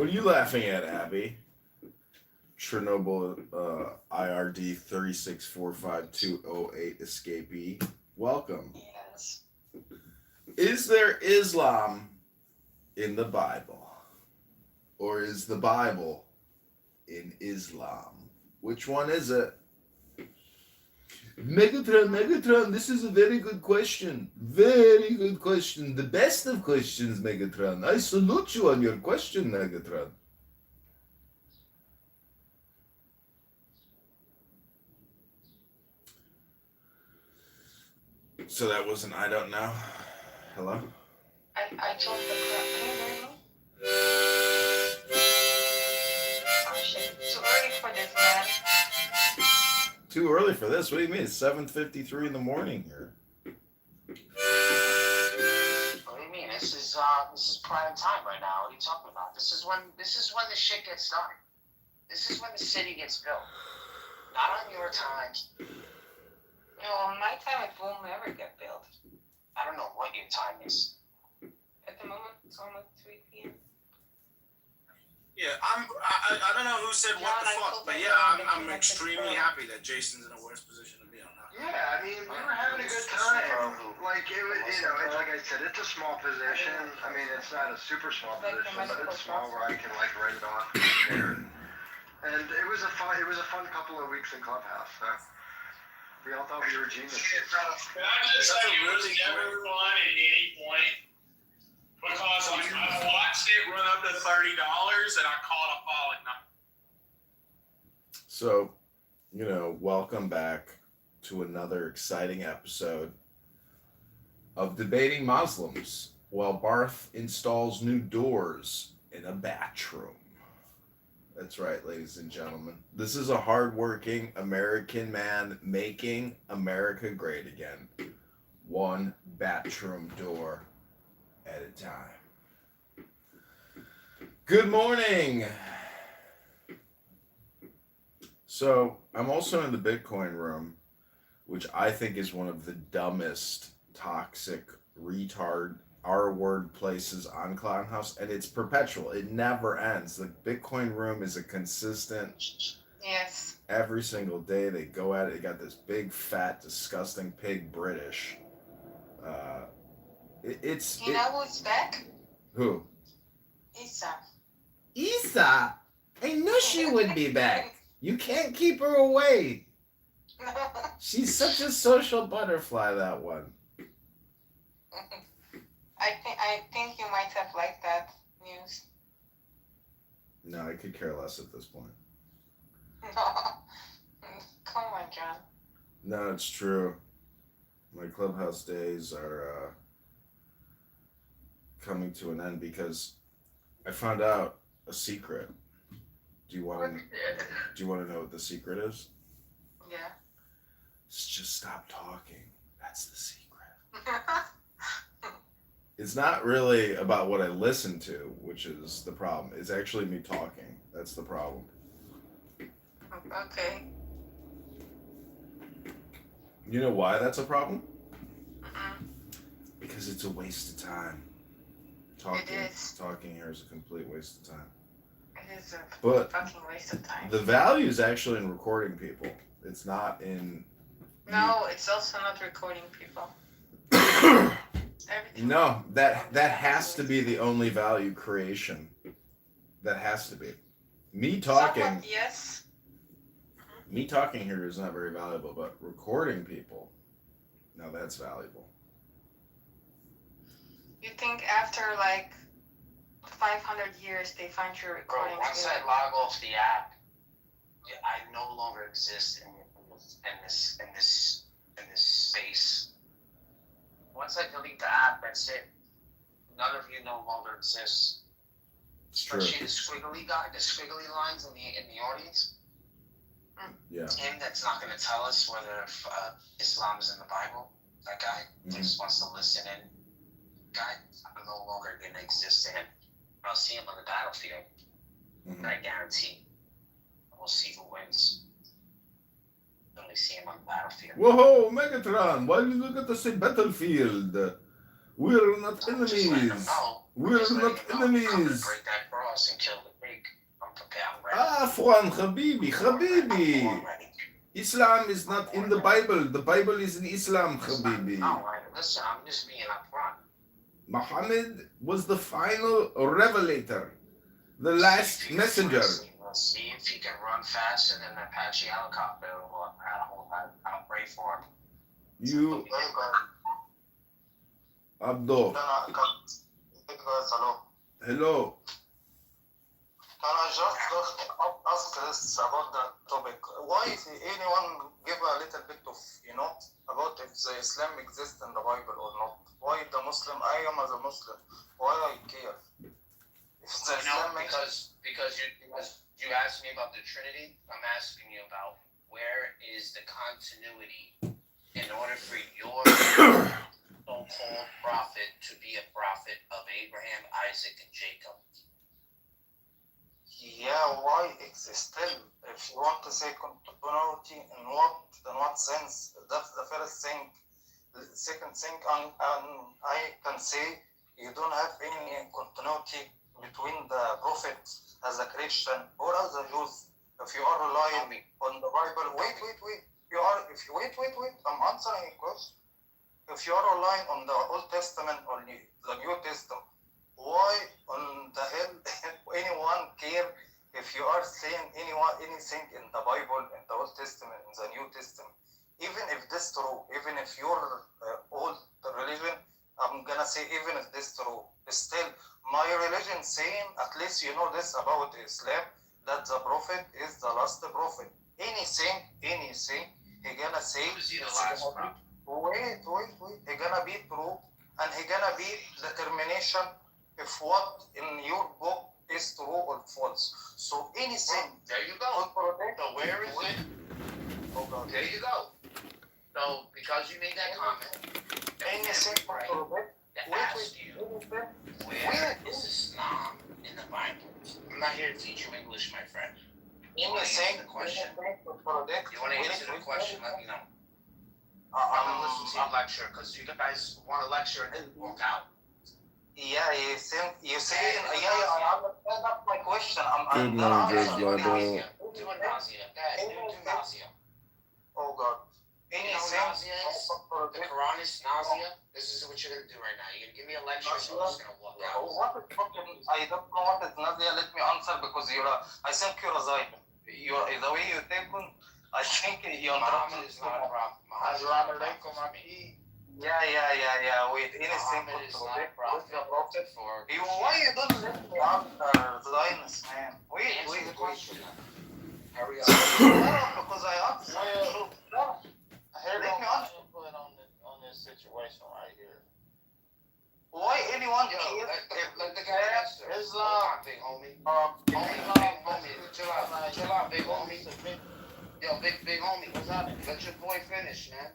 What are you laughing at, Abby? Chernobyl IRD 3645208 escapee. Welcome. Yes. Is there Islam in the Bible? Or is the Bible in Islam? Which one is it? Megatron, this is a very good question. Very good question. The best of questions, Megatron. I salute you on your question, Megatron. So that was an I don't know. Hello? I told the crowd. Can you hear me? Oh shit. Too early for this, man. Too early for this? What do you mean? It's 7:53 in the morning here. What do you mean? This is prime time right now. What are you talking about? This is when the shit gets done. This is when the city gets built. Not on your time. On my time it will never get built. I don't know what your time is. At the moment it's almost 3 p.m. Yeah, I don't know who said what the fuck, but yeah, I'm extremely happy that Jason's in a worse position to be on that. Yeah, I mean, we were having a good time. Like, it was, it's like I said, it's a small position. I mean, it's not a super small position, but it's small where I can, like, write it off and share it. And it was a fun couple of weeks in Clubhouse, so. We all thought we were geniuses. Can I just say it was never fun at any point? Because I watched it run up to $30 and I caught a falling knife. So, welcome back to another exciting episode of Debating Muslims while Barth installs new doors in a bathroom. That's right, ladies and gentlemen. This is a hardworking American man making America great again. One bathroom door at a time. Good morning. So, I'm also in the Bitcoin room, which I think is one of the dumbest, toxic, retard, R-word places on Clownhouse, and it's perpetual. It never ends. The Bitcoin room is a consistent. Yes. Every single day they go at it. They got this big, fat, disgusting pig British. You know who's back? Who? Isa. Isa? I knew she would be back. You can't keep her away. She's such a social butterfly, that one. I think you might have liked that news. No, I could care less at this point. Come on, John. No, it's true. My Clubhouse days are coming to an end because I found out a secret. Do you want to know what the secret is? Yeah. It's just stop talking. That's the secret. It's not really about what I listen to, which is the problem. It's actually me talking. That's the problem. Okay. You know why that's a problem? Mm-mm. Because it's a waste of time. Talking here is a complete waste of time. It is a But fucking waste of time. the value is actually in recording people. It's not in... No, it's also not recording people. Everything. No, that has to be the only value creation. That has to be. Me talking... Somewhat, yes. Me talking here is not very valuable, but recording people, now that's valuable. You think after like 500 years they find your recording? Bro, once I log off the app, I no longer exist in this space. Once I delete the app, that's it. None of you no longer exists. Especially the squiggly guy, the squiggly lines in the audience. Yeah. Him that's not going to tell us whether Islam is in the Bible. That guy just wants to listen in. Guy, I'm no longer going to exist to him. I'll see him on the battlefield. I guarantee. We'll see who wins. Only see him on the battlefield. Whoa, Megatron! Why do you look at the same battlefield? We're not enemies. We're not enemies. I'm going to break that cross and kill the Afwan, Habibi. Islam is not in the Bible. The Bible is in Islam, Habibi. No, listen, I'm just being upfront. Muhammad was the final revelator, the last messenger. Let's see if he can run faster than an Apache helicopter. I'll pray for him. You, Abdo. Hello. Can I just ask this about that topic? Why if anyone give a little bit of, about if the Islam exists in the Bible or not? Why the Muslim, I am as a Muslim, why I care? If the Islam Because you asked me about the Trinity, I'm asking you about where is the continuity in order for your so-called prophet to be a prophet of Abraham, Isaac, and Jacob. Yeah, why exist still? If you want to say continuity, in what sense? That's the first thing. The second thing, I can say you don't have any continuity between the prophet as a Christian or as a Jews. If you are relying on the Bible, wait. I'm answering your question. If you are relying on the Old Testament or the New Testament, why on the hell anyone care if you are saying anything in the Bible, in the Old Testament, in the New Testament? Even if this true, even if your old religion, I'm gonna say even if this true, still my religion saying, at least you know this about Islam, that the prophet is the last prophet. Anything, he gonna say, Who's he the last prophet? Wait, he gonna be true, and he gonna be determination if what in your book is true or false. So anything. There you go. So where is it? There you go. So because you made that comment, Anything right, to ask you, where is Islam in the Bible? I'm not here to teach you English, my friend. You want to answer the question? You want to answer the question? Let me know. I'm gonna listen to your lecture because you guys want to lecture and then walk out. Yeah, you say, I understand that's my question. Good night, Judge Bible. Do a nausea. Do nausea. Oh God. You know what nausea is? The Quran is nausea. This is what you're gonna do right now. You're gonna give me a lecture and you're just gonna walk out. I don't know what is nausea. Let me answer because I think you're a Zayman. The way you take one, I think you're Muhammad is not a prophet. Muhammad is not a prophet. Yeah. Wait, anything Muhammad is not a prophet for. Why you don't let me answer, Zionist man? Wait. Answer the question. Hurry up. Because I answered. Let me answer on this situation right here. Why anyone Let the guy answer. Islam, big homie. Homie, Chill out, big homie. Yo, big homie. What's happening? Let your boy finish, man.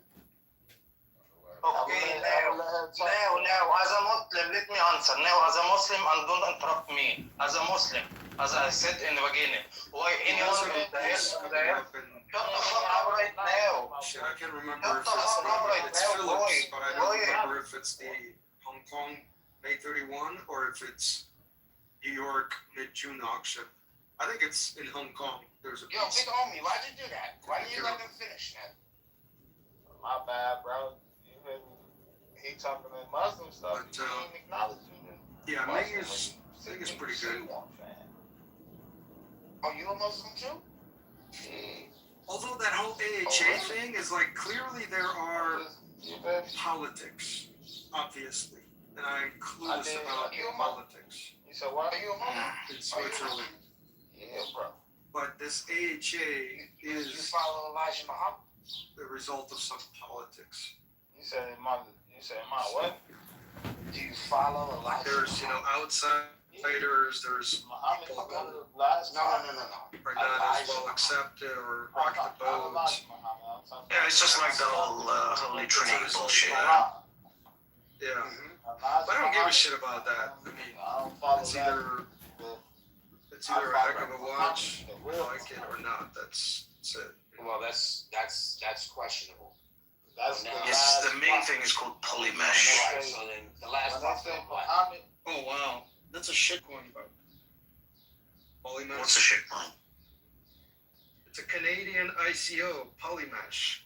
Okay, now, as a Muslim, let me answer. Now, as a Muslim, and don't interrupt me. As a Muslim, as I said in the beginning, why anyone in the shut the fuck up right now. Shit, I can't remember if it's Phillips, but I don't remember if it's the Hong Kong May 31 or if it's New York mid-June auction. I think it's in Hong Kong. There's a Yo, big homie, why'd you do that? Why didn't you let them finish, man? my bad, bro. He talking in Muslim stuff. But, He ain't acknowledging it. Yeah, May is pretty good. Oh, you a Muslim too? Although that whole AHA thing is like, clearly there are politics, obviously. And I'm clueless about politics. You said, why are you a Muslim? In Switzerland. Yeah, bro. But this AHA You is follow Elijah Muhammad? the result of some politics. You said my what? Do you follow Elijah? There's, outsiders, there's Muhammad people who last No. are not as well accepted or rock the boat. Yeah, it's just like the whole Holy Trinity bullshit. Yeah. But I don't give a shit about that. I mean, I don't follow it's that. either a heck of a watch, I like it or not. That's it. Well, that's questionable. That's Yes, the main thing is called polymesh. Right, so then the last When I prophet say of what? Muhammad, Oh wow, that's a shit coin, bro. Holy man. What's the shit, man? It's a Canadian ICO polymesh.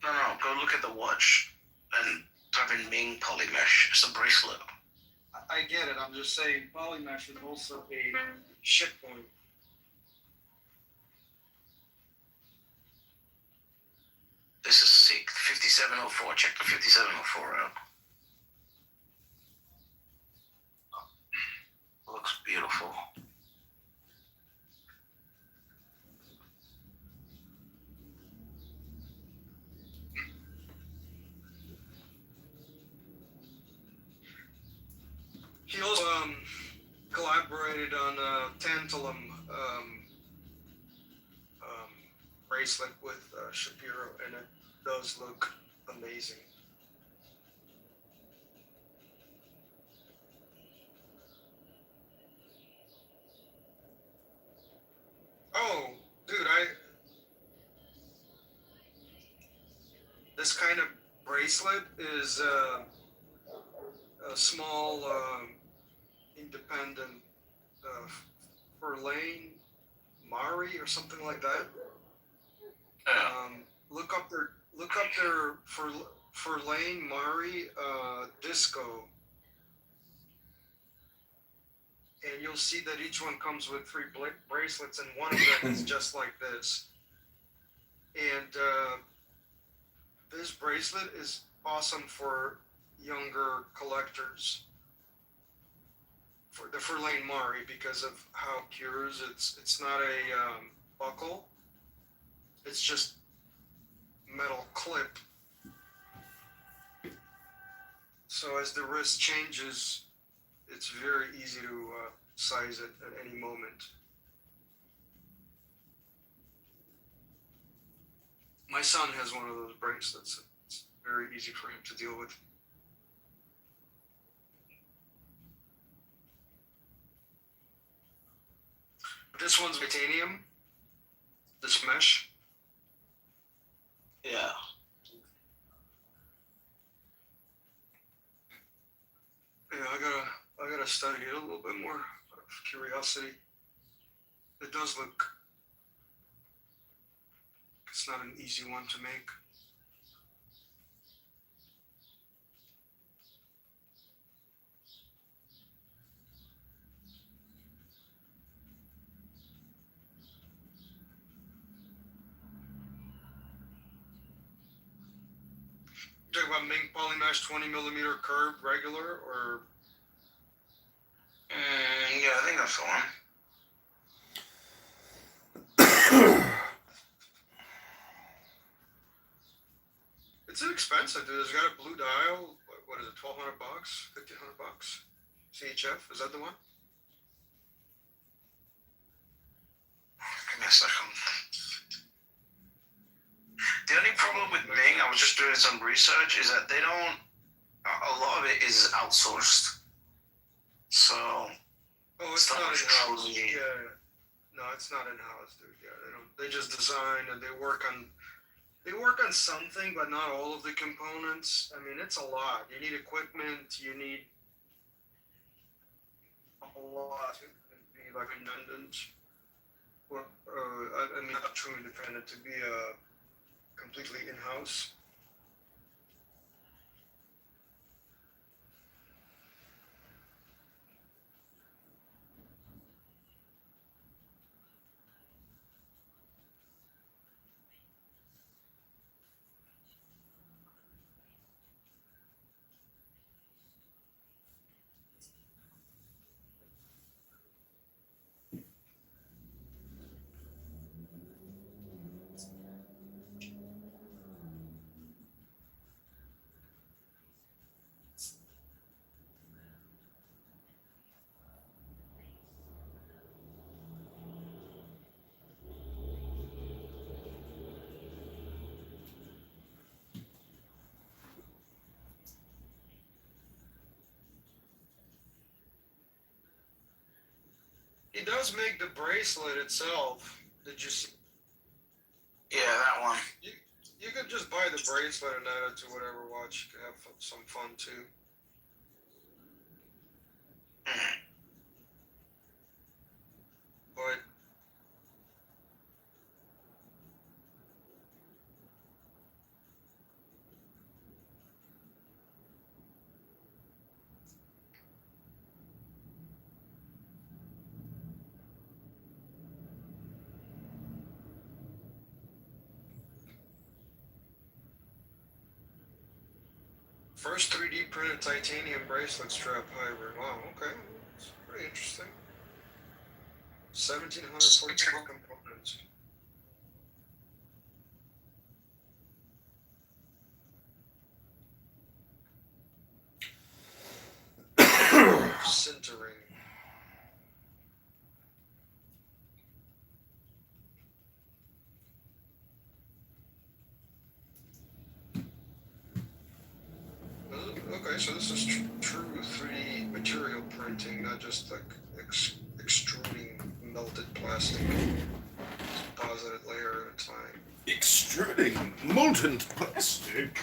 No, go look at the watch and type in Ming polymesh. It's a bracelet. I get it. I'm just saying polymesh is also a shitcoin. This is sick. 5704. Check the 5704 out. Looks beautiful. He also collaborated on a tantalum bracelet with Shapiro, and it does look amazing. Oh, dude, this kind of bracelet is a small independent Verlaine Mari or something like that. Look up their Verlaine Mari disco, and you'll see that each one comes with 3 bracelets, and one of them is just like this. And this bracelet is awesome for younger collectors. For the Verlaine Mari, because of how it cures. It's not a buckle. It's just metal clip. So as the wrist changes, it's very easy to size it at any moment. My son has one of those bracelets. It's very easy for him to deal with. This one's titanium. This mesh. Yeah. Yeah, I gotta study it a little bit more out of curiosity. It does look. It's not an easy one to make. You talking about Ming Polymesh 20mm curved regular or? Yeah, I think that's the one. It's inexpensive, dude. It's got a blue dial. What is it? $1,200? $1,500? CHF? Is that the one? Give me a second. The only problem with Ming, I was just doing some research, is that they don't. A lot of it is outsourced. So. Oh, it's not in-house. Truly... Yeah. No, it's not in-house, dude. Yeah, they don't. They just design and they work on something, but not all of the components. I mean, it's a lot. You need equipment. You need a lot to be like independent. Well, I mean, not true independent, to be completely in-house. He does make the bracelet itself. Did you see? Yeah, that one. You could just buy the bracelet and add it to whatever watch. You could have some fun too. But First 3D printed titanium bracelet strap hybrid. Wow, okay. That's pretty interesting. 1,744 components. Sintering. Okay, so this is true 3D material printing, not just like extruding melted plastic. Deposited layer at a time. Extruding molten plastic.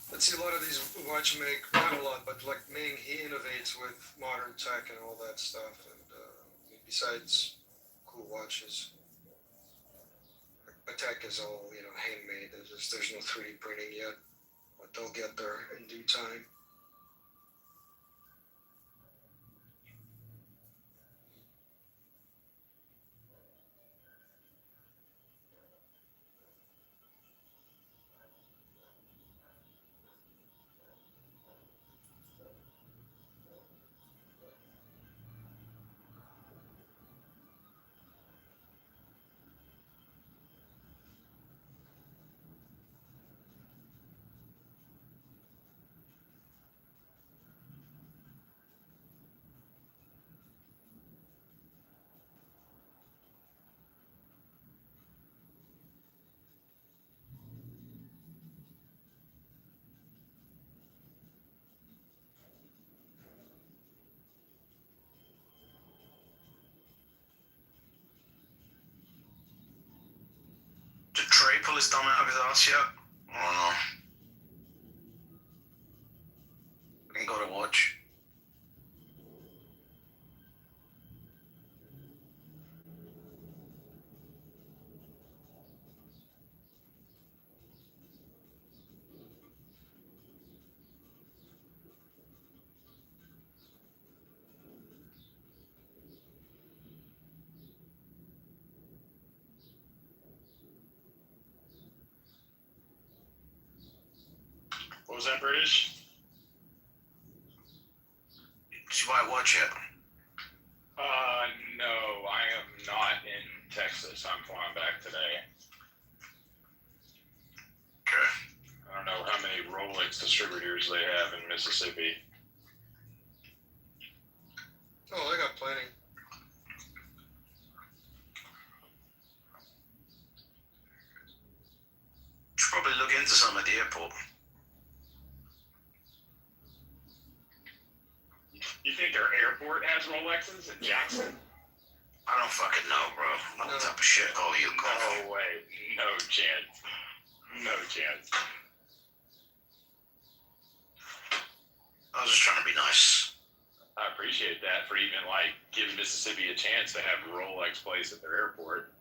Let's see, a lot of these watch make, not a lot, but like Ming, he innovates with modern tech and all that stuff. And besides cool watches, the tech is all, handmade. There's no 3D printing yet, but they'll get there in due time. Did Trey pull his thumb out of his ass yet? Or no? Ain't got to watch. What was that, British? Did you might watch it? No, I am not in Texas. I'm flying back today. Okay. I don't know how many Rolex distributors they have in Mississippi. Oh, they got plenty. Should probably look into some at the airport. You think their airport has Rolexes in Jackson? I don't fucking know, bro. Not the type of shit all you call. No way. No chance. No chance. I was just trying to be nice. I appreciate that for even giving Mississippi a chance to have a Rolex place at their airport.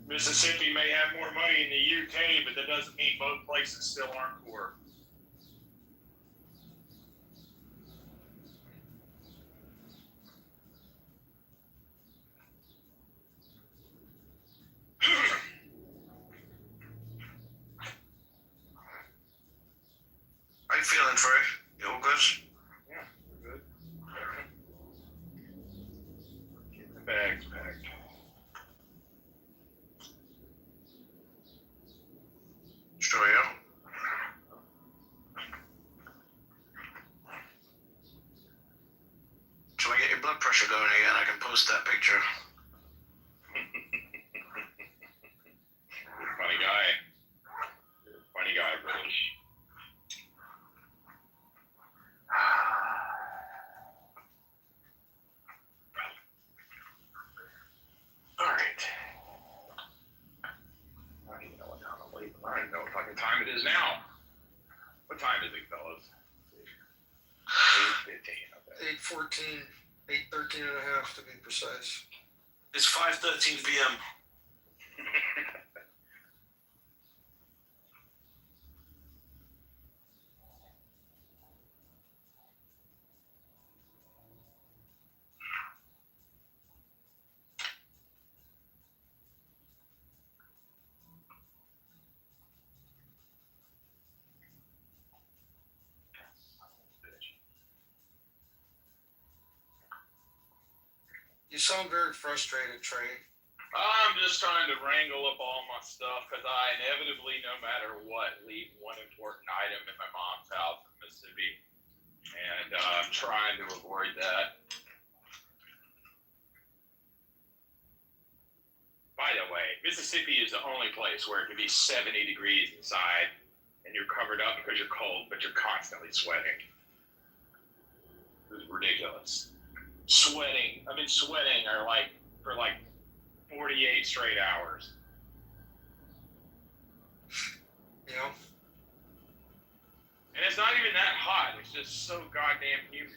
Mississippi may have more money in the UK, but that doesn't mean both places still aren't poor. How you feeling, Trey? You all good? Yeah, we're good. Get the bags packed. Sure, yeah. Shall I get your blood pressure going again? I can post that picture. Funny guy. Funny guy, British. All right. It is now. What time is it, fellas? 8:15. Okay. 8:14, 8:13 and a half to be precise. It's 5:13 p.m. You sound very frustrated, Trey. I'm just trying to wrangle up all my stuff because I inevitably, no matter what, leave one important item at my mom's house in Mississippi, and I'm trying to avoid that. By the way, Mississippi is the only place where it can be 70 degrees inside, and you're covered up because you're cold, but you're constantly sweating. This is ridiculous. I've been sweating for 48 straight hours. You know? And it's not even that hot. It's just so goddamn humid.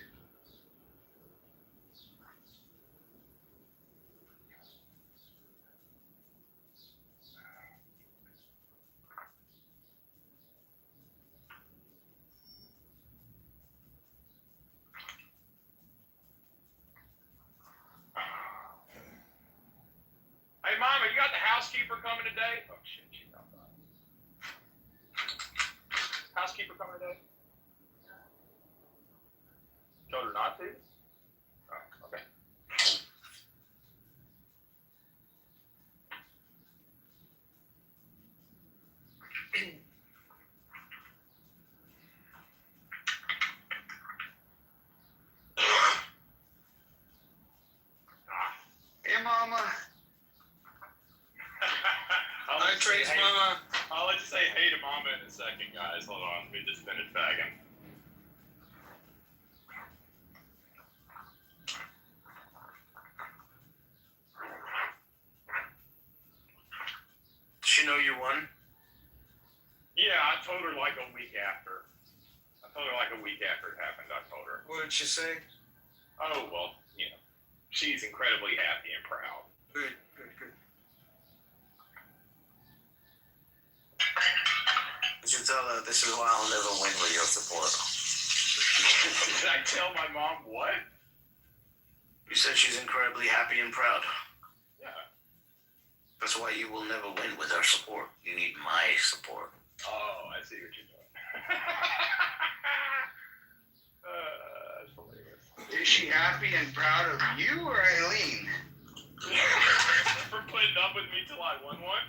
Hey, Mama, you got the housekeeper coming today? Oh, shit, she's not done. Housekeeper coming today? Told her not to? Oh, okay. Hey, Mama. Hi, Trey's mama. I'll let you say hey to Mama in a second, guys. Hold on, let me just finish bagging. Does she know you won? Yeah, I told her like a week after. It happened, I told her. What did she say? Oh, well, she's incredibly happy and proud. Good, good, good. Did you tell her this is why I'll never win with your support? Did I tell my mom what? You said she's incredibly happy and proud. Yeah. That's why you will never win with her support. You need my support. Oh, I see what you're doing. That's hilarious. Is she happy and proud of you or Eileen? For putting up with me till I won one?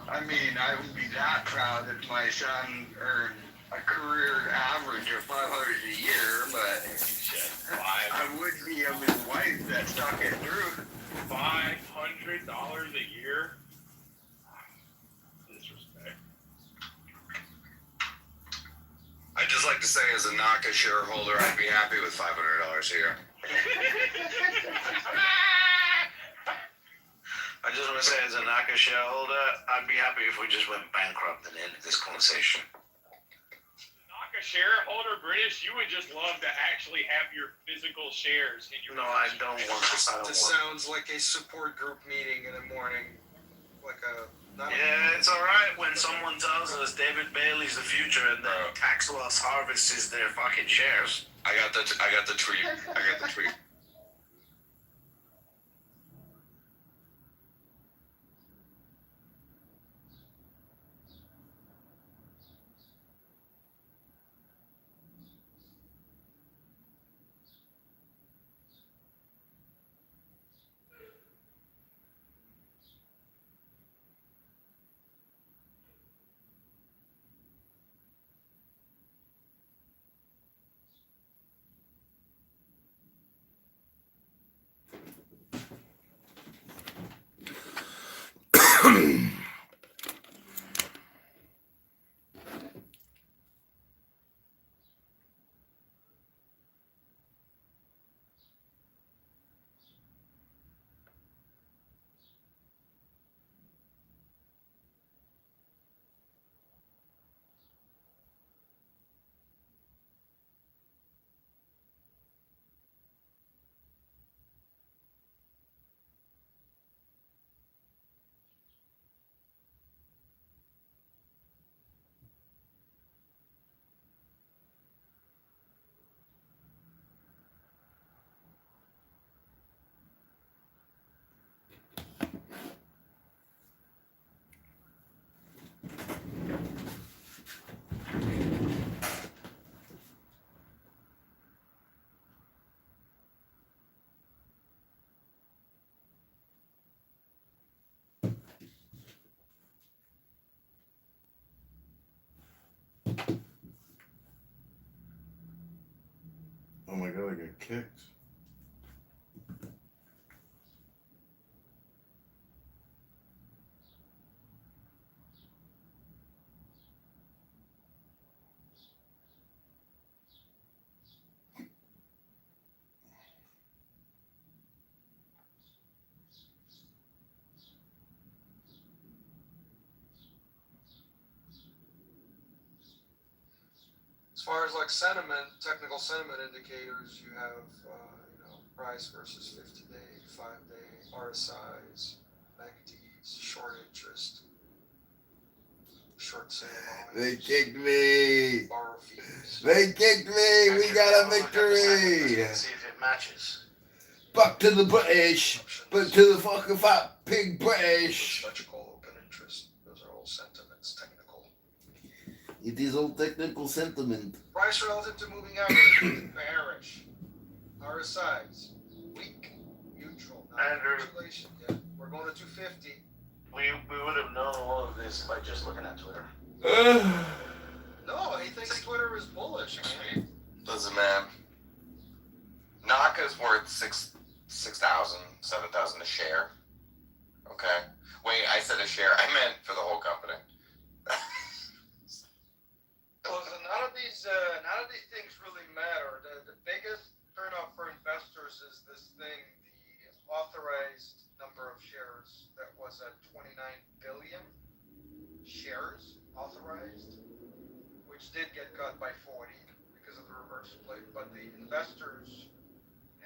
I mean, I would be that proud if my son earned a career average of $500 a year, but Shit, I would be of his wife that stuck it through. $500 a year? Disrespect. I'd just like to say, as a NACA shareholder, I'd be happy with $500 a year. I just want to say, as a NACA shareholder, I'd be happy if we just went bankrupt and ended this conversation. NACA shareholder, British, you would just love to actually have your physical shares in your. No, I don't want this. I don't This want. sounds like a support group meeting in the morning. Like a... Yeah, it's all right when someone tells us David Bailey's the future and then Taxwell's harvests their fucking shares. I got the tweet. I got the tweet. kicked. As far as like sentiment, technical sentiment indicators, you have price versus 50-day, 5-day, RSIs, MACDs, short interest, short sale They volumes, kicked me. borrow fees. They kicked me. We got a victory. See if it matches. Back to the British. Back to the fucking fat pig British. Electrical open interest. Those are all sentiments, technical. It is all technical sentiment. Price relative to moving average, bearish. RSIs, weak, neutral, not Andrew. capitulation yet. We're going to 250. We would have known all of this by just looking at Twitter. No, he thinks Twitter is bullish, man. Listen, man. Naka's worth 6,000, 7,000 a share. Okay. Wait, I said a share. I meant for the whole company. Listen, none of these things really matter. The biggest turnoff for investors is this thing, the authorized number of shares that was at 29 billion shares authorized, which did get cut by 40 because of the reverse split. But the investors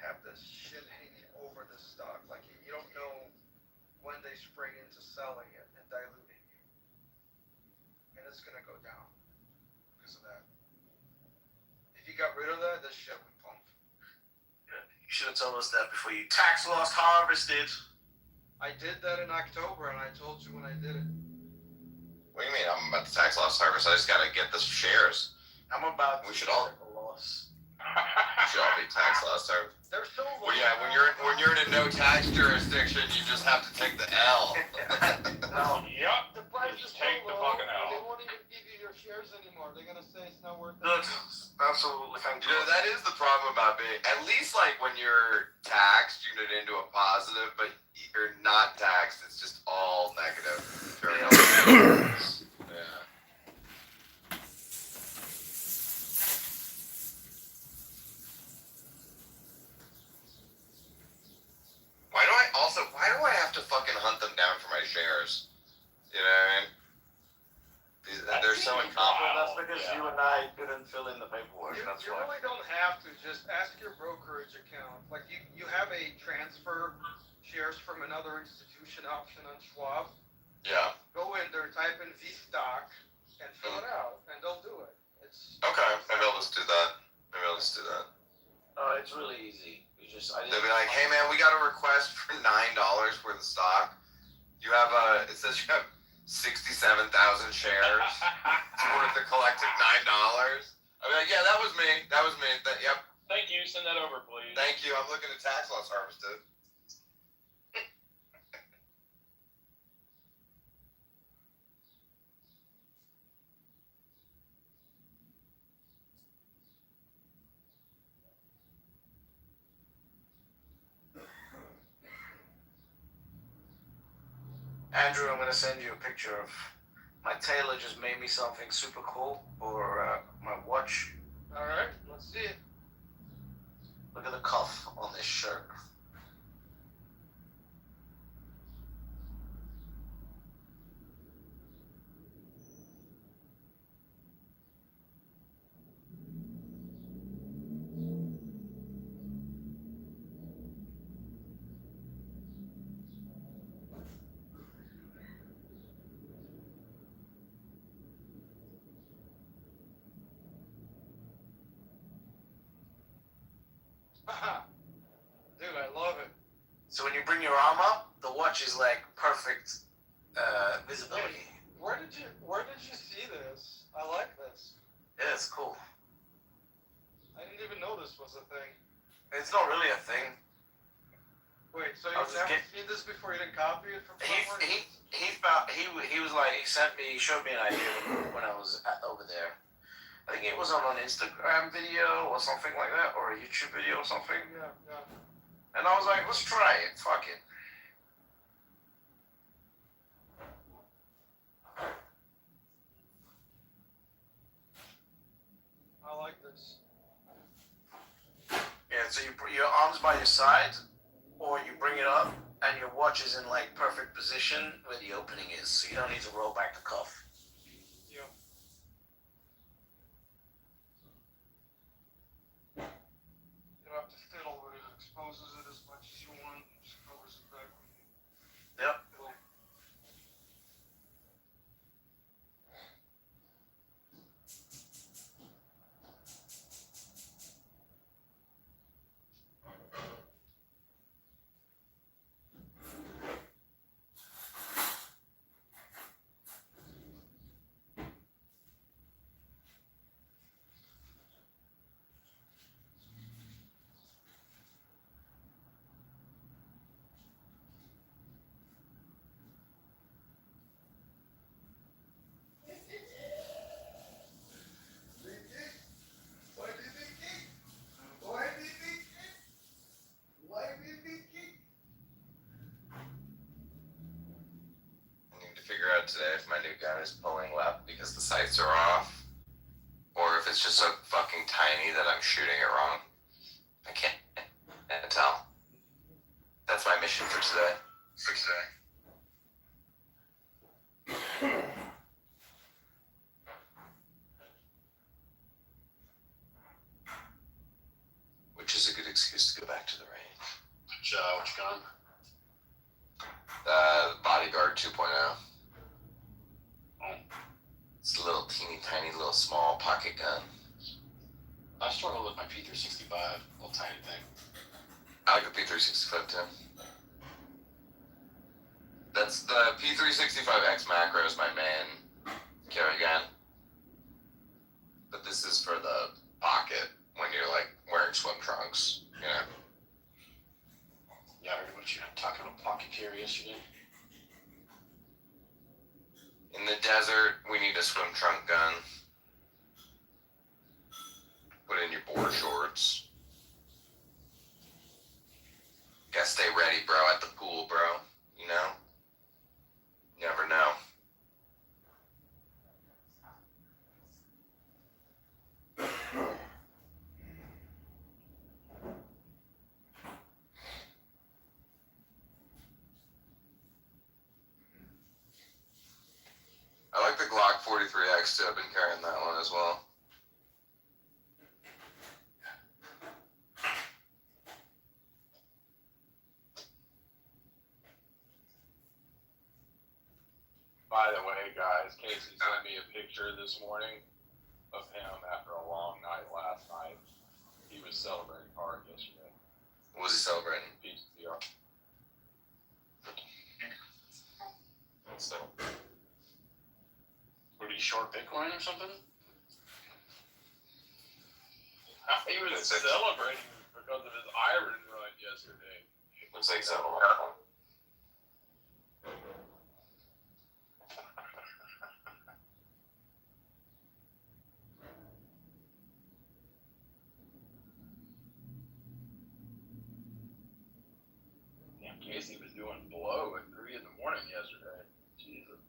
have this shit hanging over the stock. Like you don't know when they spring into selling it and diluting you, and it's gonna go down because of that. If you got rid of that, this shit would pump. Yeah, you should have told us that before you tax loss harvested. I did that in October, and I told you when I did it. What do you mean? I'm about to tax loss harvest. I just gotta get the shares. I'm about We to should all- take a loss. We should all be tax loss harvest. They're so low. Well, yeah, when you're in a no tax jurisdiction, you just have to take the L. No, Yep. The price is Just so take the low, fucking L. they won't even give you your shares anymore. They're gonna say it's not worth it. that's absolutely You know, that is the problem about being, at least like when you're taxed, you get into a positive, but you're not taxed, it's just all negative. Yeah. Why do I have to fucking hunt them down for my shares? You know what I mean? They're so Well, incompetent. that's because you and I didn't fill in the paperwork. You, That's you why. really don't have to. Just ask your brokerage account. Like you have a transfer shares from another institution option on Schwab. Yeah. Go in there, type in V stock, and fill it out, and they'll do it. It's Okay, maybe I'll just do that. It's really easy. They'll be like, hey man, we got a request for $9 worth of stock. It says you have 67,000 shares. It's worth a collective $9. I'll be like, yeah, that was me. Yep. Thank you. Send that over, please. Thank you. I'm looking at tax loss harvested. Andrew, I'm gonna send you a picture of my tailor just made me something super cool for my watch. all right. Let's see it. Look at the cuff on this shirt. Dude, I love it. So when you bring your arm up, the watch is like perfect visibility. Where did you see this? I like this. Yeah, it's cool. I didn't even know this was a thing. It's not really a thing. Wait, so I you've was just never seen this before? You didn't copy it from somewhere? He was like, he showed me an idea when I was over there. I think it was on an Instagram video or something like that, or a YouTube video or something. Yeah, yeah. And I was like, let's try it. Fuck it. I like this. Yeah, so you put your arms by your sides, or you bring it up, and your watch is in like perfect position where the opening is, so you don't need to roll back the cuff. Yeah. You don't have to fiddle with it. It exposes it as much as you want. It just covers it back when you Yep. fiddle. I need to figure out today if my new gun is pulling left because the sights are off, or if it's just so fucking tiny that I'm shooting it wrong. I can't tell. That's my mission for today. Which is a good excuse to go back to the range. Which gun? Bodyguard 2.0. Oh. It's a little teeny tiny little small pocket gun. I struggle with my P365, little tiny thing. I like the P365 too. That's the P365X macro is my main carry gun. But this is for the pocket when you're like wearing swim trunks, you know. Yeah, I heard what you were talking about pocket carry yesterday. In the desert, we need a swim trunk gun. Put in your board shorts. Gotta stay ready, bro, at the pool, bro. You know? You never know. I like the Glock 43X too. I've been carrying that one as well. By the way, guys, Casey sent me a picture this morning of him after a long night last night. He was celebrating hard yesterday. What was he celebrating? PTR. So, What, did he short Bitcoin or something? He was celebrating because of his iron run yesterday. looks like so. Damn, Casey was doing blow at 3 in the morning yesterday. Jesus.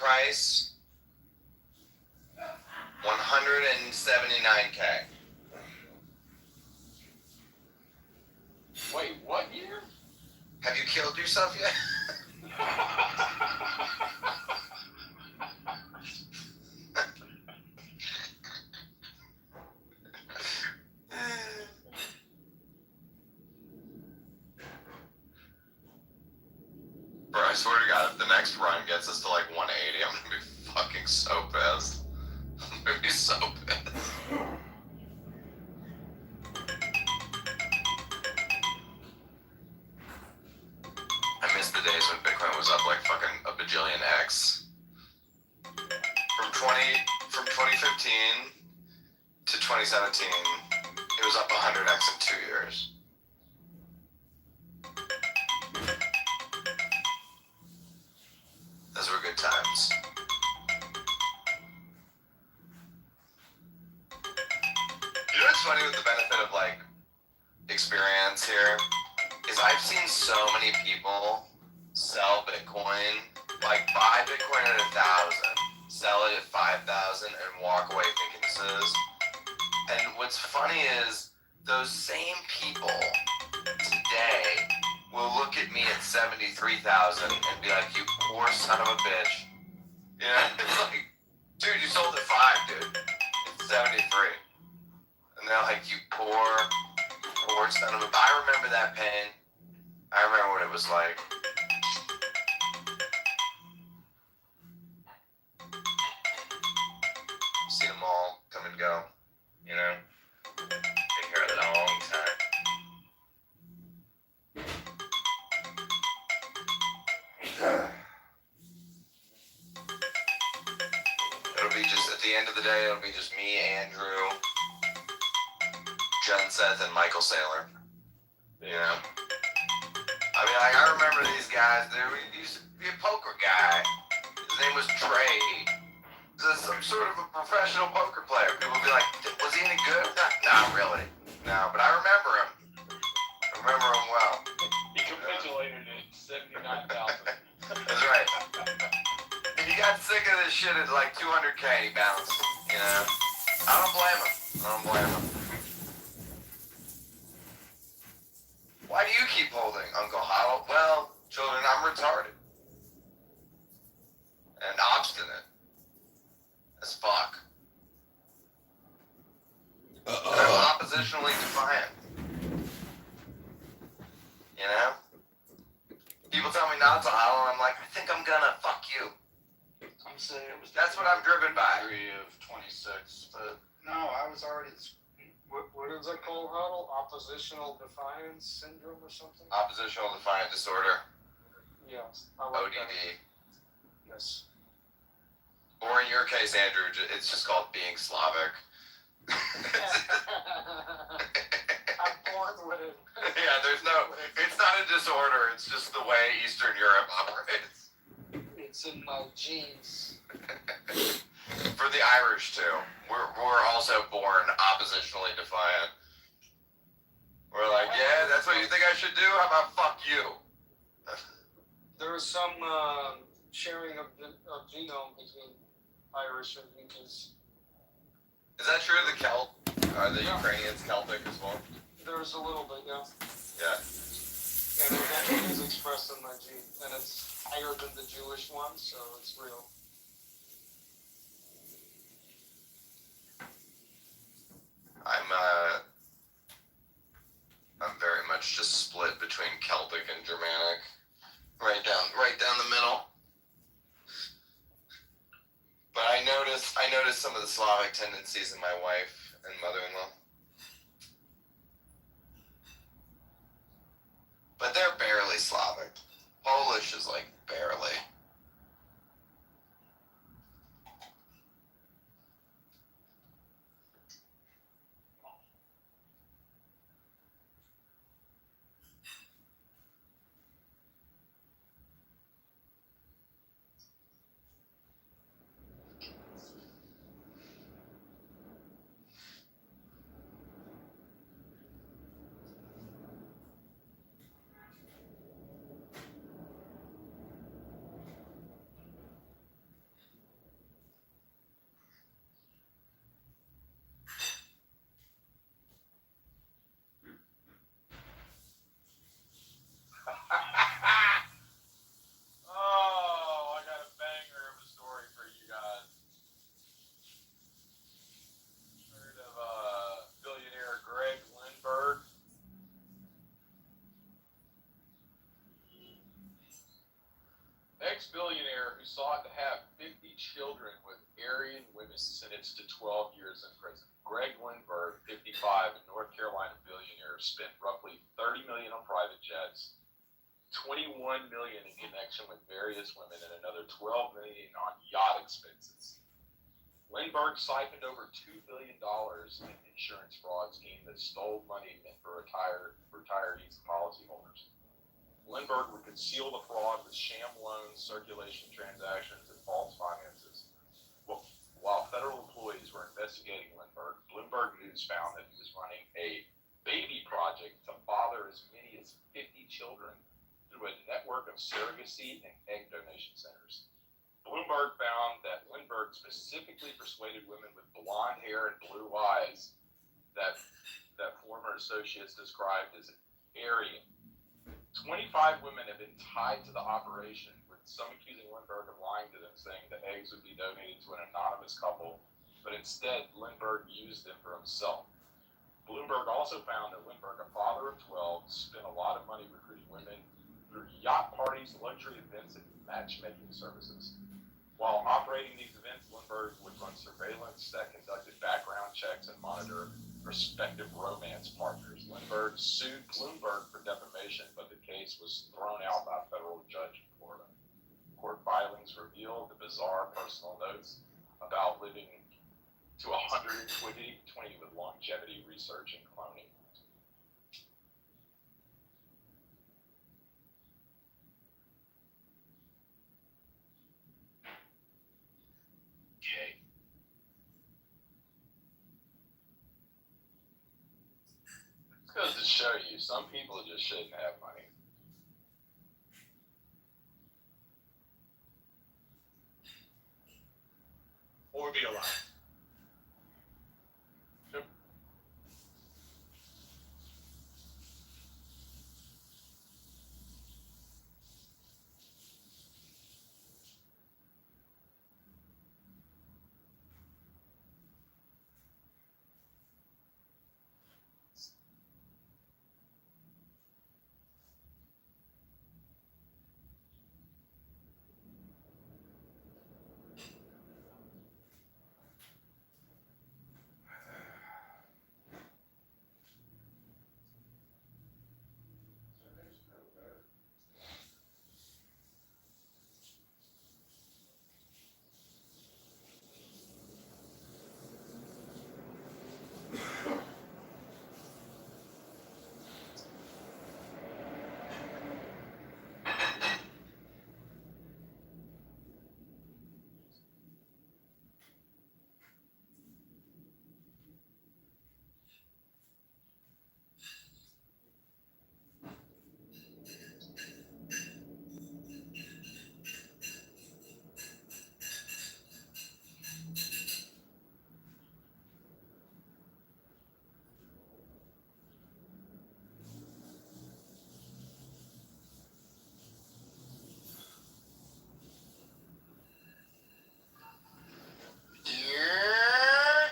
price, $179K. Wait, what year? Have you killed yourself yet? Bro, I swear to God, if the next run gets us to like 180, I'm gonna be fucking so pissed. I'm gonna be so pissed. I miss the days when Bitcoin was up like fucking a bajillion X. From 2015 to 2017, it was up 100X in 2 years. Those were good times. You know what's funny with the benefit of like experience here is I've seen so many people sell Bitcoin, like buy Bitcoin at 1,000, sell it at 5,000, and walk away thinking this is. And what's funny is those same people today will look at me at 73,000 and be like, "You poor son of a bitch." You know, it's like, dude, you sold at 5, dude. It's 73. And they're like, "You poor son of a." I remember that pain. I remember what it was like. Seen them all come and go. You know, been here a long time. It'll be just, at the end of the day, it'll be just me, Andrew, Jen Seth, and Michael Saylor. You know? I mean, like, I remember these guys. He used to be a poker guy. His name was Trey. He's some sort of a professional poker player. People would be like, "Was he any good?" Not really. No, but I remember him. I remember him well. He capitulated at 79,000. That's right. And he got sick of this shit at like 200K, he bounced. You know? I don't blame him. I don't blame him. Why do you keep holding, Uncle Hollow? Well, children, I'm retarded. And obstinate. As fuck. And I'm oppositionally defiant. You know? People tell me not to hollow, and I'm like, I think I'm gonna. Fuck you. I'm saying it was. That's what I'm driven by. Degree of 26, but no, I was already. What is that called, Huddle? Oppositional defiance syndrome or something? Oppositional defiant disorder. Yes. I like that. ODD. Yes. Or in your case, Andrew, it's just called being Slavic. I'm born with it. Yeah, it's not a disorder, it's just the way Eastern Europe operates. It's in my genes. For the Irish, too. We're also born oppositionally defiant. We're like, yeah, that's what you think I should do? How about fuck you? There is some sharing of genome between Irish and Yankees. Is that true? The are the Ukrainians Celtic as well? There's a little bit, yeah. Yeah. And it is expressed in my gene, and it's higher than the Jewish one, so it's real. I'm very much just split between Celtic and Germanic. Right down the middle. But I noticed some of the Slavic tendencies in my wife and mother-in-law. But they're barely Slavic. Polish is like barely. ex-billionaire who sought to have 50 children with Aryan women sentenced to 12 years in prison. Greg Lindbergh, 55, a North Carolina billionaire, spent roughly $30 million on private jets, $21 million in connection with various women, and another $12 million on yacht expenses. Lindbergh siphoned over $2 billion in insurance fraud scheme that stole money meant for retirees and policyholders. Lindbergh would conceal the fraud with sham loans, circulation transactions, and false finances. While federal employees were investigating Lindbergh, Bloomberg News found that he was running a baby project to father as many as 50 children through a network of surrogacy and egg donation centers. Bloomberg found that Lindbergh specifically persuaded women with blonde hair and blue eyes that former associates described as Aryan. 25 women have been tied to the operation, with some accusing Lindbergh of lying to them, saying the eggs would be donated to an anonymous couple, but instead Lindbergh used them for himself. Bloomberg also found that Lindbergh, a father of 12, spent a lot of money recruiting women through yacht parties, luxury events, and matchmaking services. While operating these events, Lindbergh would run surveillance that conducted background checks and monitor prospective romance partners. Lindbergh sued Bloomberg for defamation, but the case was thrown out by a federal judge in Florida. Court filings revealed the bizarre personal notes about living to 120 with longevity research and cloning. Okay. This goes to show you, some people just shouldn't have money. Or be alive. Yep. Yeah.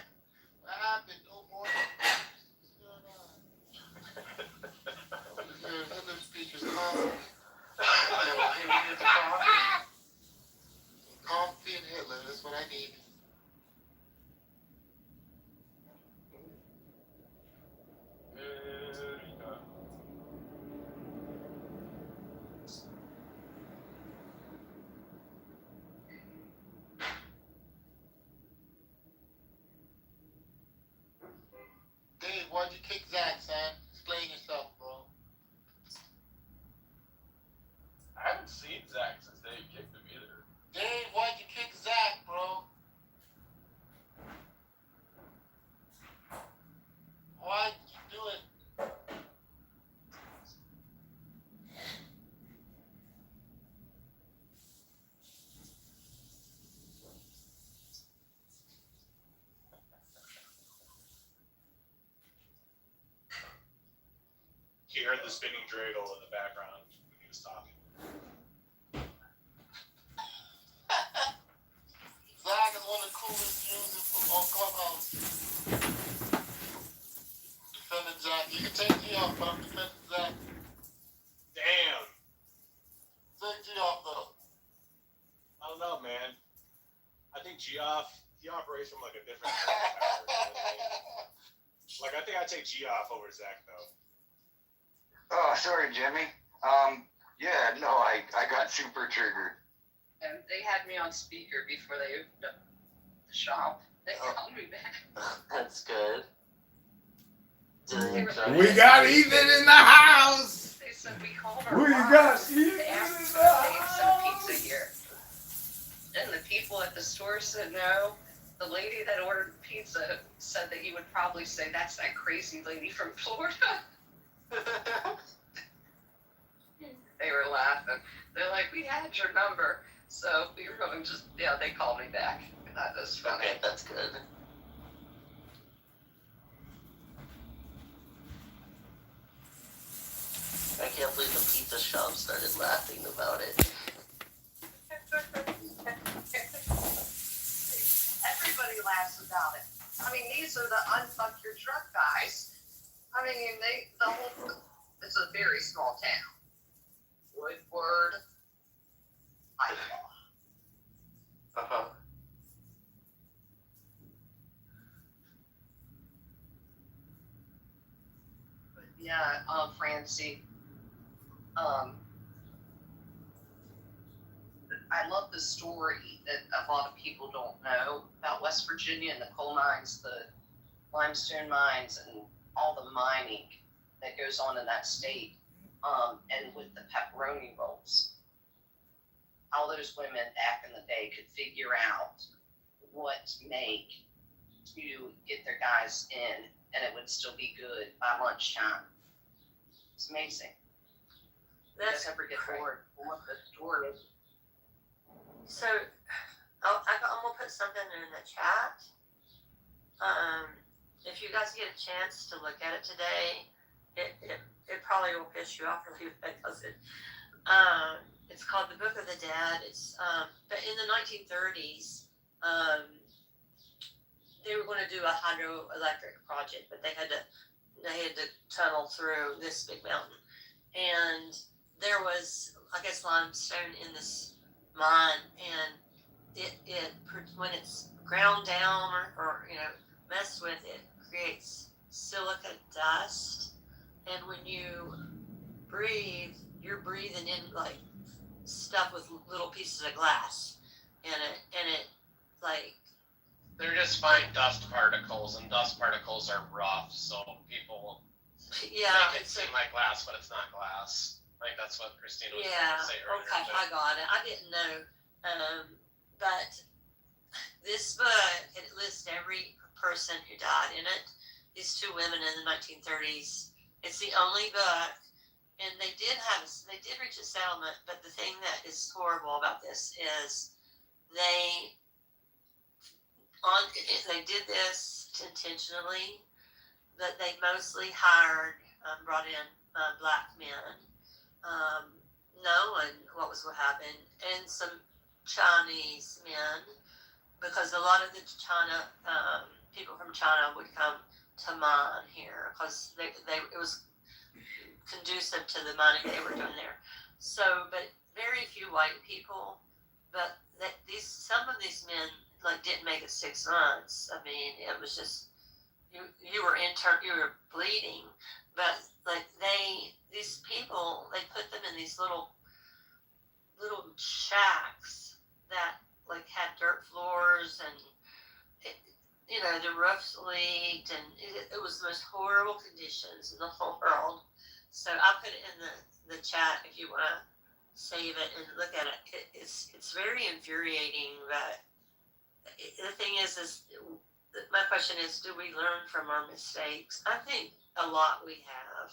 What happened? No more. What's going on? Your other speakers calling. Coffee and Hitler. That's what I need. Dave, why'd you kick Zach, son? Explain yourself, bro. I haven't seen Zach since Dave kicked him either. Dave, why'd you kick Zach, bro? Why'd you do it? He heard the spinning dreidel in the background when he was talking. Zach is one of the coolest Jews on Clubhouse. Defending Zach. You can take G off, but I'm defending Zach. Damn. Take G off, though. don't know, man. I think Geoff, he operates from like a different pattern. You know what I mean? Like, I think I'd take Geoff over Zach, though. Oh, sorry, Jimmy. Yeah, no, I got super triggered. And they had me on speaker before they opened up the shop. They called me back. That's good. We got Ethan in the house. They said we called our We wives. got Ethan They asked in if the they'd send house. pizza here. And the people at the store said no. The lady that ordered pizza said that you would probably say that's that crazy lady from Florida. They were laughing. They're like, we had your number. So we were going to just, yeah, they called me back. That was funny. Okay, that's good. I can't believe the pizza shop started laughing about it. Everybody laughs about it. I mean, these are the unfuck your truck guys. I mean, it's a very small town. Woodward, Iowa. Uh-huh. But yeah, Francie, I love the story that a lot of people don't know about West Virginia and the coal mines, the limestone mines, and all the mining that goes on in that state. And with the pepperoni rolls, how those women back in the day could figure out what to make to get their guys in, and it would still be good by lunchtime. It's amazing. That's ever get great. bored of what the story is. So, I'm gonna put something in the chat. If you guys get a chance to look at it today, it probably will piss you off really bad because it's called The Book of the Dead. It's but in the 1930s, they were going to do a hydroelectric project, but they had to tunnel through this big mountain, and there was, I guess, limestone in this mine, and it when it's ground down or messed with, it creates silica dust, and when you breathe, you're breathing in like stuff with little pieces of glass in it, and it like They're just fine dust particles, and dust particles are rough, so people make it seem like glass, but it's not glass. Like, that's what Christina was trying to say earlier. Okay, I got it. I didn't know, but this book, it lists every person who died in it. These two women in the 1930s. It's the only book, and they did reach a settlement. But the thing that is horrible about this is they did this intentionally, but they mostly brought in black men, knowing what was going to happen, and some Chinese men, because a lot of the people from China would come to mine here because it was conducive to the mining they were doing there. So, but very few white people. But some of these men didn't make it 6 months. I mean, it was just you were bleeding, but these people, they put them in these little shacks that had dirt floors, and the roofs leaked, and it was the most horrible conditions in the whole world. So I put it in the chat if you want to save it and look at it. It's very infuriating, but the thing is my question is, do we learn from our mistakes? I think a lot we have.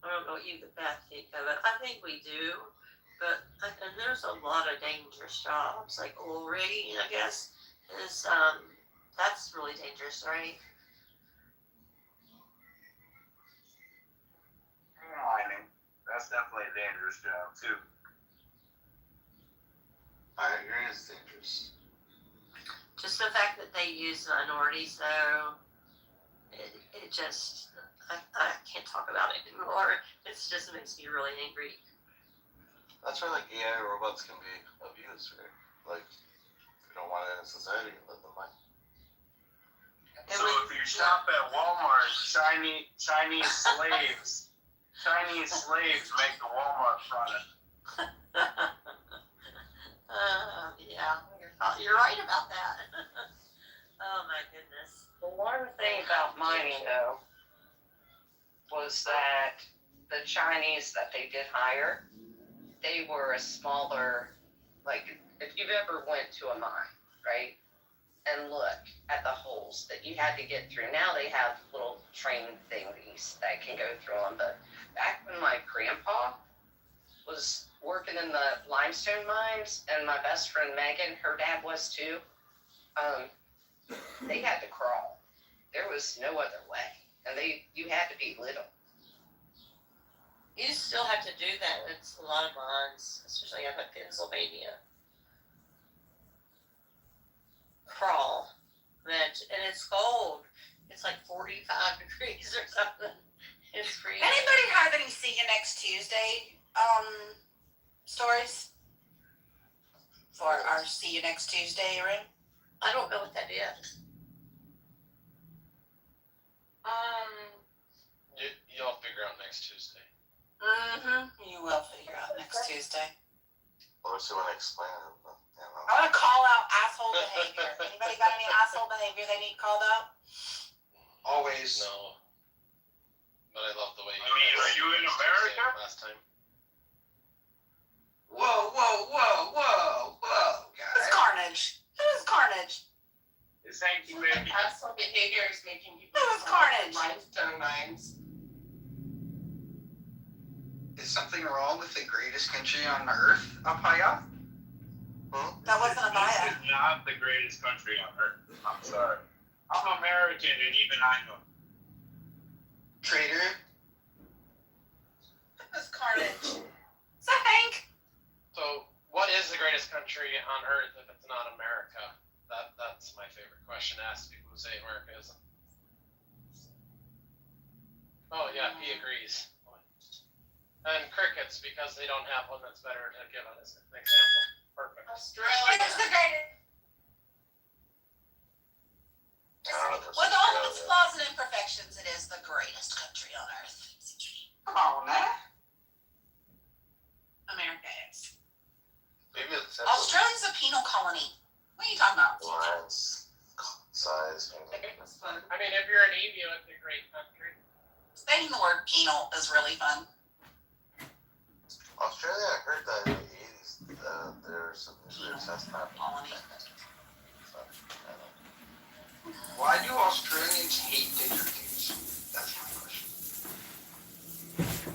I don't know what you, Beth, think of it. I think we do, and there's a lot of dangerous jobs, like oil rigging, I guess, is that's really dangerous, right? Mining. That's definitely a dangerous job too. I agree, it's dangerous. Just the fact that they use minorities, though, it just, I can't talk about it anymore. It just makes me really angry. That's why AI robots can be abused, right? Like, if you don't want it in society, let them buy. So if you shop at Walmart, Chinese slaves make the Walmart product. Yeah, you're right about that. Oh my goodness. The one thing about mining, though, was that the Chinese that they did hire, they were a smaller, like, if you've ever went to a mine, right, and look at the holes that you had to get through. Now they have little train thingies that can go through them, but back when my grandpa was working in the limestone mines, and my best friend Megan, her dad was too, they had to crawl. There was no other way, and you had to be little. You still have to do that. It's a lot of mines, especially up in Pennsylvania. Crawl. And it's cold. It's like 45 degrees or something. It's freezing. Anybody have any See You Next Tuesday stories for our See You Next Tuesday room? I don't know what that is. You'll figure out next Tuesday. You will figure out next Tuesday. Or if you want to explain it, but, I want to call out asshole behavior. Anybody got any asshole behavior they need called out? Always. No. But I love the way I mean, are you in America? Last time. Whoa, guys. It's carnage. It is carnage. Thank you, baby. Asshole behavior is making you. It was carnage. Limestone mines. Is something wrong with the greatest country on earth up high up? That wasn't a This bias. is not the greatest country on earth. I'm sorry. I'm American, and even I know. Traitor. It was carnage. So Hank. So, what is the greatest country on earth if it's not America? That's my favorite question to ask people who say America isn't. Oh yeah, he agrees. And crickets, because they don't have one that's better to give as an example. Perfect. It is the greatest. With all of its flaws and imperfections, it is the greatest country on earth. Come on, man. America is. maybe it's Australia's a penal colony. What are you talking about? lines, size. I mean, if you're an emu, it's a great country. Saying the word penal is really fun. Australia, I heard that in the 80s, there's some nuclear test happening. Colony. Why do Australians hate didgeridoos? That's my question.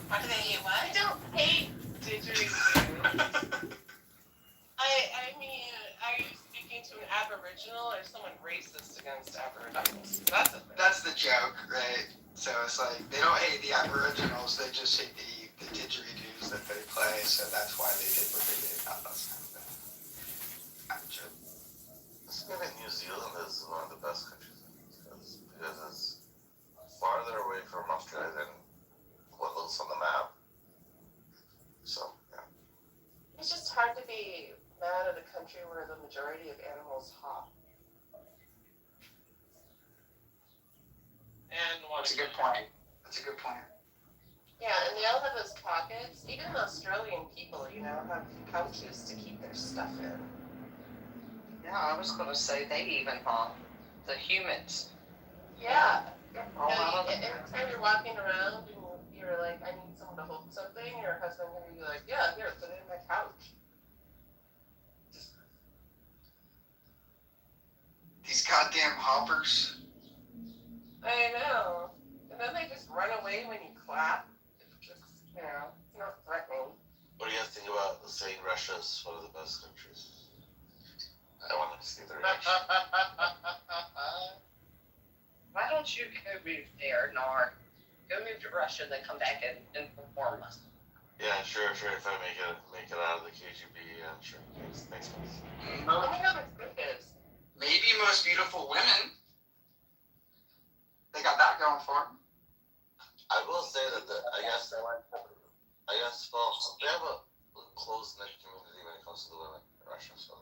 Why do they hate what? I don't hate didgeridoo. I mean, are you speaking to an Aboriginal or someone racist against Aboriginals? That's the joke, right? So it's like they don't hate the Aboriginals, they just hate the didgeridoos that they play. So that's why they did what they did. That's kind of a joke. Maybe New Zealand is one of the best countries because it's farther away from Australia than what looks on the map. So, yeah. It's just hard to be mad at a country where the majority of animals hop. And one That's a good point. That's a good point. Yeah, and they all have those pockets. Even Australian people, have pouches to keep their stuff in. Yeah, I was going to say they even hop. The humans. Yeah. Every time you're walking around and you're like, I need someone to hold something, your husband can be like, yeah, here, put it in my couch. These goddamn hoppers. I know. And then they just run away when you clap. It's not threatening. What do you guys think about saying Russia's one of the best countries? I want to see the reaction. Why don't you go move there, Nar? Go move to Russia, then come back and inform us. Yeah, sure. If I make it out of the KGB, yeah, sure. Thanks, guys. Let me know what it is. Maybe most beautiful women. They got that going for them. I will say that I guess, well, they have a close-knit community when it comes to the women in Russia, so.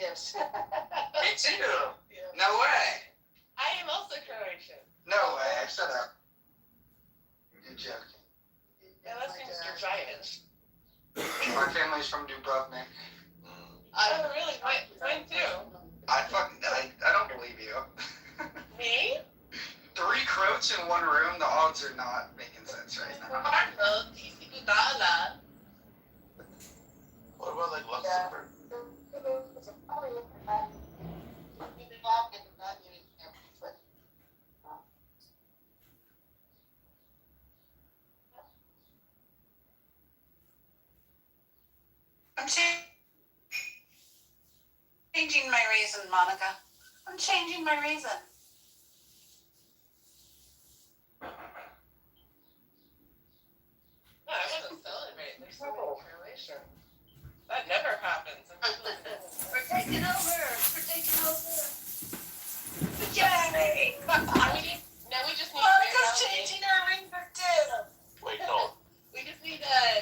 Yes. Me too. No way. I am also Croatian. No way. Shut up. You're joking. Yeah, that's Mr. Giant. My family's from Dubrovnik. Oh, really? Mine too. I don't believe you. Me? 3 Croats in one room, the odds are not making sense right now. Marco, Dala. What about like Luxembourg? I'm changing my reason, Monica. I'm changing my reason. No, I want to celebrate. There's so many Croatia. That never happens. We're taking over. We're taking over. Yay! Now we just need Monica's changing her ring for two. Wait, no. We just need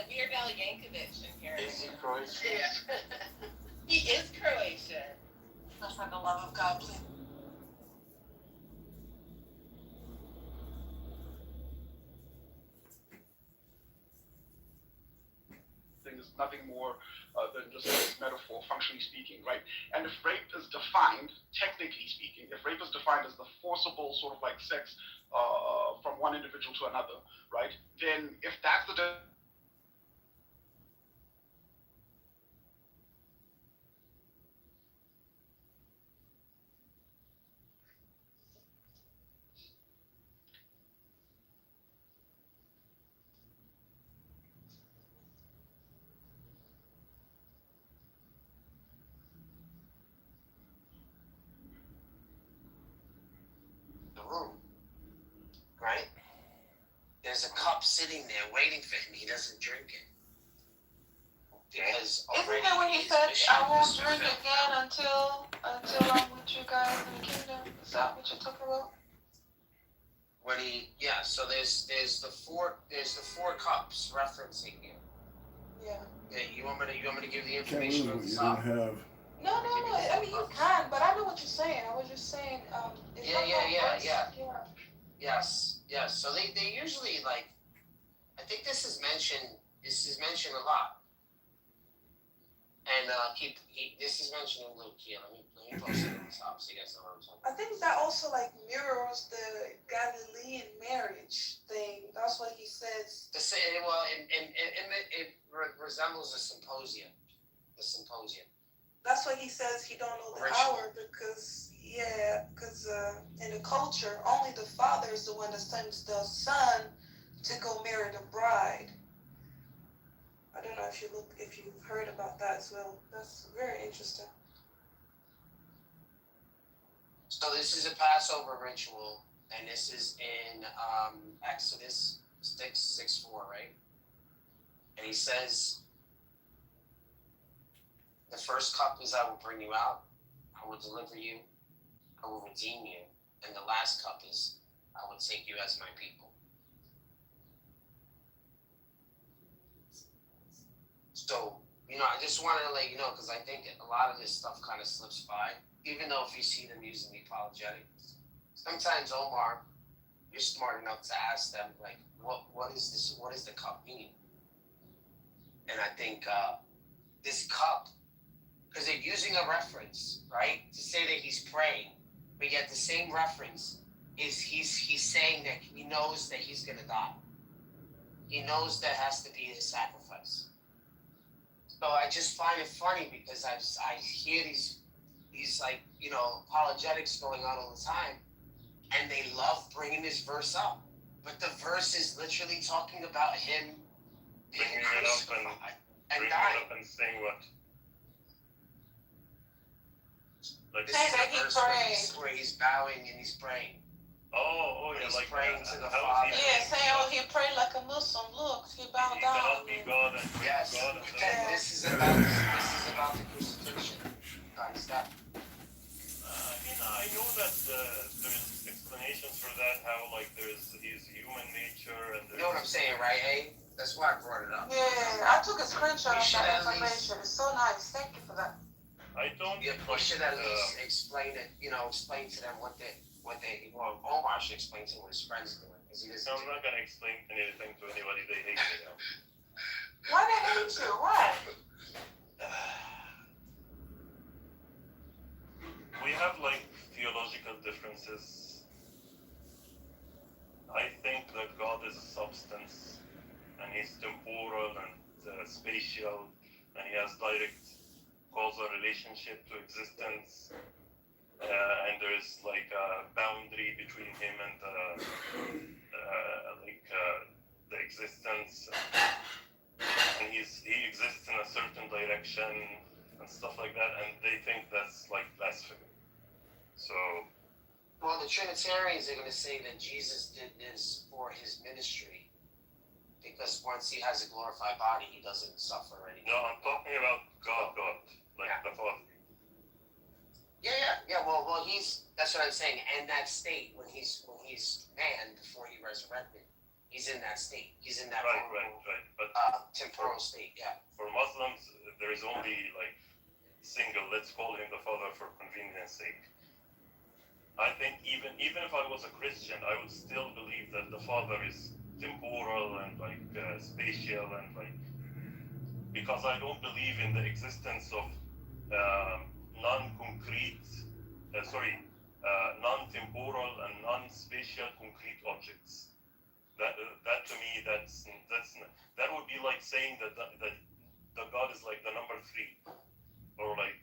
Weird Al Yankovic in here. Is he Croatian? Yeah. He is Croatian. That's for the love of God, please. Is nothing more than just a metaphor, functionally speaking, right? And if rape is defined, technically speaking, if rape is defined as the forcible sort of like sex from one individual to another, right? Then if that's the room, right? There's a cup sitting there waiting for him. He doesn't drink it. Because Isn't that what he said? I won't drink again until I'm with you guys in the kingdom. Is that what you're talking about? So there's the four cups referencing here. Yeah. Yeah, you want me to give the Can't information lose on what the you top? don't have. No. I mean, you can, but I know what you're saying. I was just saying. Yeah. So they usually like. I think this is mentioned a lot. And this is mentioned in Luke here. Let me post it on the top so you guys know what I'm talking about. I think that also like mirrors the Galilean marriage thing. That's what he says. It resembles a symposium. The symposium. That's what he says. He don't know the hour because in the culture only the father is the one that sends the son to go marry the bride. I don't know if you've heard about that as well. That's very interesting. So this is a Passover ritual, and this is in Exodus 6:4, right? And he says, the first cup is I will bring you out, I will deliver you, I will redeem you, and the last cup is I will take you as my people. So, I just wanted to let you know, because I think a lot of this stuff kind of slips by, even though if you see them using the apologetics. Sometimes, Omar, you're smart enough to ask them, like, what is this? What does the cup mean? And I think this cup, because they're using a reference, right, to say that he's praying, but yet the same reference is he's saying that he knows that he's going to die. He knows there has to be a sacrifice. So I just find it funny because I hear these like, apologetics going on all the time, and they love bringing this verse up. But the verse is literally talking about him being crucified and dying. And saying what? Like This is the verse where he's bowing and he's praying. Oh, yeah, he's like praying to the Father. Yeah, saying, he prayed like a Muslim. Look, he bowed He down. cannot be God and Yes. God. And this is about the crucifixion. Stop. I know that there's explanations for that. How there's his human nature and. You know what I'm saying, right? Hey, that's why I brought it up. Yeah, I took a screenshot of that information. It's so nice. Thank you for that. I told don't. You should at least explain it. Explain to them what they. Well, Omar should explain to what his friends doing because he doesn't. I'm not gonna explain anything to anybody. They hate me now. Why they hate you? Why? We have like theological differences. I think that God is a substance, and He's temporal and spatial, and He has direct causal relationship to existence. And there is like a boundary between Him and the existence, and he exists in a certain direction and stuff like that, and they think that's like blasphemy. So, well, the Trinitarians are going to say that Jesus did this for His ministry, because once He has a glorified body, He doesn't suffer anything. No, I'm talking about God, like the Father. Yeah. Well, that's what I'm saying. And that state when he's man before he resurrected, he's in that state. He's in that right. But temporal state. Yeah. For Muslims, there is only like single. Let's call Him the Father for convenience sake. I think even if I was a Christian, I would still believe that the Father is temporal and like spatial and like, because I don't believe in the existence of non-temporal and non-spatial concrete objects. That to me, that would be like saying that the God is like the number 3, or like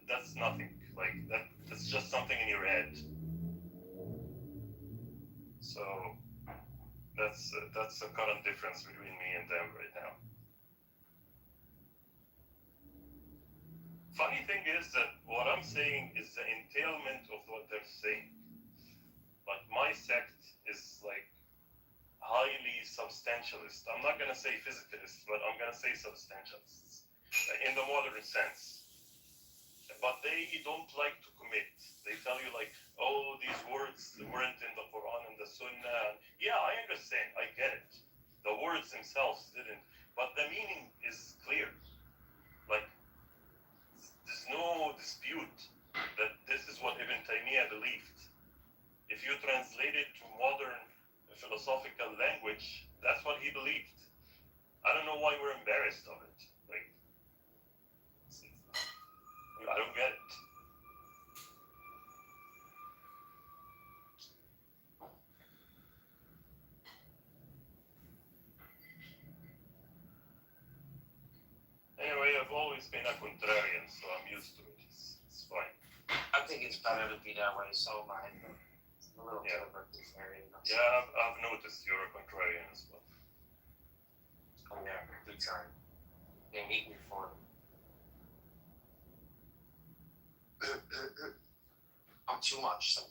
that's nothing. Like that's just something in your head. So that's the current difference between me and them right now. Funny thing is that what I'm saying is the entailment of what they're saying. Like my sect is like highly substantialist. I'm not gonna say physicalist, but I'm gonna say substantialists in the modern sense. But they don't like to commit. They tell you like, oh, these words weren't in the Quran and the Sunnah. Yeah, I understand. I get it. The words themselves didn't, but the meaning is clear. Like, there's no dispute that this is what Ibn Taymiyyah believed. If you translate it to modern philosophical language, that's what he believed. I don't know why we're embarrassed of it. Like, I don't get it. Anyway, I've always been a contrarian, so I'm used to it. It's fine. I think it's better to be that way. So I'm a little bit of a contrarian. Yeah, I've noticed you're a contrarian as well. Oh yeah, big time. They hate me for it. I'm too much.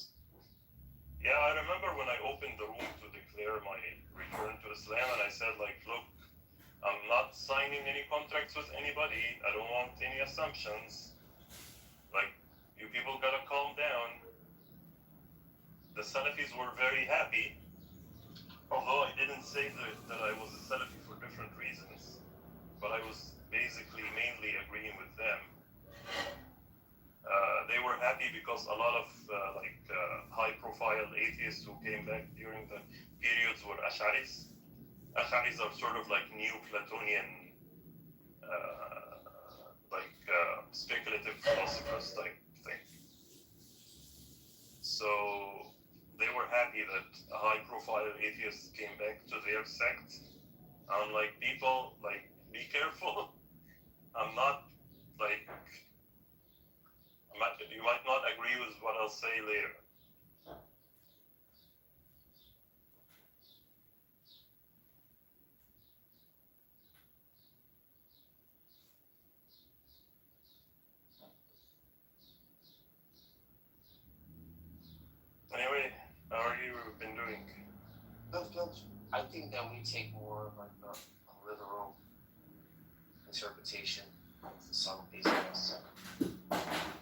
Yeah, I remember when I opened the room to declare my return to Islam, and I said like, look, I'm not signing any contracts with anybody. I don't want any assumptions. Like, you people gotta calm down. The Salafis were very happy, although I didn't say that I was a Salafi for different reasons, but I was basically mainly agreeing with them. They were happy because a lot of high-profile atheists who came back during the periods were Ash'aris. Ash'aris are sort of like Neo-Platonian, speculative philosophers type thing. So they were happy that a high-profile atheist came back to their sect. I'm like, people, like, be careful. I'm not, like, you might not agree with what I'll say later. Anyway, how are you been doing? Good. I think that we take more of like a literal interpretation of some of these things.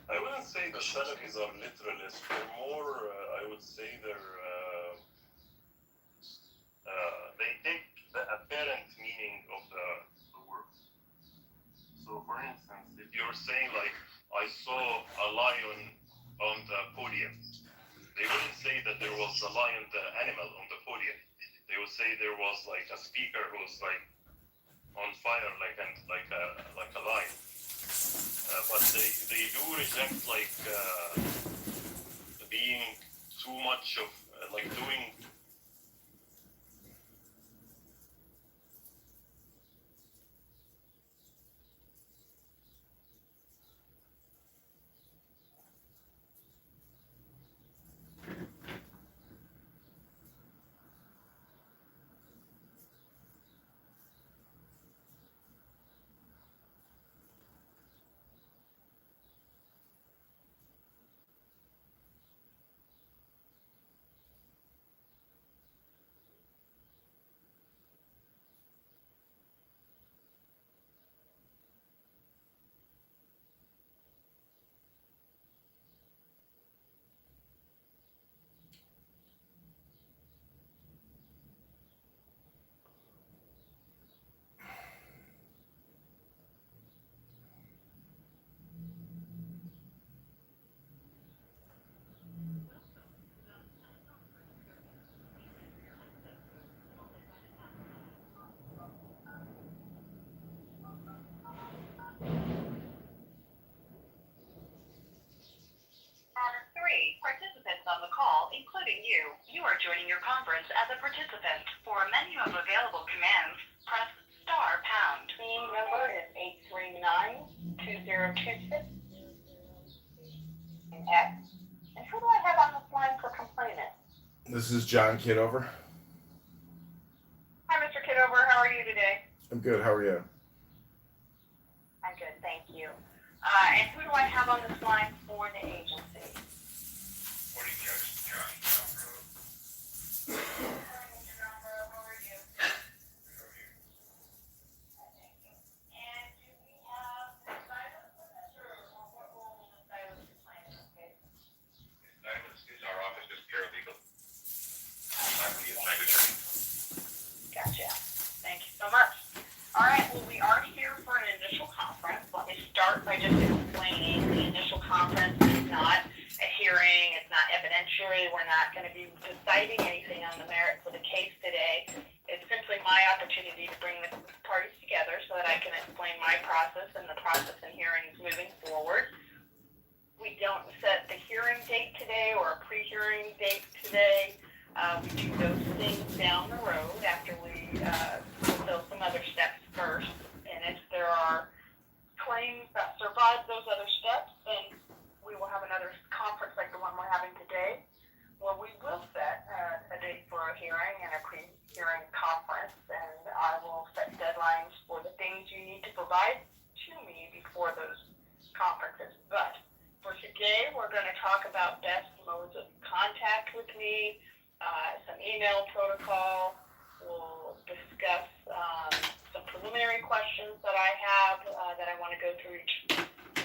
I wouldn't say the Salafis are literalists. They're more, I would say they take the apparent meaning of the word. So for instance, if you're saying like, I saw a lion on the podium. They wouldn't say that there was a lion, the animal, on the podium. They would say there was like a speaker who was like on fire, like a lion. But they do reject like being too much of like doing. Three participants on the call, including you. You are joining your conference as a participant. For a menu of available commands, press star pound. Team number is 839-2026. X. And who do I have on this line for complainant? This is John Kitover. Hi, Mr. Kitover. How are you today? I'm good. How are you? I'm good, thank you. And who do I have on this line for the agency? Gotcha. Thank you so much. All right, well, we are here for an initial conference. Let me start by just explaining the initial conference is not a hearing, it's not evidentiary, we're not going to be deciding anything on the merits of the case today. It's simply my opportunity to bring the parties together so that I can explain my process and the process in hearings moving forward. We don't set the hearing date today or a pre-hearing date today. We do those things down the road after we fulfill some other steps first. And if there are claims that survive those other steps, then we will have another conference like the one we're having today, where we will set a date for a hearing and a pre-hearing conference. And I will set deadlines for the things you need to provide to me before those conferences. But for today, we're going to talk about best modes of contact with me, some email protocol. We'll discuss some preliminary questions that I have that I want to go through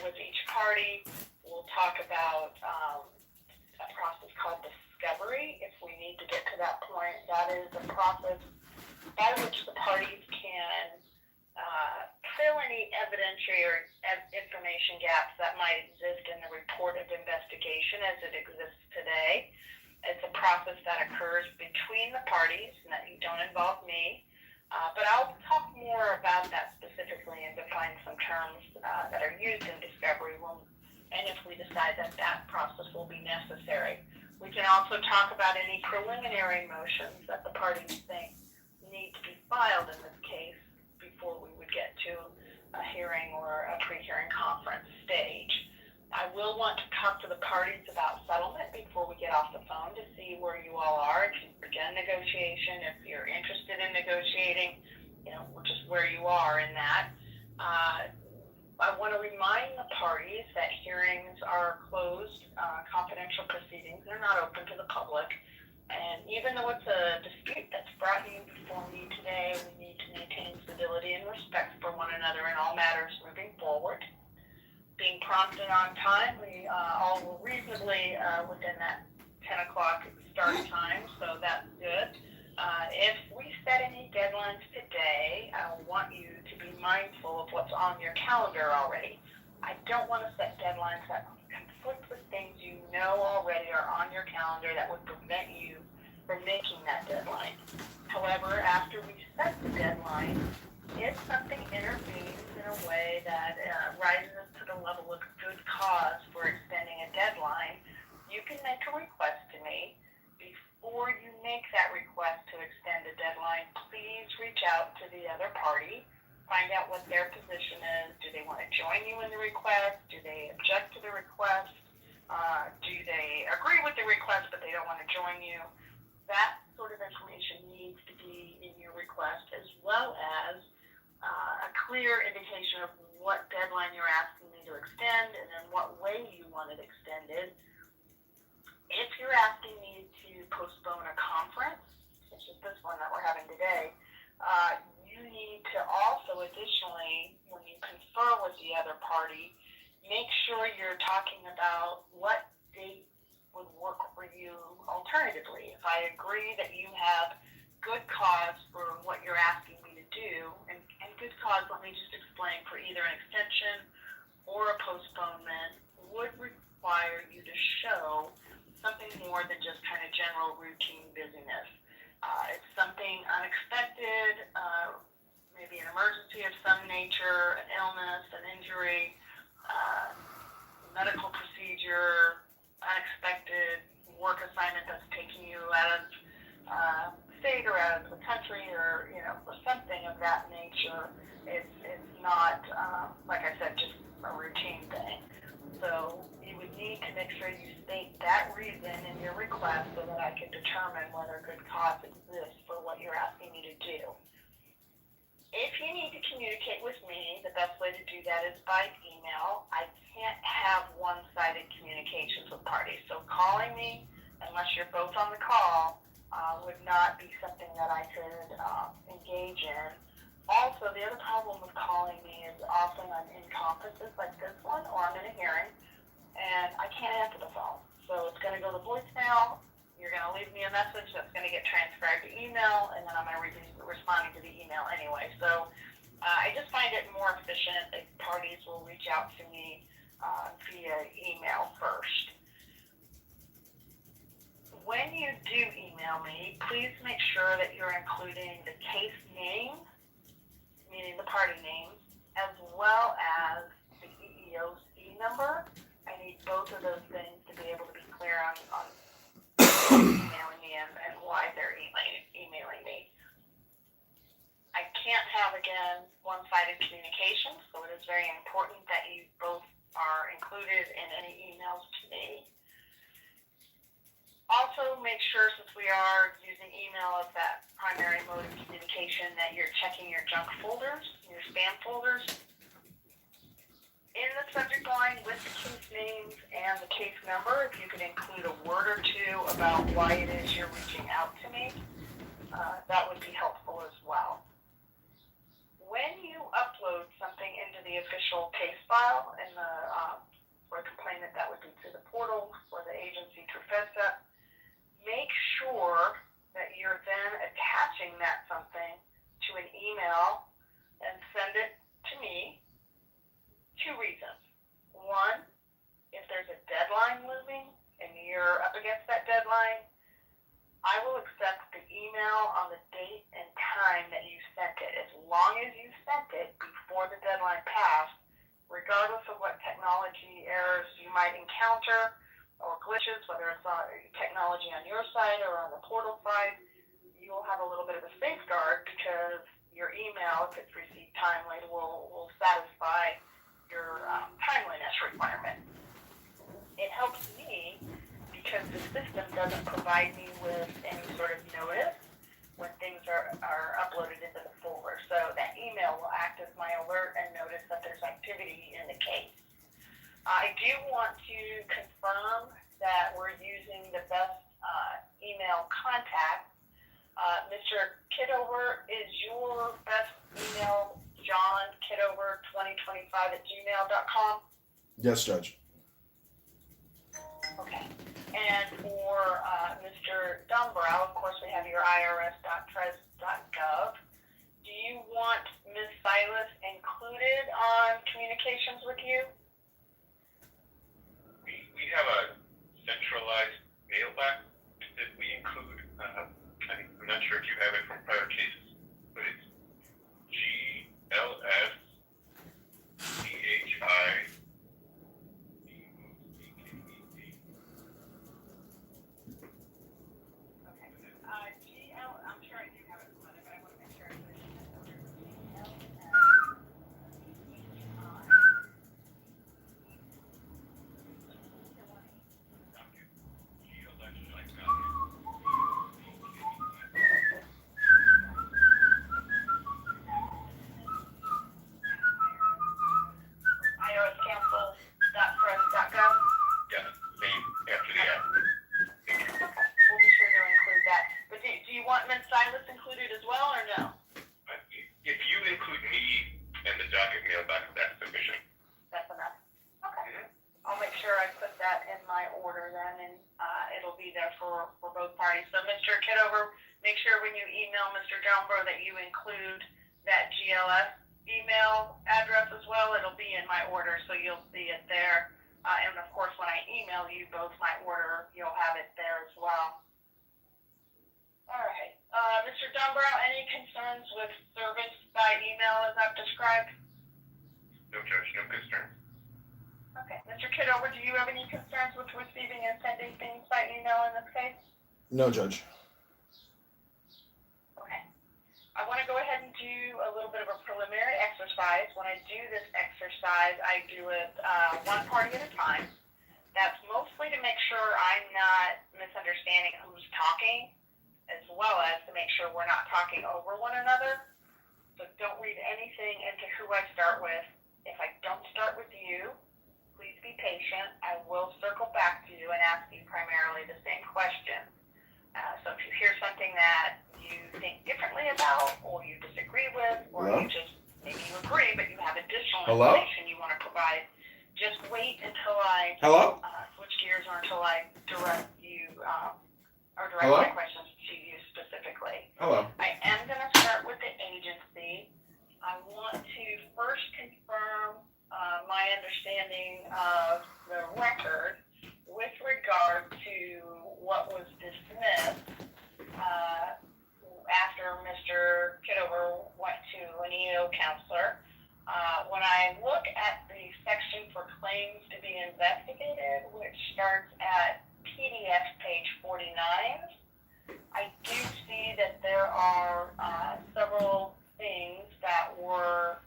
with each party. We'll talk about a process called discovery. If we need to get to that point, that is a process by which the parties can fill any evidentiary or information gaps that might exist in the report of investigation as it exists today. It's a process that occurs between the parties and that you don't involve me. But I'll talk more about that specifically and define some terms that are used in discovery and if we decide that that process will be necessary. We can also talk about any preliminary motions that the parties think need to be filed in this case before we would get to a hearing or a pre-hearing conference stage. I will want to talk to the parties about settlement before we get off the phone to see where you all are, if you begin negotiation, if you're interested in negotiating, just where you are in that. I want to remind the parties that hearings are closed, confidential proceedings. They're not open to the public. And even though it's a dispute that's brought you before me today, we need to maintain civility and respect for one another in all matters moving forward. Being prompt and on time, we all were reasonably within that 10 o'clock start time, so that's good. If we set any deadlines today, I want you to be mindful of what's on your calendar already. I don't want to set deadlines that conflict with things you know already are on your calendar that would prevent you from making that deadline. However, after we set the deadline, if something intervenes in a way that rises to the level of good cause for extending a deadline, you can make a request to me. Before you make that request to extend a deadline, please reach out to the other party, find out what their position is. Do they want to join you in the request? Do they object to the request? Do they agree with the request but they don't want to join you? That sort of information needs to be in your request, as well as a clear indication of what deadline you're asking me to extend and in what way you want it extended. If you're asking me to postpone a conference, such as this one that we're having today, you need to also additionally, when you confer with the other party, make sure you're talking about what date would work for you alternatively. If I agree that you have good cause for what you're asking me to do, and good cause, let me just explain, for either an extension or a postponement would require you to show something more than just kind of general routine busyness. It's something unexpected, maybe an emergency of some nature, an illness, an injury, medical procedure, unexpected work assignment that's taking you out of state or out of the country, or something of that nature. It's not, like I said, just a routine thing. So you would need to make sure you state that reason in your request so that I can determine whether good cause exists for what you're asking me to do. If you need to communicate with me, the best way to do that is by email. I can't have one-sided communications with parties. So calling me, unless you're both on the call, would not be something that I could engage in. Also, the other problem with calling me is often I'm in conferences like this one, or I'm in a hearing, and I can't answer the phone. So it's going to go to voicemail. You're going to leave me a message that's going to get transcribed to email, and then I'm going to be responding to the email anyway. So I just find it more efficient if parties will reach out to me via email first. When you do email me, please make sure that you're including the case name, meaning the party name, as well as the EEOC number. I need both of those things to be able to be clear on emailing me and why they're emailing me. I can't have, again, one-sided communication, so it is very important that you both are included in any emails to me. Also, make sure, since we are using email as that primary mode of communication, that you're checking your junk folders, your spam folders. In the subject line with the case names and the case number, if you could include a word or two about why it is you're reaching out to me, that would be helpful as well. When you upload something into the official case file in the for a complainant, that would be to the portal for the agency through FedSep, make sure that you're then attaching that something to an email and send it to me. Two reasons. One, if there's a deadline looming and you're up against that deadline, I will accept the email on the date and time that you sent it, as long as you sent it before the deadline passed, regardless of what technology errors you might encounter or glitches, whether it's on technology on your side or on the portal side. You will have a little bit of a safeguard because your email, if it's received timely, will satisfy your timeliness requirement. It helps me because the system doesn't provide me with any sort of notice when things are uploaded into the folder. So that email will act as my alert and notice that there's activity in the case. I do want to confirm that we're using the best email contact. Mr. Kitover, is your best email johnkitover2025@gmail.com? Yes, Judge. Okay. And for Mr. Dumbrow, of course, we have your irs.pres.gov. Do you want Ms. Silas included on communications with you? that in my order then, and it'll be there for both parties. So Mr. Kitover, make sure when you email Mr. Johnbro that you include that GLS email address as well. It'll be in my order, so you'll see it there. And of course, when I email you both my order, you'll have it there as well. All right. Mr. Johnbro, any concerns with service by email as I've described? No, Judge, no concern. Okay. Mr. Kitover, do you have any concerns with receiving and sending things by email in this case? No, Judge. Okay. I want to go ahead and do a little bit of a preliminary exercise. When I do this exercise, I do it one party at a time. That's mostly to make sure I'm not misunderstanding who's talking, as well as to make sure we're not talking over one another. So don't read anything into who I start with. If I don't start with you, please be patient. I will circle back to you and ask you primarily the same question. So if you hear something that you think differently about, or you disagree with, or Hello? you just maybe you agree but you have additional Hello? information you want to provide, just wait until I Hello? switch gears or until I direct you or direct Hello? my questions to you specifically. Hello. I am going to start with the agency. I want to first confirm my understanding of the record with regard to what was dismissed after Mr. Kitover went to an EO counselor. When I look at the section for claims to be investigated, which starts at PDF page 49, I do see that there are several things that were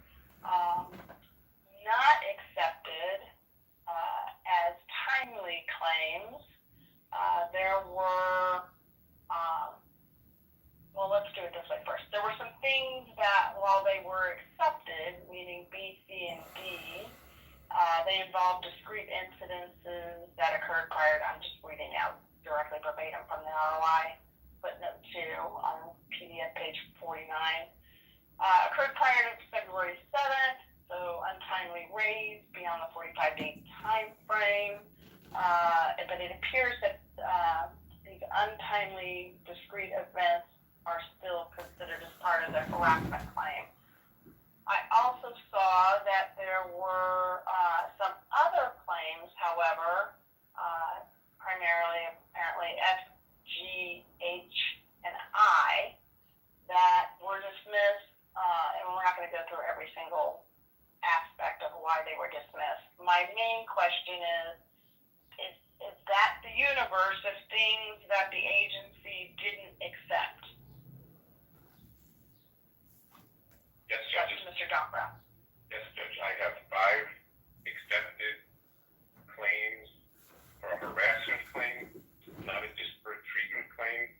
not accepted as timely claims. There were, well, let's do it this way first. There were some things that, while they were accepted, meaning B, C, and D, they involved discrete incidences that occurred prior to, I'm just reading out directly verbatim from the ROI, footnote 2 on PDF page 49. Occurred prior to February 7th, so untimely raised beyond the 45-day time frame. But it appears that these untimely discrete events are still considered as part of the harassment claim. I also saw that there were some other claims, however, primarily apparently F, G, H, and I, that were dismissed, and we're not going to go through every single aspect of why they were dismissed. My main question is that the universe of things that the agency didn't accept? Yes, Judge. Mr. Johnbro. Yes, Judge. I have 5 accepted claims for a harassment claim, not a disparate treatment claim,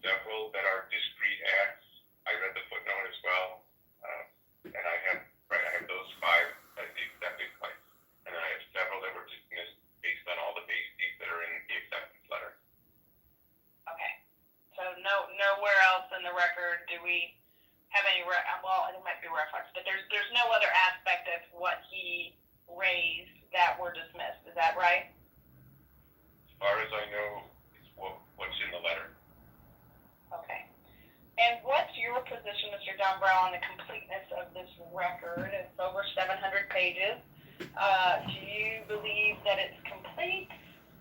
several that are discrete acts. I read the footnote as well, and I have those 5 as the accepted claims, and I have several that were dismissed based on all the bases that are in the acceptance letter. Okay. So nowhere else in the record do we have any, well, it might be referenced, but there's no other aspect of what he raised that were dismissed. Is that right? As far as I know, it's what's in the letter. Okay. And what's your position, Mr. Johnbro, on the completeness of this record? It's over 700 pages. Do you believe that it's complete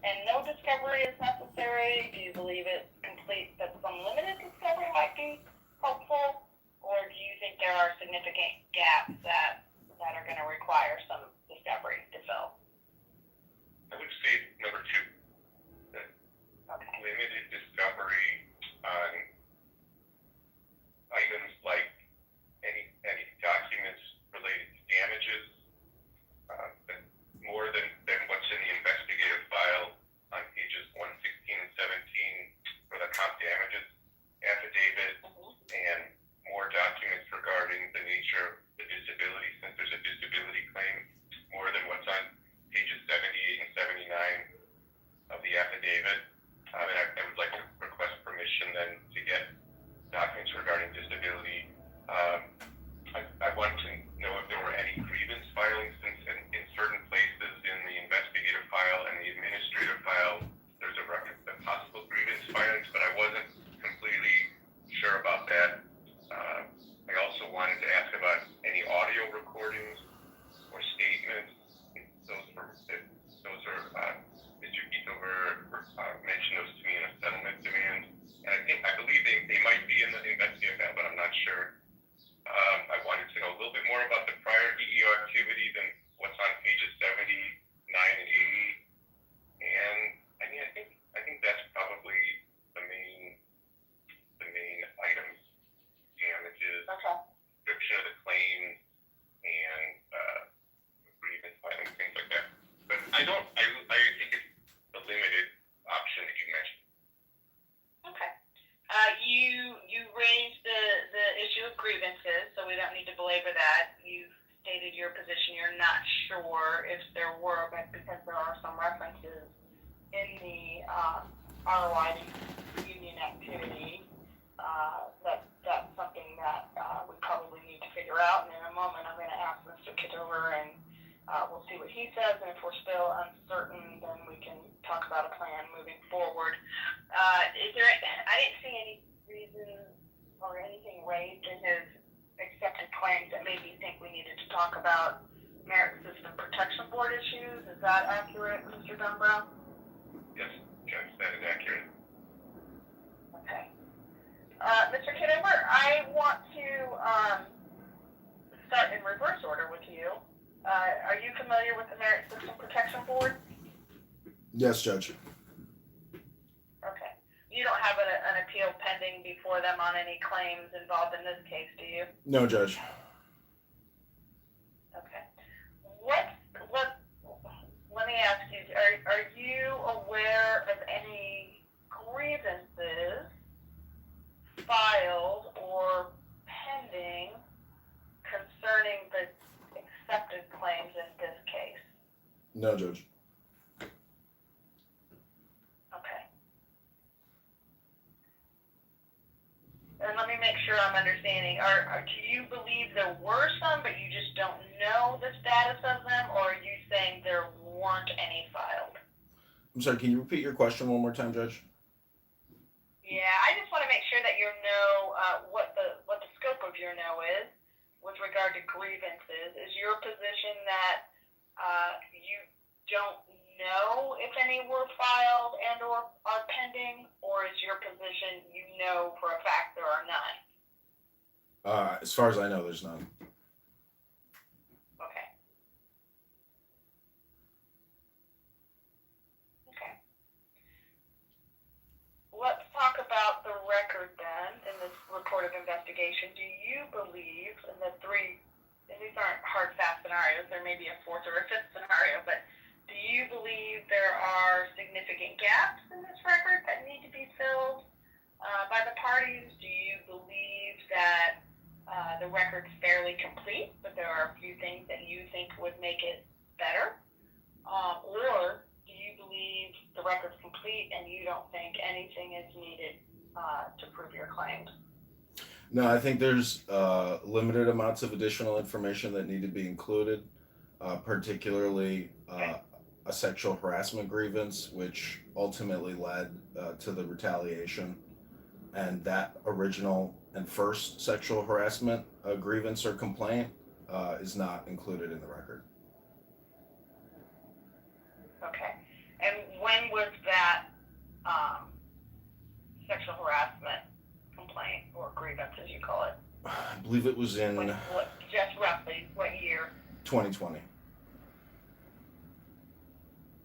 and no discovery is necessary? Do you believe it's complete that some limited discovery might be helpful? Or do you think there are significant gaps that are going to require some discovery to fill? I would say number 2, that limited discovery on items like any documents related to damages, that more than what's in the investigative file on pages 116 and 17 for the comp damages affidavit, and more documents regarding the nature of the disability, since there's a disability claim, more than what's on pages 78 and 79 of the affidavit. And I would like to request permission then to get documents regarding disability. I want to know if there were any grievance filings, since in certain places in the investigative file and the don't. I think it's a limited option that you mentioned. Okay. You raised the issue of grievances, so we don't need to belabor that. You've stated your position. You're not sure if there were, but because there are some references in the ROI union activity, that's something that we probably need to figure out. And in a moment, I'm going to ask Mr. Kitover, and we'll see what he says. And if we're still uncertain, then we can talk about a plan moving forward. I didn't see any reason or anything raised in his accepted claims that made me think we needed to talk about Merit System Protection Board issues. Is that accurate, Mr. Dunbrow? Yes, Judge, that is accurate. Okay. Mr. Kitover, I want to start in reverse order with you. Are you familiar with the Merit System Protection Board? Yes, Judge. Okay. You don't have an appeal pending before them on any claims involved in this case, do you? No, Judge. Okay. Let me ask you, are you aware of any grievances filed or pending concerning the accepted claims in this case? No, Judge. Okay. And let me make sure I'm understanding. Do you believe there were some, but you just don't know the status of them, or are you saying there weren't any filed? I'm sorry, can you repeat your question one more time, Judge? Yeah, I just want to make sure that you know what the scope of your no is with regard to grievances. Is your position that you don't know if any were filed and or are pending, or is your position you know for a fact there are none? As far as I know, there's none. Okay. Okay. Let's talk about the record then in this report of investigation. Do you believe in the three, and these aren't hard, fast scenarios, there may be a fourth or a fifth scenario, but do you believe there are significant gaps in this record that need to be filled by the parties? Do you believe that the record's fairly complete, but there are a few things that you think would make it better? Or do you believe the record's complete and you don't think anything is needed to prove your claims? No, I think there's limited amounts of additional information that need to be included, particularly a sexual harassment grievance, which ultimately led to the retaliation. And that original and first sexual harassment grievance or complaint is not included in the record. Okay. And when was that sexual harassment complaint or grievance, as you call it? I believe it was in Just roughly, what year? 2020.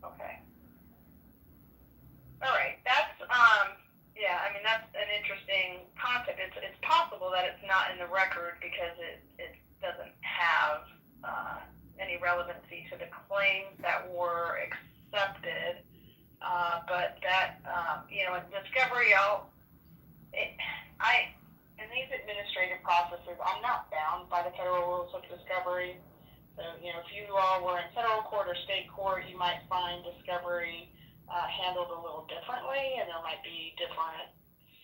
Okay. All right. That's yeah. I mean, that's an interesting concept. It's possible that it's not in the record because it doesn't have any relevancy to the claims that were accepted. But that in discovery, in these administrative processes, I'm not bound by the federal rules of discovery. So, if you all were in federal court or state court, you might find discovery handled a little differently, and there might be different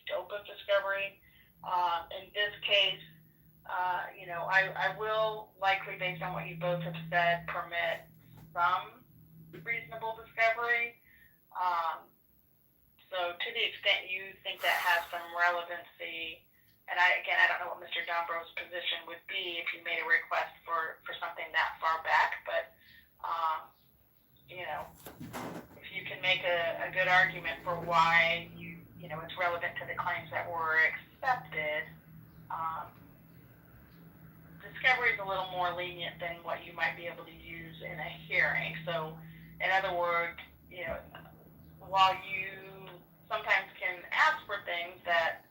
scope of discovery. In this case, I will likely, based on what you both have said, permit some reasonable discovery. So to the extent you think that has some relevancy, and I don't know what Mr. Dombrow's position would be if you made a request for something that far back, but if you can make a good argument for why it's relevant to the claims that were accepted, discovery is a little more lenient than what you might be able to use in a hearing. So, in other words, while you sometimes can ask for things that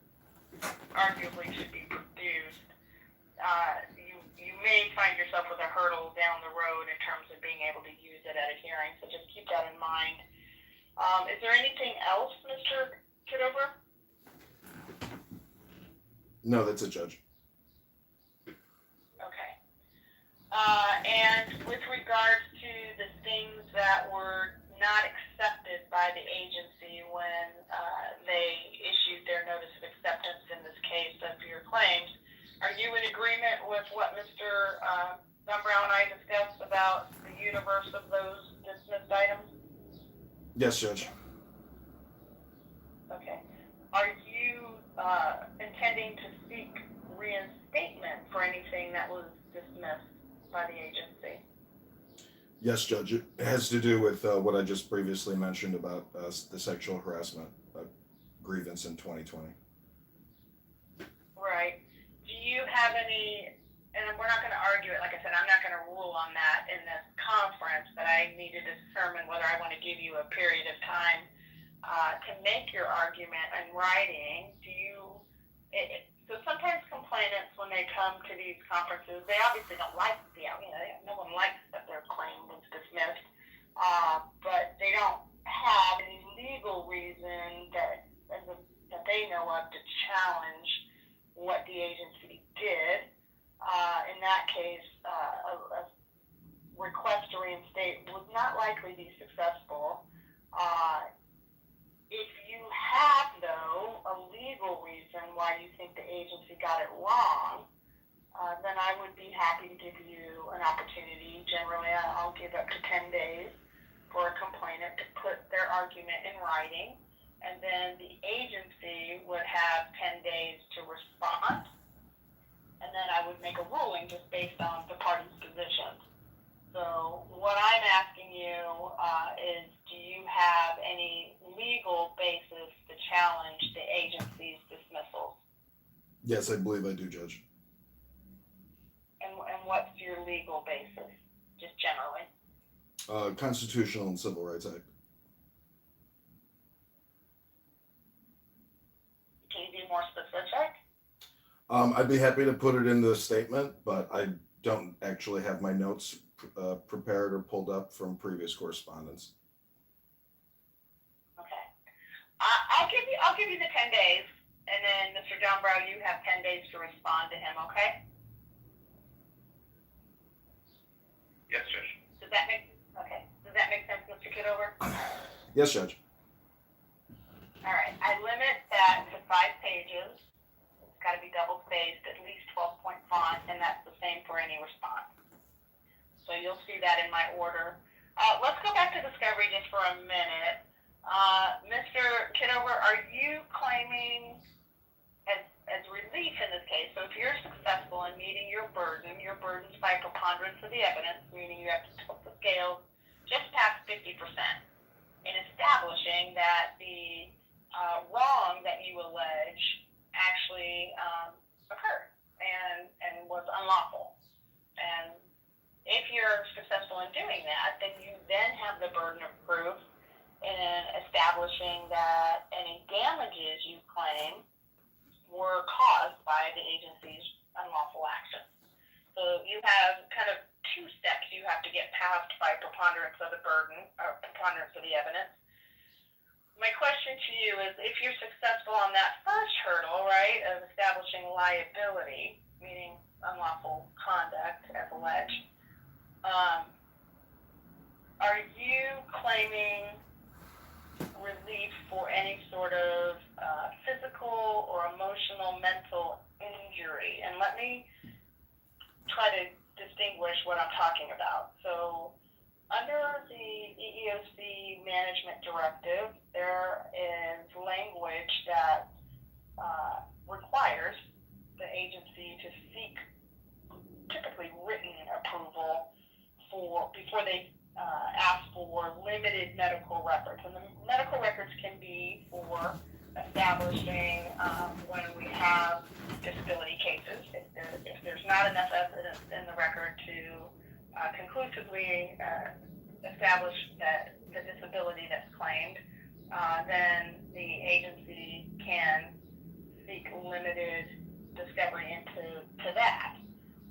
arguably should be produced, you may find yourself with a hurdle down the road in terms of being able to use it at a hearing. So just keep that in mind. Is there anything else, Mr. Kitover? No, that's it, Judge. Okay. And with regards to the things that were not accepted by the agency when they issued their notice of acceptance in this case of your claims, are you in agreement with what Mr. Brown and I discussed about the universe of those dismissed items? Yes, Judge. Okay. Are you intending to seek reinstatement for anything that was dismissed by the agency? Yes, Judge. It has to do with what I just previously mentioned about the sexual harassment grievance in 2020. Right. Do you have any, and we're not going to argue it, like I said, I'm not going to rule on that in this conference, but I need to determine whether I want to give you a period of time to make your argument in writing. So sometimes complainants, when they come to these conferences, they obviously don't like no one likes that their claim was dismissed, but they don't have any legal reason that they know of to challenge what the agency did. In that case, a request to reinstate would not likely be successful. If you have, though, a legal reason why you think the agency got it wrong, then I would be happy to give you an opportunity. Generally, I'll give up to 10 days for a complainant to put their argument in writing, and then the agency would have 10 days to respond, and then I would make a ruling just based on the party's positions. So what I'm asking you is, do you have any legal basis to challenge the agency's dismissal? Yes, I believe I do, Judge. And what's your legal basis, just generally? Constitutional and Civil Rights Act. Can you be more specific? I'd be happy to put it in the statement, but I don't actually have my notes prepared or pulled up from previous correspondence. Okay. I'll give you the 10 days, and then Mr. John Brown, you have 10 days to respond to him, okay? Yes, Judge. Does that make sense, Mr. Kitover? Yes, Judge. All right. I limit that to 5 pages. It's got to be double-spaced, at least 12-point font, and that's the same for any response. So you'll see that in my order. Let's go back to discovery just for a minute. Mr. Kitover, are you claiming as relief in this case? So if you're successful in meeting your burden's by preponderance of the evidence, meaning you have to tilt the scales just past 50% in establishing that the wrong that you allege actually occurred and was unlawful. And if you're successful in doing that, then you then have the burden of proof in establishing that any damages you claim were caused by the agency's unlawful action. So you have kind of 2 steps you have to get past by preponderance of the burden, or preponderance of the evidence. My question to you is, if you're successful on that first hurdle, right, of establishing liability, meaning unlawful conduct as alleged, are you claiming relief for any sort of physical or emotional, mental injury? And let me try to distinguish what I'm talking about. So under the EEOC Management Directive, there is language that requires the agency to seek typically written approval before they ask for limited medical records. And the medical records can be for establishing when we have disability cases. If there's not enough evidence in the record to conclusively establish that the disability that's claimed, then the agency can seek limited discovery into that.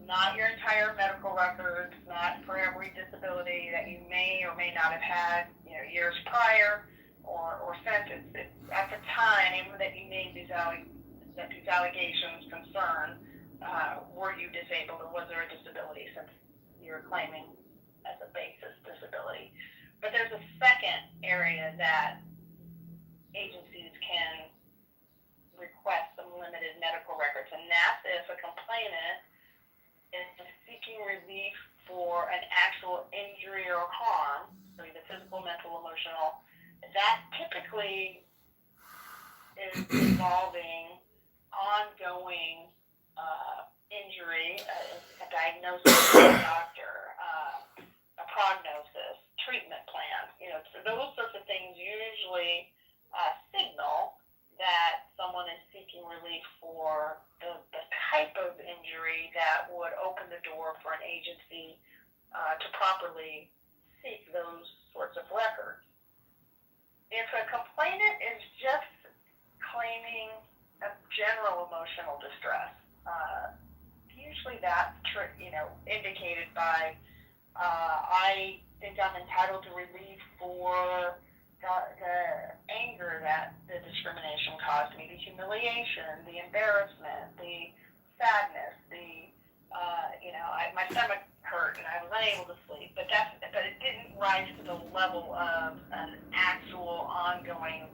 Not your entire medical records, not for every disability that you may or may not have had, years prior or since. It's at the time that you made these allegations concern, were you disabled or was there a disability, since you're claiming as a basis disability. But there's a second area that agencies can request some limited medical records, and that's if a complainant is seeking relief for an actual injury or harm, so either physical, mental, emotional. That typically is involving ongoing injury, a diagnosis from a doctor, a prognosis, treatment plan. So those sorts of things usually signal that someone is seeking relief for the type of injury that would open the door for an agency to properly seek those sorts of records. If a complainant is just claiming a general emotional distress, usually that's indicated by I think I'm entitled to relief for the anger that the discrimination caused me, the humiliation, the embarrassment, the sadness, my stomach hurt and I was unable to sleep, but it didn't rise to the level of an actual ongoing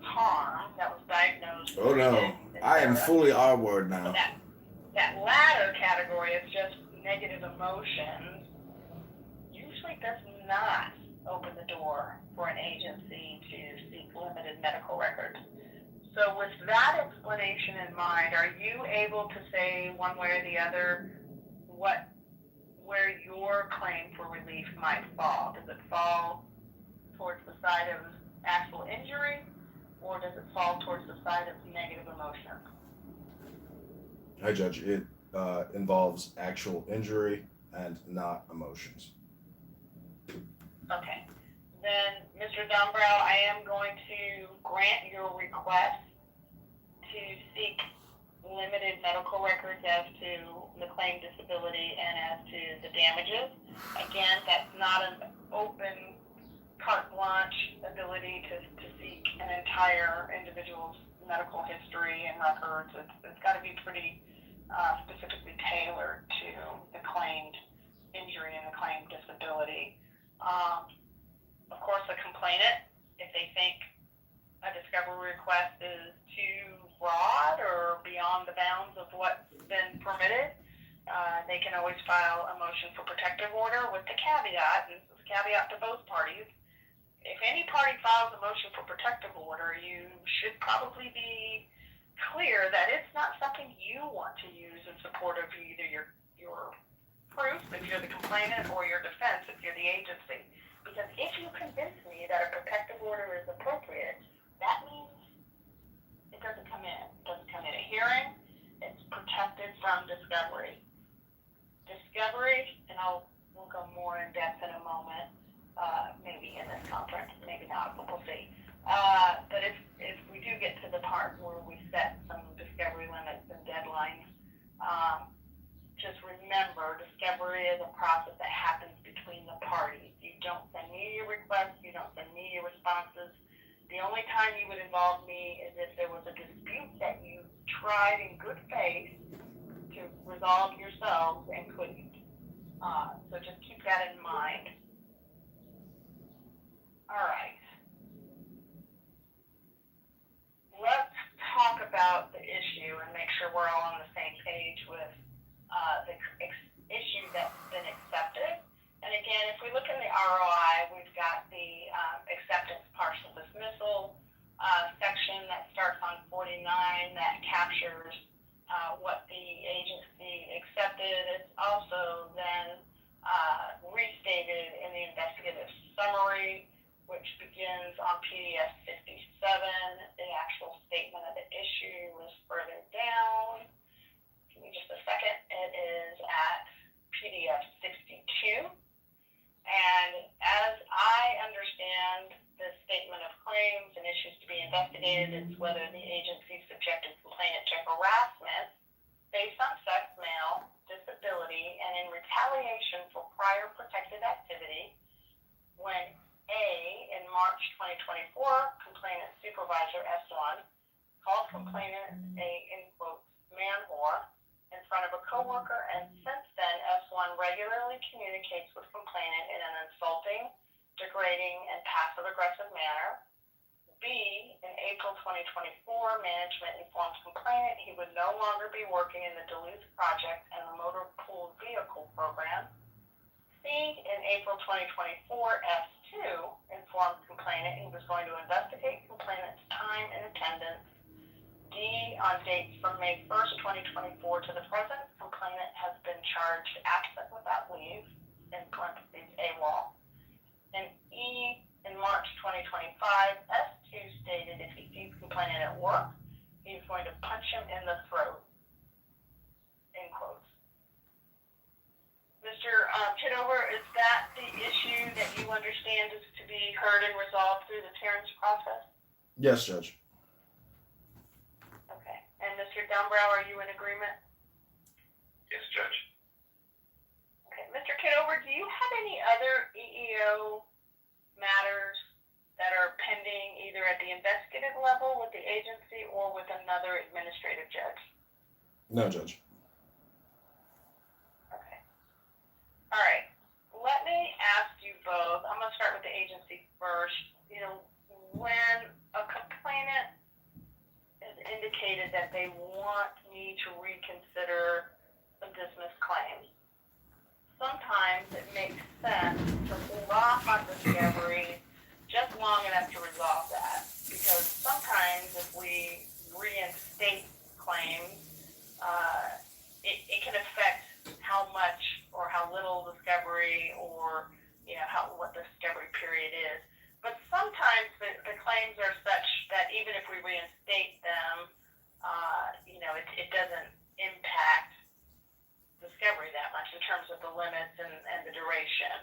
harm that was diagnosed. Oh no, I am fully R-word now. So that latter category of just negative emotions usually does not open the door for an agency to seek limited medical records. So with that explanation in mind, are you able to say one way or the other where your claim for relief might fall? Does it fall towards the side of actual injury, or does it fall towards the side of negative emotion? Hi, Judge. It involves actual injury and not emotions. Okay. Then, Mr. Dombrow, I am going to grant your request to seek limited medical records as to the claimed disability and as to the damages. Again, that's not an open carte blanche ability to seek an entire individual's medical history and records. It's got to be pretty specifically tailored to the claimed injury and the claimed disability. Of course, the complainant, if they think a discovery request is too broad or beyond the bounds of what's been permitted, they can always file a motion for protective order with the caveat, and this is a caveat to both parties. If any party files a motion for protective order, you should probably be clear that it's not something you want to use in support of either your proof, if you're the complainant, or your defense, if you're the agency. Because if you convince me that a protective order is appropriate, that means it doesn't come in. It doesn't come in a hearing. It's protected from discovery. Discovery, and we'll go more in depth in a moment, maybe in this conference, maybe not, but we'll see. But if we do get to the part where we set some discovery limits and deadlines, just remember, discovery is a process that happens between the parties. You don't send me your requests, you don't send me your responses. The only time you would involve me is if there was a dispute that you tried in good faith to resolve yourselves and couldn't. So just keep that in mind. All right. Let's talk about the issue and make sure we're all on the same page with the issue that's been accepted. And again, if we look in the ROI, we've got the acceptance partial dismissal section that starts on 49 that captures what the agency accepted. It's also then restated in the investigative summary, which begins on PDF 57. The actual statement of the issue is further down. Give me just a second. It is at PDF 62. And as I understand the statement of claims and issues to be investigated, it's whether the agency subjected complainant to harassment based on sex, male, disability, and in retaliation retaliation for prior protected activity when A, in March 2024, complainant supervisor S1 called complainant a, in quotes, man whore in front of a coworker, and since then, S1 regularly communicates with complainant in an insulting, degrading, and passive-aggressive manner. B, in April 2024, management informed complainant he would no longer be working in the Duluth project and the motor pool vehicle program. C, in April 2024, S2 informed complainant he was going to investigate complainant's time and attendance. D, on dates from May 1st, 2024 to the present, complainant has been charged absent without leave, in parentheses, AWOL. And E, in March 2025, S2 stated if he sees complainant at work, he's going to punch him in the throat, in quotes. Mr. Kitover, is that the issue that you understand is to be heard and resolved through the Terrence process? Yes, Judge. Okay. And Mr. Dunbrow, are you in agreement? Yes, Judge. Okay. Mr. Kitover, do you have any other EEO matters that are pending either at the investigative level with the agency or with another administrative judge? No, Judge. Okay. All right. Let me ask you both. I'm going to start with the agency first. You know, when a complainant has indicated that they want me to reconsider some dismissed claims, sometimes it makes sense to hold off on discovery just long enough to resolve that. Because sometimes if we reinstate claims, it can affect how much or how little discovery or, you know, what the discovery period is. But sometimes the claims are such that even if we reinstate them, you know, it doesn't impact discovery that much in terms of the limits and the duration.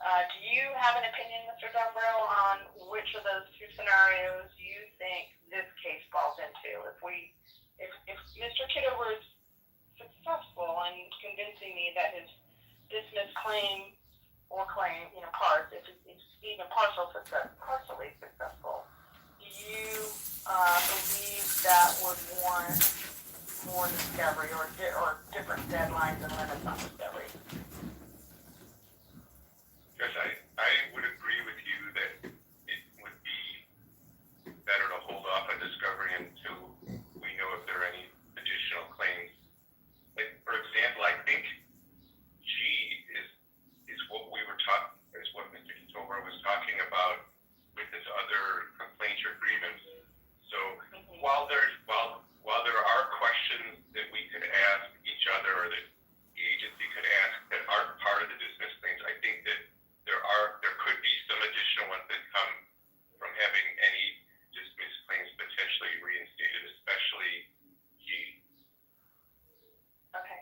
Do you have an opinion, Mr. Dunbrow, on which of those two scenarios you think this case falls into? If Mr. Kitover is successful in convincing me that his dismissed claim or claim, you know, parts, if it's even partially successful, do you believe that would warrant more discovery or different deadlines and limits on discovery? Yes, I would agree with you that it would be better to hold off on discovery until we know if there are any additional claims. Like, for example, I think G is what we were talking, is what Mr. Kitover was talking about with this other complaint or grievance. So while there are questions that we could ask each other or that the agency could ask that aren't part of the dismissed claims, I think that there could be some additional ones that come from having any dismissed claims potentially reinstated, especially G. Okay.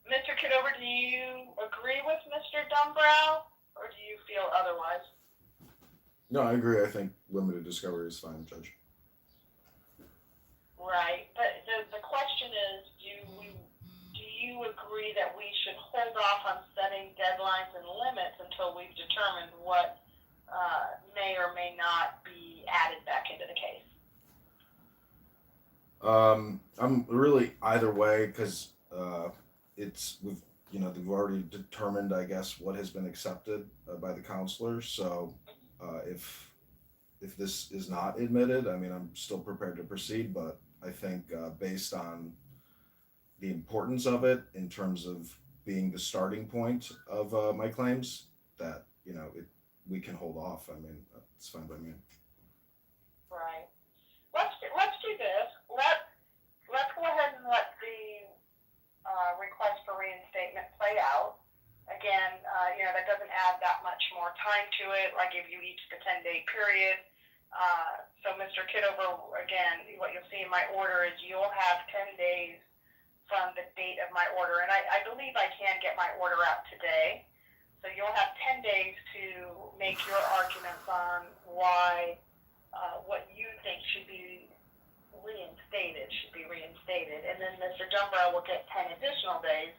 Mr. Kitover, do you agree with Mr. Dunbrow, or do you feel otherwise? No, I agree. I think limited discovery is fine, Judge. Right, but the question is, do you agree that we should hold off on setting deadlines and limits until we've determined what may or may not be added back into the case? I'm really either way because they've already determined, I guess, what has been accepted by the counselor. So if this is not admitted, I mean, I'm still prepared to proceed, but I think based on the importance of it in terms of being the starting point of my claims, that, you know, we can hold off. I mean, it's fine by me. Right. Let's do this. Let's go ahead and let the request for reinstatement play out. Again, you know, that doesn't add that much more time to it. I give you each the 10-day period. So Mr. Kitover, again, what you'll see in my order is you'll have 10 days from the date of my order. And I believe I can get my order out today. So you'll have 10 days to make your arguments on why what you think should be reinstated. And then Mr. Dunbrow will get 10 additional days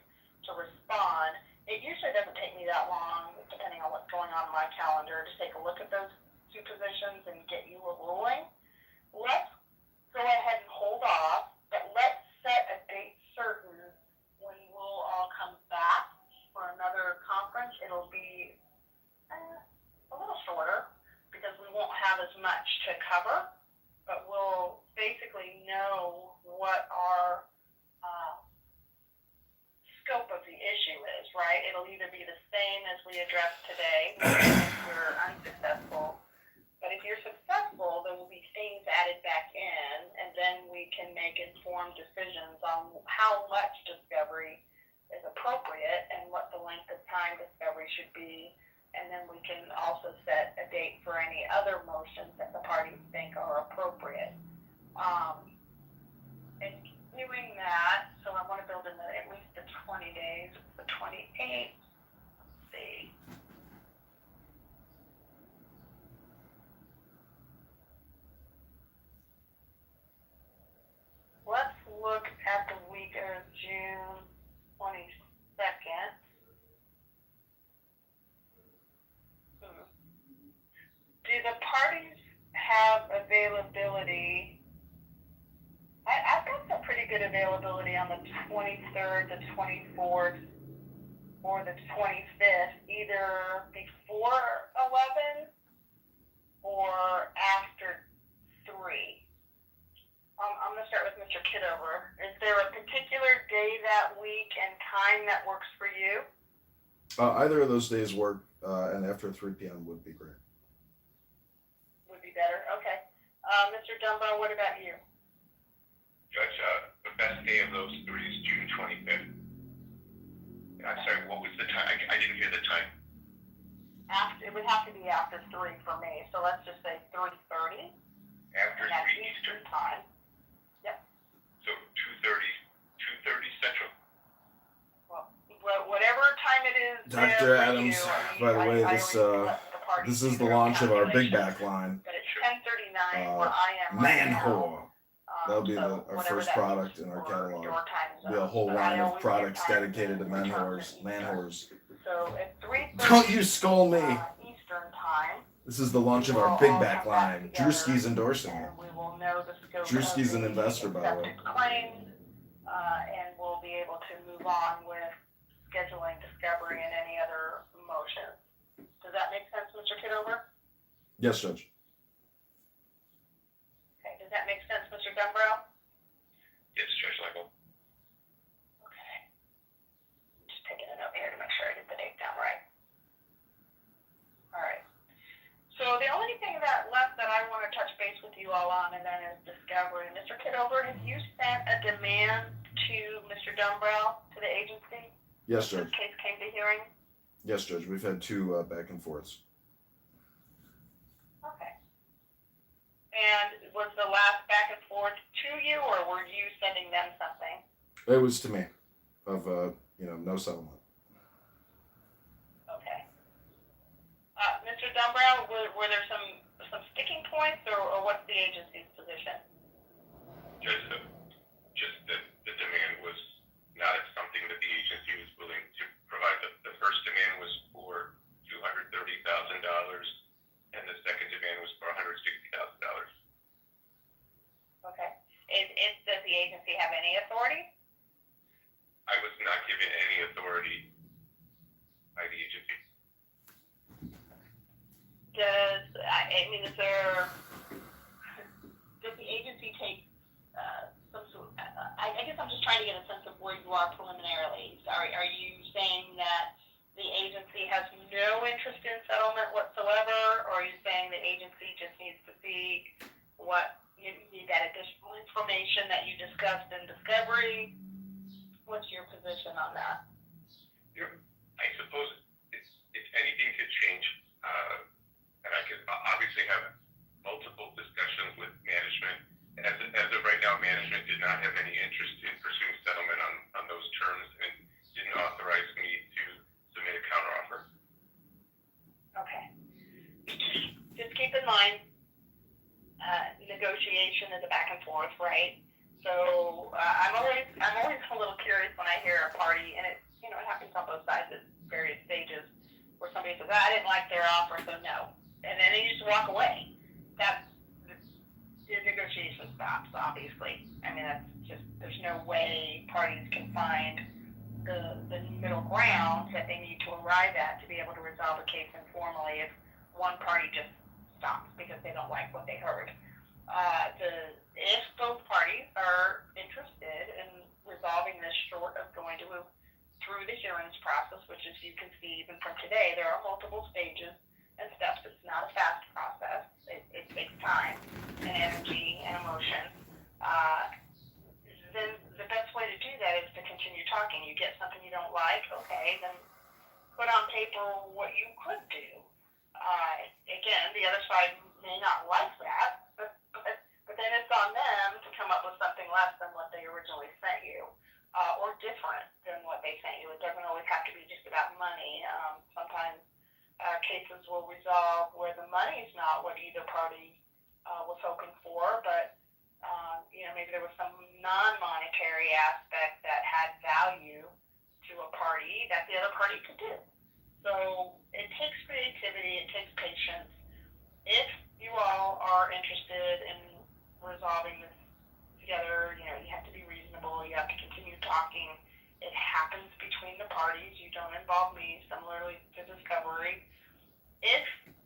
to respond. it usually doesn't take me that long, depending on what's going on in my calendar, to take a look at those two positions and get you a ruling. Let's go ahead and hold off, but let's set a date certain when we'll all come back for another conference. It'll be a little shorter because we won't have as much to cover, but we'll basically know what our scope of the issue is, right? It'll either be the same as we addressed today, if we're unsuccessful. But if you're successful, there will be things added back in, and then we can make informed decisions on how much discovery is appropriate and what the length of time discovery should be. And then we can also set a date for any other motions that the parties think are appropriate. And doing that, so I want to build in at least the 20 days, the 28th. Let's see. Let's look at the week of June 22nd. Do the parties have availability? I've got some pretty good availability on the 23rd, the 24th, or the 25th, either before 11 or after 3. I'm going to start with Mr. Kitover. Is there a particular day that week and time that works for you? Either of those days work, and after 3 p.m. would be great. Would be better. Okay. Mr. Dumbo, what about you? Judge, the best day of those 3 is June 25th. I'm sorry, what was the time? I didn't hear the time. It would have to be after 3 for me, so let's just say 3:30. After 3 That's Eastern. time. Yep. So 2:30 Central. Well, whatever time it is. Dr. Adams, by the way, this is the launch of our Big Back line. But it's 10:39 where I am right Man now. whore. That'll be our first product in our catalog. There'll be a whole line of products dedicated to man whores. So at 3:30 Don't you scold me. Eastern time. This is the launch of our Big Back line. Drewski's endorsing it. We will know the scope Drewski's of an investor, by the way. accepted claims, and we'll be able to move on with scheduling discovery and any other motions. Does that make sense, Mr. Kitover? Yes, Judge. Okay, does that make sense, Mr. Dunbrow? Yes, Judge Michael. Okay. Just taking a note here to make sure I get the date down right. All right. So the only thing left that I want to touch base with you all on, and then is discovery. Mr. Kitover, have you sent a demand to Mr. Dunbrow, to the agency? Yes, Judge. This case came to hearing? Yes, Judge. We've had 2 back and forths. Okay. And was the last back and forth to you, or were you sending them something? It was to me, of no settlement. Okay. Mr. Dunbrow, were there some sticking points, or what's the agency's position? Just the demand was not something that the agency was willing to provide. The first demand was for $230,000, and the second demand was for $160,000. Okay. Does the agency have any authority? I was not given any authority by the agency. Does the agency take some sort? I guess I'm just trying to get a sense of where you are preliminarily. Are you saying that the agency has no interest in settlement whatsoever, or are you saying the agency just needs to see what you need, that additional information that you discussed in discovery? What's your position on that? I suppose if anything could change, and I could obviously have multiple discussions with management. As of right now, management did not have any interest in pursuing settlement on those terms and didn't authorize me to submit a counteroffer. Okay. Just keep in mind, negotiation is a back and forth, right? So I'm always a little curious when I hear a party, and it happens on both sides. various stages where somebody says, I didn't like their offer, so no. And then you just walk away. That's the negotiation stops, obviously. I mean, that's just, there's no way parties can find the middle ground that they need to arrive at to be able to resolve a case informally if one party just stops because they don't like what they heard. If both parties are interested in resolving this short of going through the hearings process, which as you can see even from today, there are multiple stages and steps. It's not a fast process. It takes time and energy and emotion. Then the best way to do that is to continue talking. You get something you don't like, okay, then put on paper what you could do. Again, the other side may not like that, but then it's on them to come up with something less than what they originally sent you, or different than what they sent you. It doesn't always have to be just about money. Sometimes cases will resolve where the money's not what either party was hoping for, but maybe there was some non-monetary aspect that had value to a party that the other party could do. So it takes creativity, it takes patience. If you all are interested in resolving this together, you have to be reasonable, you have to continue talking. It happens between the parties. You don't involve me, similarly to discovery. If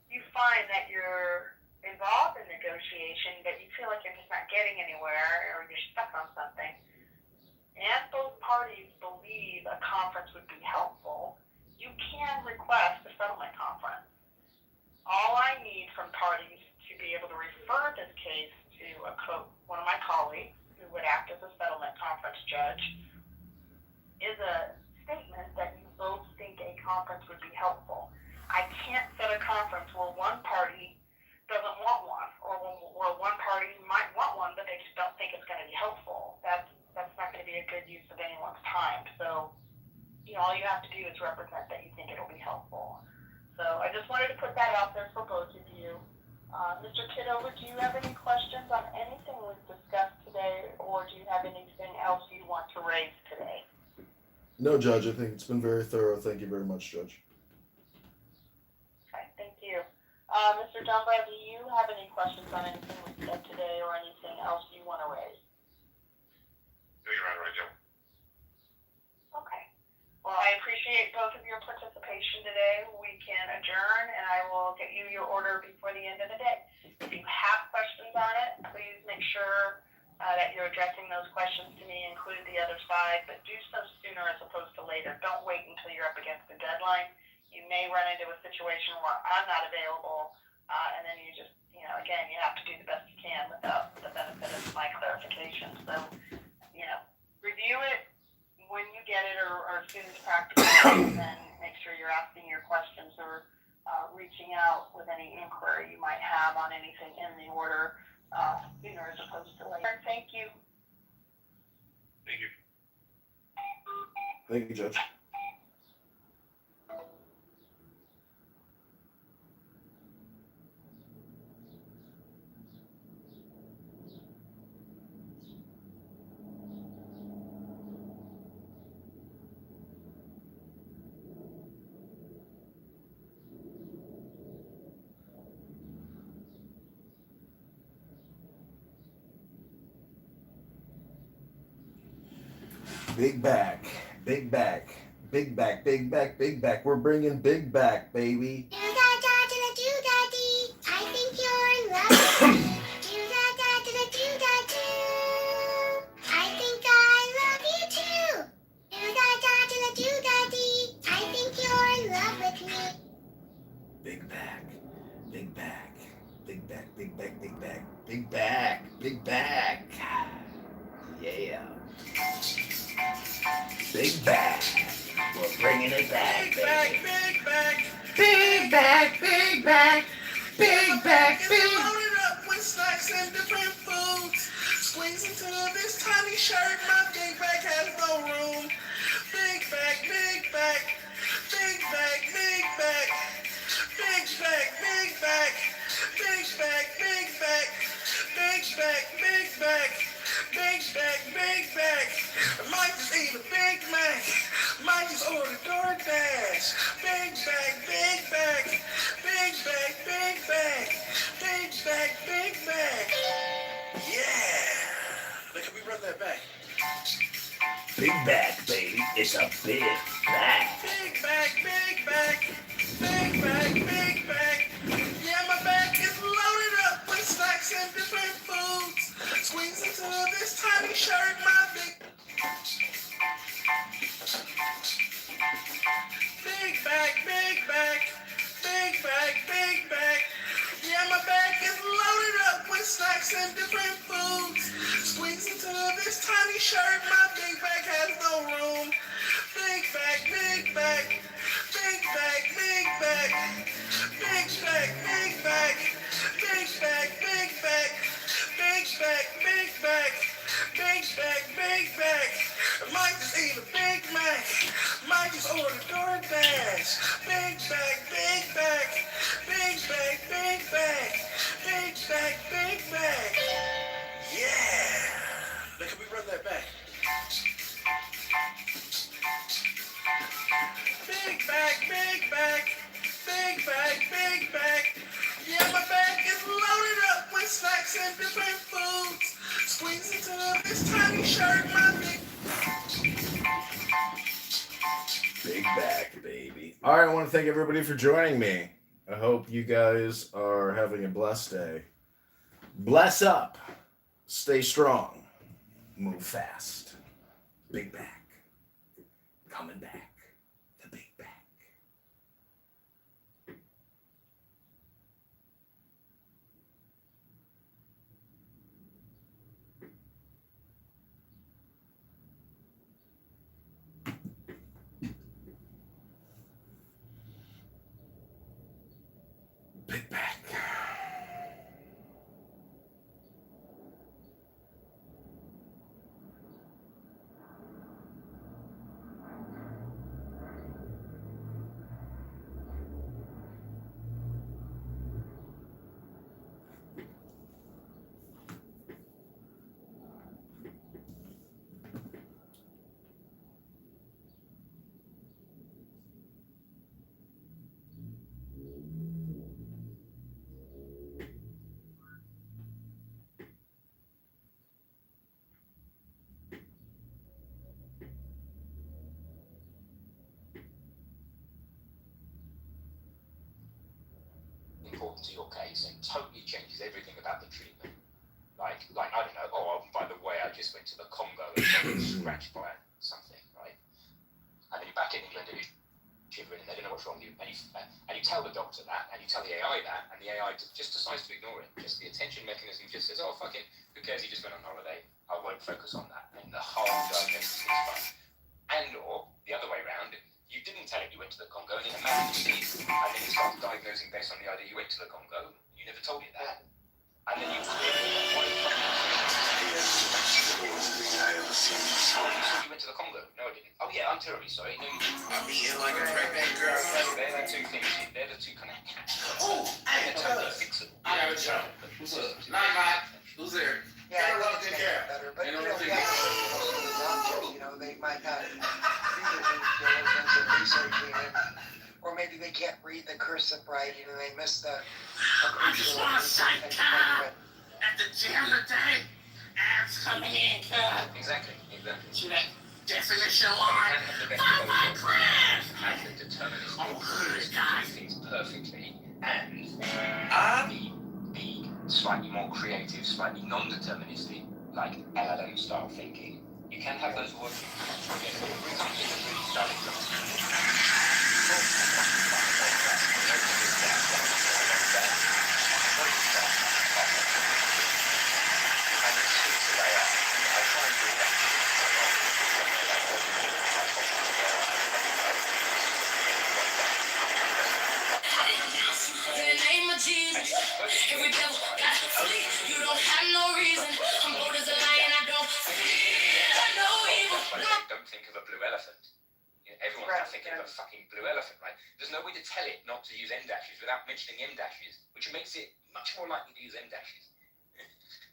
you find that you're involved in negotiation, but you feel like you're just not getting anywhere or you're stuck on something, and both parties believe a conference would be helpful, you can request a settlement conference. All I need from parties to be able to refer this case to one of my colleagues who would act as a settlement conference judge is a statement that you both think a conference would be helpful. I can't set a conference where one party doesn't want one, or where one party might want one, but they just don't think it's going to be helpful. That's not going to be a good use of anyone's time. So, all you have to do is represent that you think it'll be helpful. So I just wanted to put that out there for both of you. Mr. Kitover, do you have any questions on anything we've discussed today, or do you have anything else you want to raise today? No, Judge, I think it's been very thorough. Thank you very much, Judge. Okay, thank you. Mr. Dunbar, do you have any questions on anything we said today or anything else you want to raise? No, Your Honor, I don't. Okay. Well, I appreciate both of your participation today. We can adjourn, and I will get you your order before the end of the day. If you have questions on it, please make sure that you're addressing those questions to me, include the other side, but do so sooner as opposed to later. Don't wait until you're up against the deadline. You may run into a situation where I'm not available, and then you just, again, you have to do the best you can without the benefit of my clarification. So, review it when you get it or as soon as practical, and then make sure you're asking your questions or reaching out with any inquiry you might have on anything in the order sooner as opposed to later. Thank you. Thank you. Thank you, Judge. Big back, big back, big back, big back, big back. We're bringing big back, baby. I think you're in love with me. I think I love you too. I think you're in love with me. Big back, big back, big back, big back, big back, big back, big back. Yeah. Big back. We're bringing it back, Big baby. back, big back. Big back, big back, big back, big. Loaded up with snacks and different foods. Squeeze into this tiny shirt. My big back has no room. Big back, big back. Big back, big back. Big back, big back. Big back, big back. Big back, big back. Big back, big back. I might just eat a Big Mac. Might just order DoorDash. Big bag, big bag. Big bag, big bag. Big bag, big bag. Yeah. Look, can we run that back? Big bag, baby. It's a big bag. Big bag, big bag. Big bag, big bag. Yeah, my bag is loaded up with snacks and different foods. Squeeze into this tiny shirt, my big bag, big bag. Big bag, big bag. Yeah, my bag is loaded up with snacks and different foods. Squeeze into this tiny shirt, my big bag has no room. Big bag, big bag. Big bag, big bag. Big bag, big bag. Big bag, big bag. Big bag, big bag. Big bag, big bag. Might just eat a Big Mac. Might just order DoorDash. Big bag, big bag. Big bag, big bag. Big bag, big bag. Yeah. Look, can we run that back? Big bag, big bag. Big bag, big bag. Yeah, my bag is loaded up with snacks and different foods. Squeeze into this tiny shirt, my Big bag, baby. All right, I want to thank everybody for joining me. I hope you guys are having a blessed day. Bless up. Stay strong. Move fast. Big bag. Coming back. The big bag. Big bag. Important to your case and totally changes everything about the treatment. Like I don't know. Oh, by the way, I just went to the Congo and got scratched by something, right? And then you're back in England and you're shivering and they don't know what's wrong with you. And you tell the doctor that, and you tell the AI that, and the AI just decides to ignore it. Just the attention mechanism just says, oh fuck it, who cares? He just went on holiday. I won't focus on that. And the whole diagnosis is fine. And or the other way around. You didn't tell it you went to the Congo and it had massive disease. And then you started diagnosing based on the idea you went to the Congo. You never told it that. And then you you went to the Congo. No, I didn't. Oh yeah, I'm terribly sorry. No, you didn't. I'll be here like a pregnant girl. They're the two things. They're the two kind of Oh, hey, totally fixable. I got a job. What's up? Not. Who's there? Yeah, love to care. better, but You you know, know, they- they might not do their due diligence and researching it, or maybe they can't read the cursive writing and they missed the. I just want to say, Tom, at the gym today, abs coming in, Exactly. See that definition line? Find my class! The determinism things perfectly, and the slightly more creative, slightly non-deterministic, like LLM style thinking. You can have those working. For example, you can really start In the name of Jesus, every devil got to flee. You don't have no reason. I'm bold as a lion, I don't fear no evil. Don't think of a blue elephant. Everyone can think of a fucking blue elephant, right? There's no way to tell it not to use M dashes without mentioning M dashes, which makes it much more likely to use M dashes.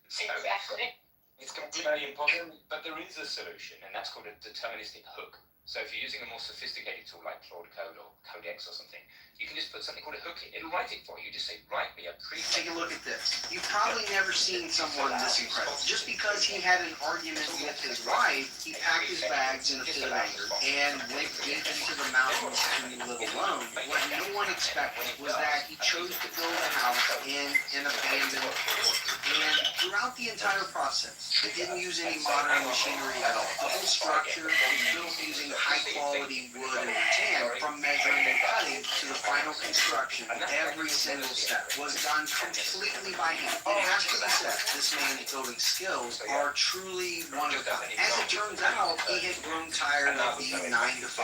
So, Exactly. it's completely impossible, but there is a solution, and that's called a deterministic hook. So if you're using a more sophisticated tool like Claude Code or Codex or something, you can just put something called a hook in. It'll write it for you. You just say, write me a Take a look at this. You've probably never seen someone this incredible. Just because he had an argument with his wife, he packed his bags in a fit of anger and went deep into the mountains to live alone. What no one expected was that he chose to build a house in an abandoned fort. And throughout the entire process, it didn't use any modern machinery at all. The whole structure was built using high-quality wood and rattan. From measuring and cutting to the final construction, every single step was done completely by hand. It has to be said, this man's building skills are truly one of a kind. As it turns out, he had grown tired of the 9-to-5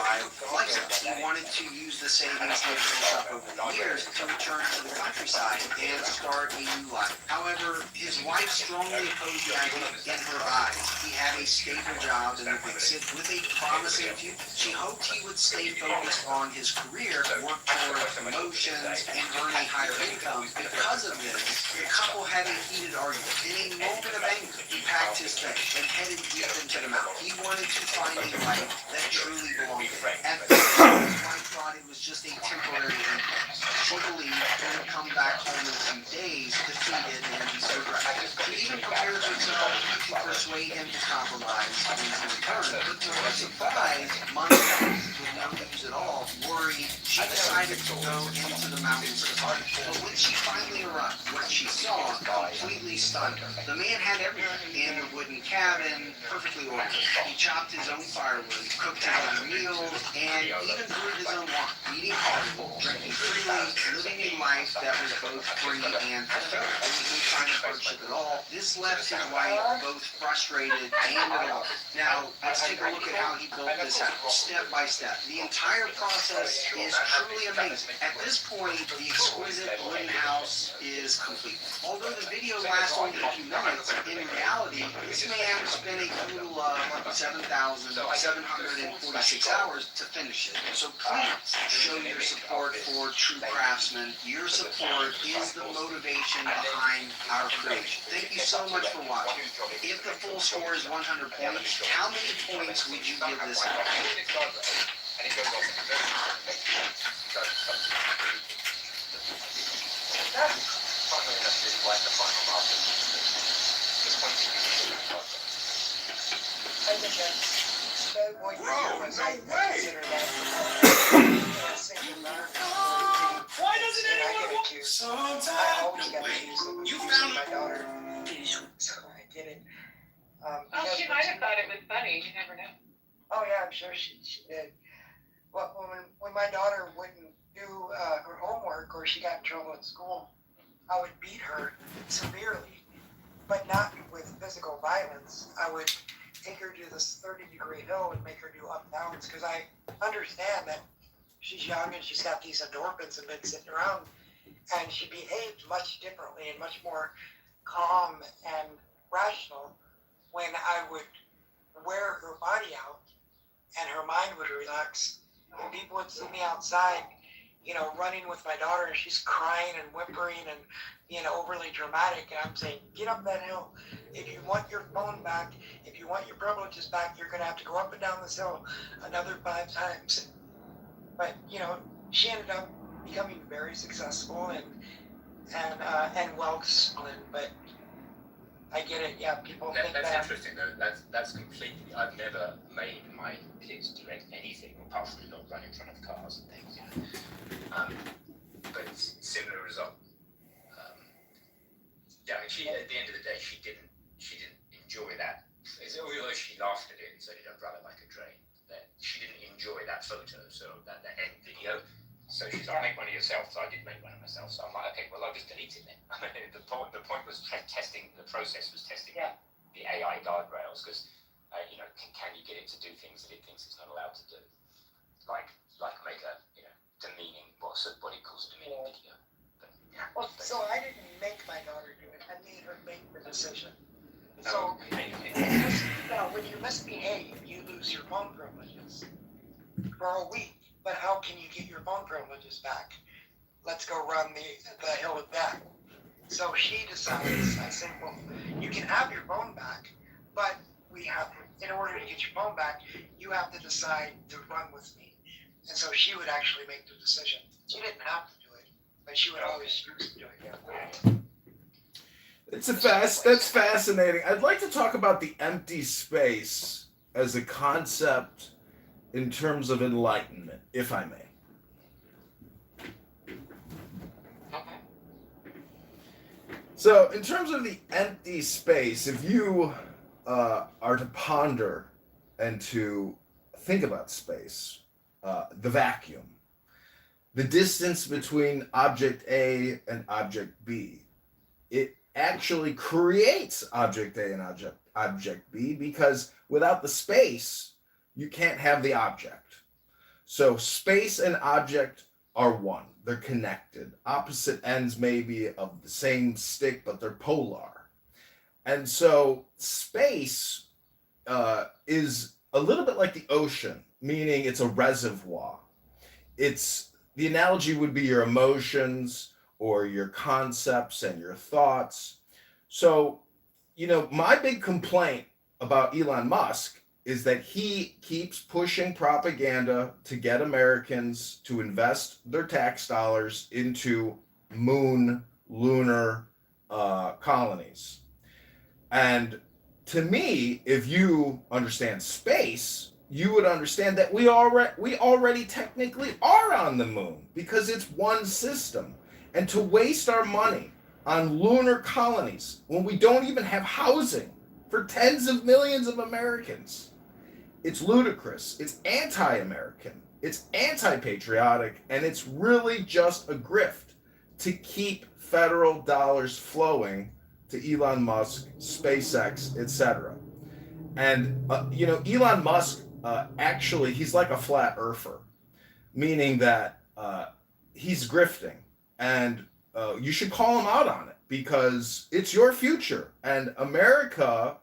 lifestyle. He wanted to use the savings he had built up over the years to return to the countryside and start a new life. However, his wife strongly opposed the idea. In her eyes, he had a stable job in the big city with a promising future. She hoped he would stay focused on his career, work toward promotions, and earn a higher income. Because of this, the couple had a heated argument. In a moment of anger, he packed his things and headed deep into the mountain. He wanted to find a life that truly belonged to him. At first, his wife thought it was just a temporary income. She believed he would come back home in a few days, defeated and regret. She even prepared herself to persuade him to compromise when he returned. But to her surprise, months passed with no news at all. Worried, she decided to go into the mountains to find him. But when she finally arrived, what she saw completely stunned her. The man had everything in a wooden cabin, perfectly ordered. He chopped his own firewood, cooked his own meals, and even brewed his own wine, eating heartily, drinking freely, living a life that was both free and fulfilling. There was no sign of hardship at all. This left his wife both frustrated and at all. Now, let's take a look at how he built this house, step by step. The entire process is truly amazing. At this point, the exquisite wooden house is complete. Although the video lasts only a few minutes, in reality, this man spent a total of 7,746 hours to finish it. So please show your support for true craftsmen. Your support is the motivation behind our creation. Thank you so much for watching. If the full score is 100 points, how many points would you give this house? I think that's that what you do is I consider that why doesn't anyone want to? I always got accused of abusing my daughter. So I did it. Oh, she might have thought it was funny. You never know. Oh yeah, I'm sure she did. Well, when my daughter wouldn't do her homework or she got in trouble at school, I would beat her severely, but not with physical violence. I would take her to this 30-degree hill and make her do up and downs because I understand that she's young and she's got these endorphins and been sitting around, and she behaved much differently and much more calm and rational when I would wear her body out and her mind would relax. And people would see me outside, you know, running with my daughter, and she's crying and whimpering and being overly dramatic, and I'm saying, get up that hill. If you want your phone back, if you want your privileges back, you're going to have to go up and down this hill another 5 times. But, you know, she ended up becoming very successful and well disciplined, but I get it, yeah, people think That's that. interesting though. That's completely. I've never made my kids do anything apart from not run in front of cars and things. You know? But it's similar result. Yeah, I mean, she at the end of the day, she didn't enjoy that. Although she laughed at it and said, "You don't run it like a train." That she didn't enjoy that photo, so that end video. So she's like, make one of yourself. So I did make one of myself. So I'm like, okay, well, I'll just delete it then. I mean, the point was testing, the process was testing the AI guardrails because, you know, can you get it to do things that it thinks it's not allowed to do? Like make a, you know, demeaning, what it calls a demeaning video. Well, so I didn't make my daughter do it. I made her make the decision. So, now, when you misbehave, you lose your phone privileges for a week. But how can you get your phone privileges back? Let's go run the hill with that. So she decides, I said, well, you can have your phone back, but we have in order to get your phone back, you have to decide to run with me. And so she would actually make the decision. She didn't have to do it, but she would always choose to do it. Yeah. That's fascinating. I'd like to talk about the empty space as a concept in terms of enlightenment, if I may. So, in terms of the empty space, if you are to ponder and to think about space, the vacuum, the distance between object A and object B, it actually creates object A and object B, because without the space, you can't have the object. So space and object are one. They're connected. Opposite ends maybe of the same stick, but they're polar. And so space is a little bit like the ocean, meaning it's a reservoir. The analogy would be your emotions or your concepts and your thoughts. So, my big complaint about Elon Musk is that he keeps pushing propaganda to get Americans to invest their tax dollars into lunar colonies. And to me, if you understand space, you would understand that we already technically are on the moon, because it's one system. And to waste our money on lunar colonies when we don't even have housing for tens of millions of Americans, it's ludicrous. It's anti-American. It's anti-patriotic, and it's really just a grift to keep federal dollars flowing to Elon Musk, SpaceX, etc. And Elon Musk actually, he's like a flat earther, meaning that he's grifting, and you should call him out on it, because it's your future, and America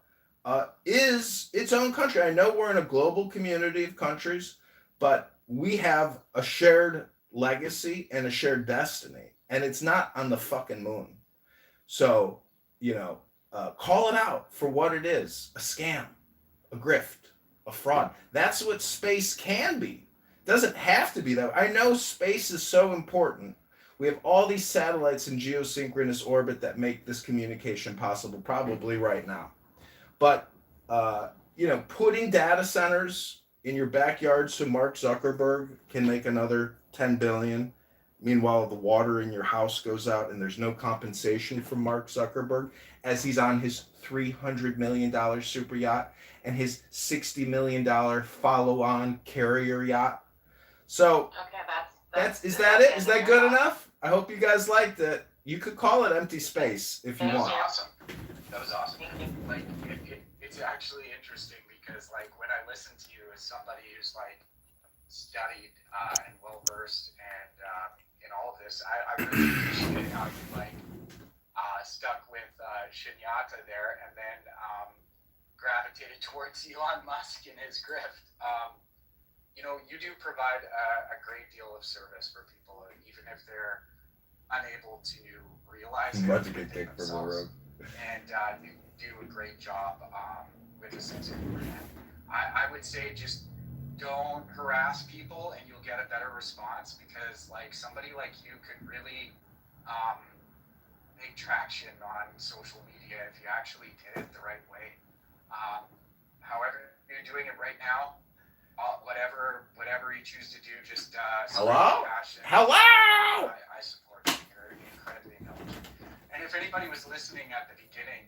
is its own country. I know we're in a global community of countries, but we have a shared legacy and a shared destiny, and it's not on the fucking moon. So, call it out for what it is: a scam, a grift, a fraud. That's what space can be. It doesn't have to be that. I know space is so important. We have all these satellites in geosynchronous orbit that make this communication possible, probably right now. But, putting data centers in your backyard so Mark Zuckerberg can make another 10 billion. Meanwhile, the water in your house goes out and there's no compensation from Mark Zuckerberg, as he's on his $300 million super yacht and his $60 million follow-on carrier yacht. So, is that it? Is that good enough? I hope you guys liked it. You could call it empty space if you want. That was awesome. Like, it's actually interesting because, like, when I listen to you as somebody who's like studied and well versed and in all of this, I really appreciate how you stuck with Shunyata there and then gravitated towards Elon Musk and his grift. You do provide a great deal of service for people, even if they're unable to realize it within themselves. And you do a great job with the sense of humor. I would say just don't harass people and you'll get a better response, because somebody like you could really make traction on social media if you actually did it the right way. However you're doing it right now, whatever you choose to do, just Hello? I support you. You're incredibly intelligent. And if anybody was listening at the beginning,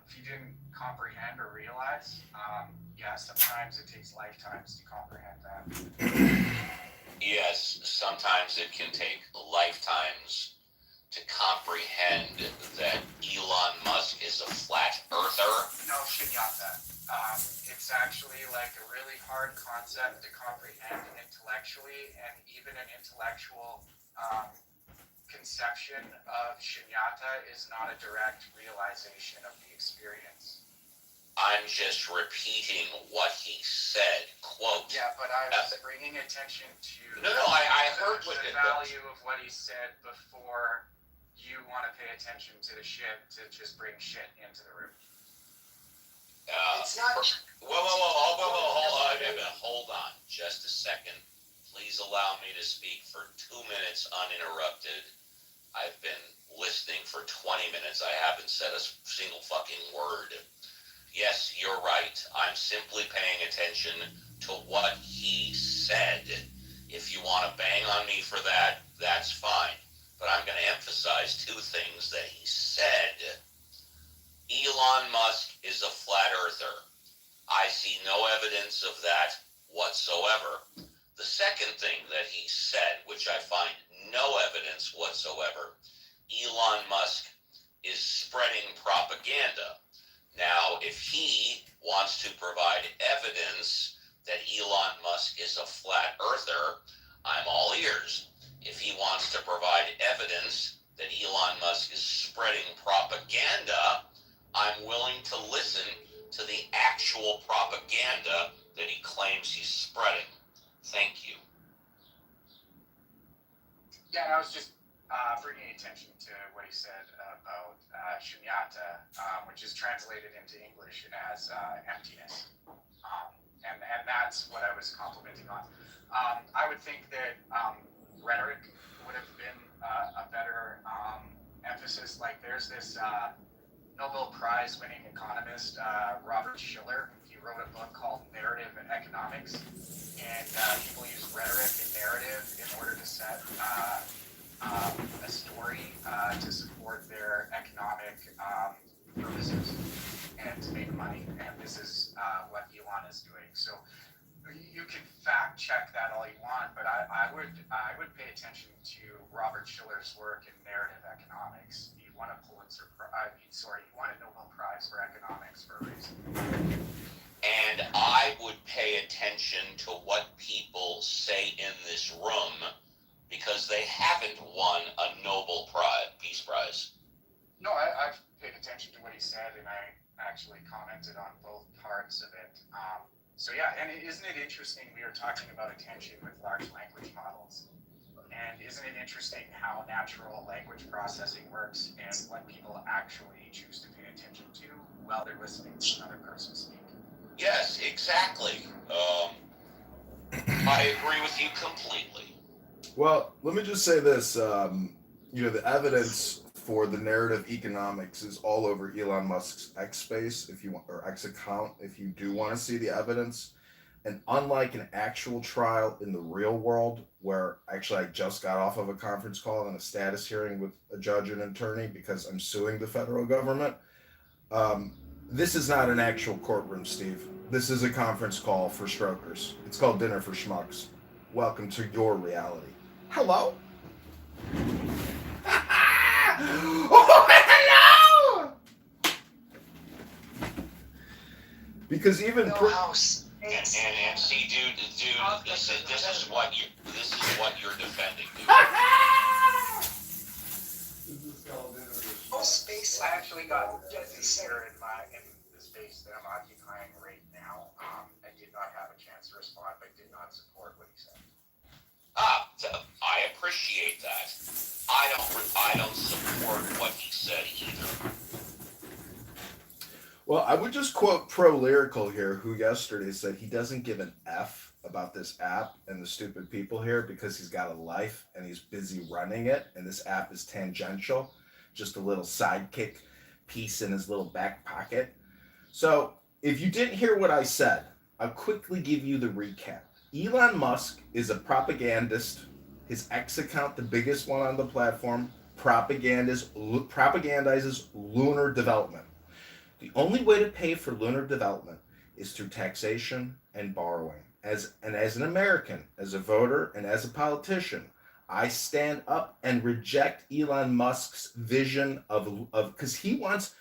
if you didn't comprehend or realize, sometimes it takes lifetimes to comprehend that. Yes, sometimes it can take lifetimes to comprehend that Elon Musk is a flat earther. No, Shunyata. It's actually like a really hard concept to comprehend intellectually, and even an intellectual conception of Shunyata is not a direct realization of the experience. I'm just repeating what he said. Quote. Yeah, but I was bringing attention to I heard the value of what he said before you want to pay attention to the shit to just bring shit into the room. It's not. Hold on, just a second. Please allow me to speak for 2 minutes uninterrupted. I've been listening for 20 minutes. I haven't said a single fucking word. Yes, you're right. I'm simply paying attention to what he said. If you want to bang on me for that, that's fine. But I'm going to emphasize two things that he said. Elon Musk is a flat earther. I see no evidence of that whatsoever. The second thing that he said, which I find no evidence whatsoever, Elon Musk is spreading propaganda. Now, if he wants to provide evidence that Elon Musk is a flat earther, I'm all ears. If he wants to provide evidence that Elon Musk is spreading propaganda, I'm willing to listen to the actual propaganda that he claims he's spreading. Thank you. Yeah, I was just bringing attention to what he said about shunyata, which is translated into English as emptiness. And that's what I was complimenting on. I would think that rhetoric would have been a better emphasis. Like there's this Nobel Prize winning economist, Robert Shiller. He wrote a book called Narrative Economics. And people use rhetoric and narrative in order to set a story to support their economic purposes and to make money. And this is what Elon is doing. So you can fact check that all you want, but I would pay attention to Robert Shiller's work in narrative economics. He won a he won a Nobel Prize for economics for a reason. And I would pay attention to what people say in this room because they haven't won a Nobel Peace Prize. No, I've paid attention to what he said, and I actually commented on both parts of it. So yeah, and isn't it interesting we were talking about attention with large language models? And isn't it interesting how natural language processing works and what people actually choose to pay attention to while they're listening to another person speak? Yes, exactly. I agree with you completely. Well, let me just say this. The evidence for the narrative economics is all over Elon Musk's X space, if you want, or X account, if you do want to see the evidence. And unlike an actual trial in the real world, where actually I just got off of a conference call and a status hearing with a judge and attorney because I'm suing the federal government, this is not an actual courtroom, Steve. This is a conference call for strokers. It's called Dinner for Schmucks. Welcome to your reality. Hello? Oh, hello! Because even... And see, dude, this is what you're defending, dude. Space. I actually got Jesse here in the space that I'm occupying right now. I did not have a chance to respond, but did not support what he said. I appreciate that. I don't support what he said either. Well, I would just quote Pro Lyrical here, who yesterday said he doesn't give an F about this app and the stupid people here because he's got a life and he's busy running it, and this app is tangential, just a little sidekick piece in his little back pocket. So if you didn't hear what I said, I'll quickly give you the recap. Elon Musk is a propagandist. His X account, the biggest one on the platform, propagandizes lunar development. The only way to pay for lunar development is through taxation and borrowing. As an American, as a voter, and as a politician, I stand up and reject Elon Musk's vision of because he wants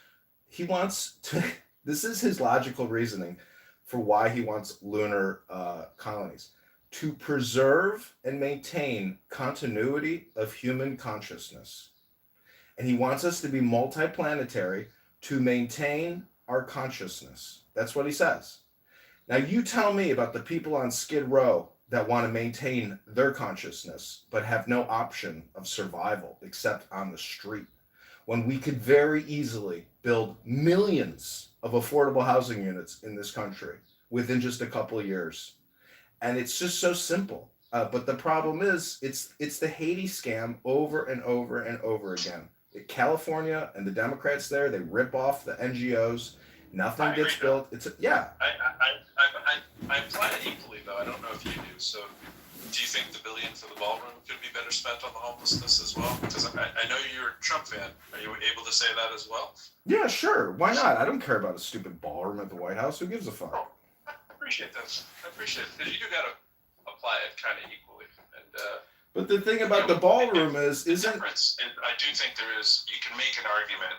to. This is his logical reasoning for why he wants lunar colonies, to preserve and maintain continuity of human consciousness, and he wants us to be multiplanetary to maintain our consciousness. That's what he says. Now you tell me about the people on Skid Row that want to maintain their consciousness but have no option of survival except on the street. when we could very easily build millions of affordable housing units in this country within just a couple of years. And it's just so simple. But the problem is, it's the Haiti scam over and over and over again. California and the Democrats there, they rip off the NGOs. Nothing gets built. I apply it equally, though. I don't know if you do. So, do you think the billion for the ballroom could be better spent on the homelessness as well? Because I know you're a Trump fan. Are you able to say that as well? Yeah, sure. Why not? I don't care about a stupid ballroom at the White House. Who gives a fuck? I appreciate that. Because you do got to apply it kind of equally. And but the thing about the ballroom isn't. Difference, and I do think there is. You can make an argument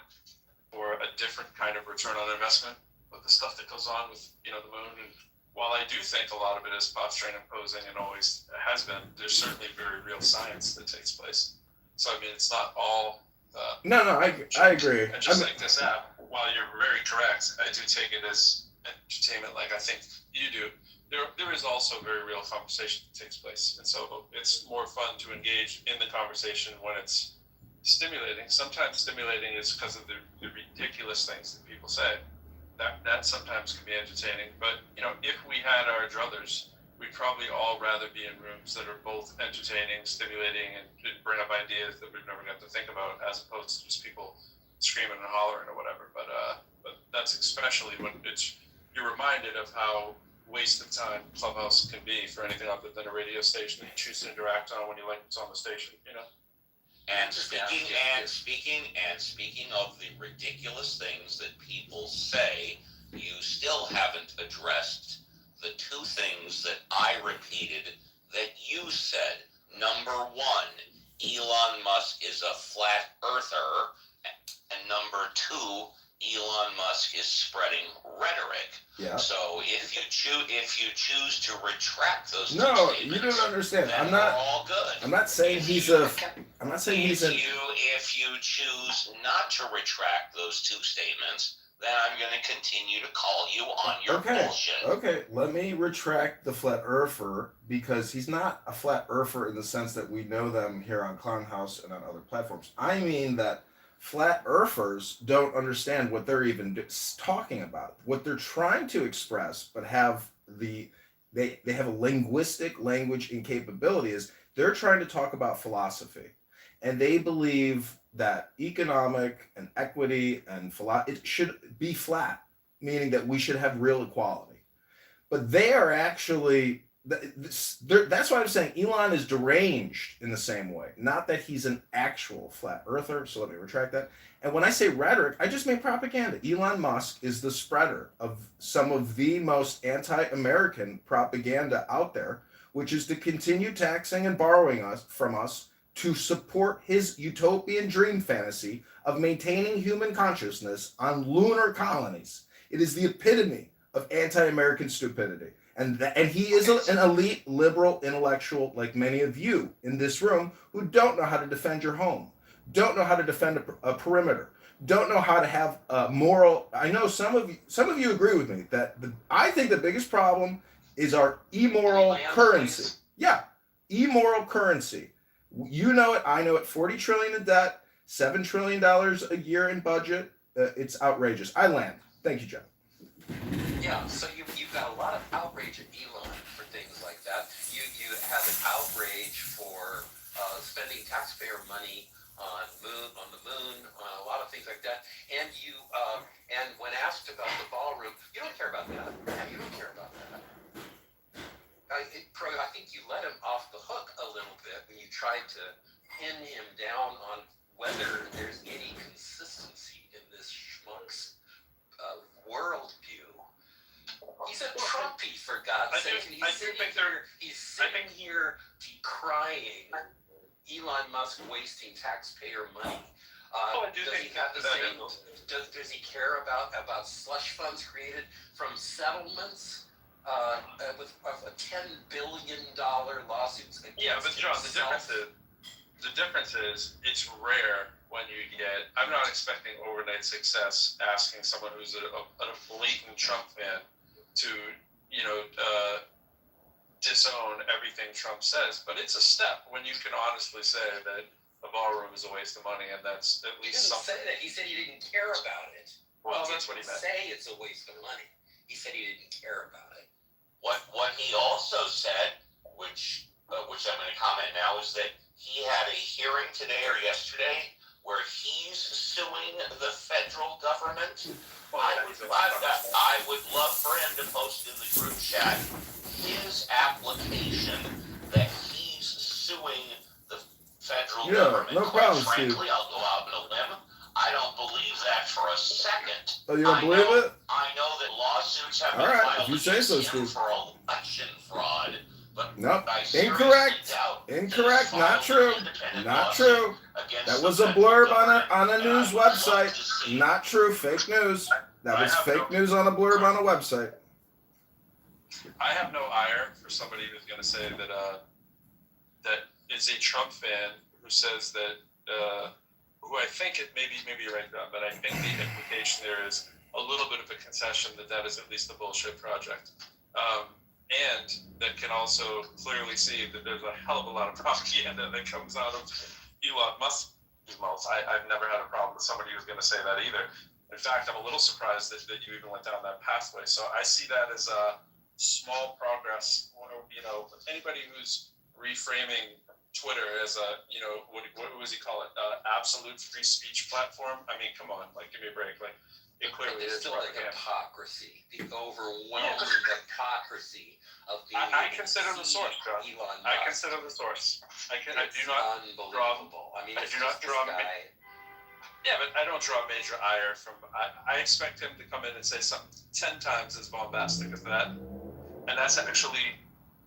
for a different kind of return on investment with the stuff that goes on with the moon. And while I do think a lot of it is posturing and posing and always has been, there's certainly very real science that takes place. So I mean, it's not all. No, I agree. And just like this app, while you're very correct, I do take it as entertainment, like I think you do. There is also very real conversation that takes place, and so it's more fun to engage in the conversation when it's stimulating. Sometimes stimulating is because of the ridiculous things that people say. That sometimes can be entertaining, but if we had our druthers, we'd probably all rather be in rooms that are both entertaining, stimulating, and bring up ideas that we've never got to think about, as opposed to just people screaming and hollering or whatever. But that's especially when you're reminded of how waste of time Clubhouse can be for anything other than a radio station that you choose to interact on when you like what's on the station. And speaking of the ridiculous things that people say, you still haven't addressed the two things that I repeated that you said. Number one, Elon Musk is a flat earther, and number two, Elon Musk is spreading rhetoric. Yeah. So if you choose to retract those two No, statements, you don't understand. then I'm not. we're all good. I'm not saying he's a. I'm not saying he's a. If you choose not to retract those two statements, then I'm going to continue to call you on your bullshit. Okay, let me retract the flat earther, because he's not a flat earther in the sense that we know them here on Clownhouse and on other platforms. I mean that flat earthers don't understand what they're even talking about, what they're trying to express, but have they have a linguistic language incapability. Is they're trying to talk about philosophy, and they believe that economic and equity and it should be flat, meaning that we should have real equality. But they are actually, that's why I'm saying Elon is deranged in the same way. Not that he's an actual flat earther, so let me retract that. And when I say rhetoric, I just mean propaganda. Elon Musk is the spreader of some of the most anti-American propaganda out there, which is to continue taxing and borrowing from us to support his utopian dream fantasy of maintaining human consciousness on lunar colonies. It is the epitome of anti-American stupidity. And he is an elite liberal intellectual like many of you in this room who don't know how to defend your home, don't know how to defend a perimeter, don't know how to have a moral. I know some of you agree with me that I think the biggest problem is our immoral currency. Yeah, immoral currency. You know it, I know it. 40 trillion in debt, $7 trillion a year in budget. It's outrageous. I land. Thank you, John. Yeah, so you've got a lot of outrage at Elon for things like that. You have an outrage for spending taxpayer money on the moon, on a lot of things like that. And and when asked about the ballroom, you don't care about that. Yeah, you don't care about that. I think you let him off the hook a little bit when you tried to pin him down on whether there's any consistency in this schmuck's worldview. He's a Trumpy, for God's sake. He's sitting here decrying Elon Musk wasting taxpayer money. Does he care about slush funds created from settlements? With $10 billion lawsuits against Yeah, but John, the difference is it's rare when you get. I'm not expecting overnight success asking someone who's a blatant Trump fan to disown everything Trump says, but it's a step when you can honestly say that the ballroom is a waste of money, and that's at He least didn't something. say that. He said he didn't care about it. Well, that's what he meant. Say it's a waste of money. He said he didn't care about it. What he also said, which I'm going to comment now, is that he had a hearing today or yesterday where he's suing the federal government. I would love for him to post in the group chat his application that he's suing the federal government. No problem, Frankly, Steve. I'll go out on a limb. I don't believe that for a second. Oh, you don't believe it? I know that lawsuits have been All right, filed if you say so, against him Steve. for election fraud, but Nope. I seriously Incorrect. doubt Incorrect. he's Not filed true. an independent Not lawsuit true. against That the was a federal blurb government. on a news I would love website. to see- Not true. Fake news. That I was have fake no- news on a blurb on a website. I have no ire for somebody who's going to say that that is a Trump fan who says that who I think it maybe you're right about, but I think the implication there is a little bit of a concession that is at least a bullshit project, and that can also clearly see that there's a hell of a lot of propaganda that comes out of Elon Musk's mouth. I've never had a problem with somebody who's going to say that either. In fact, I'm a little surprised that you even went down that pathway. So I see that as a small progress. Anybody who's reframing Twitter as a, what was he call it? Absolute free speech platform. I mean, come on, give me a break. It clearly There's is still the propaganda. hypocrisy, the overwhelming hypocrisy of being I able consider to the see source, John. Elon Musk. I consider the source. I do It's not draw. unbelievable. I mean, I it's do not just draw. this guy. Yeah, but I don't draw major ire from. I expect him to come in and say something 10 times as bombastic as that, and that's actually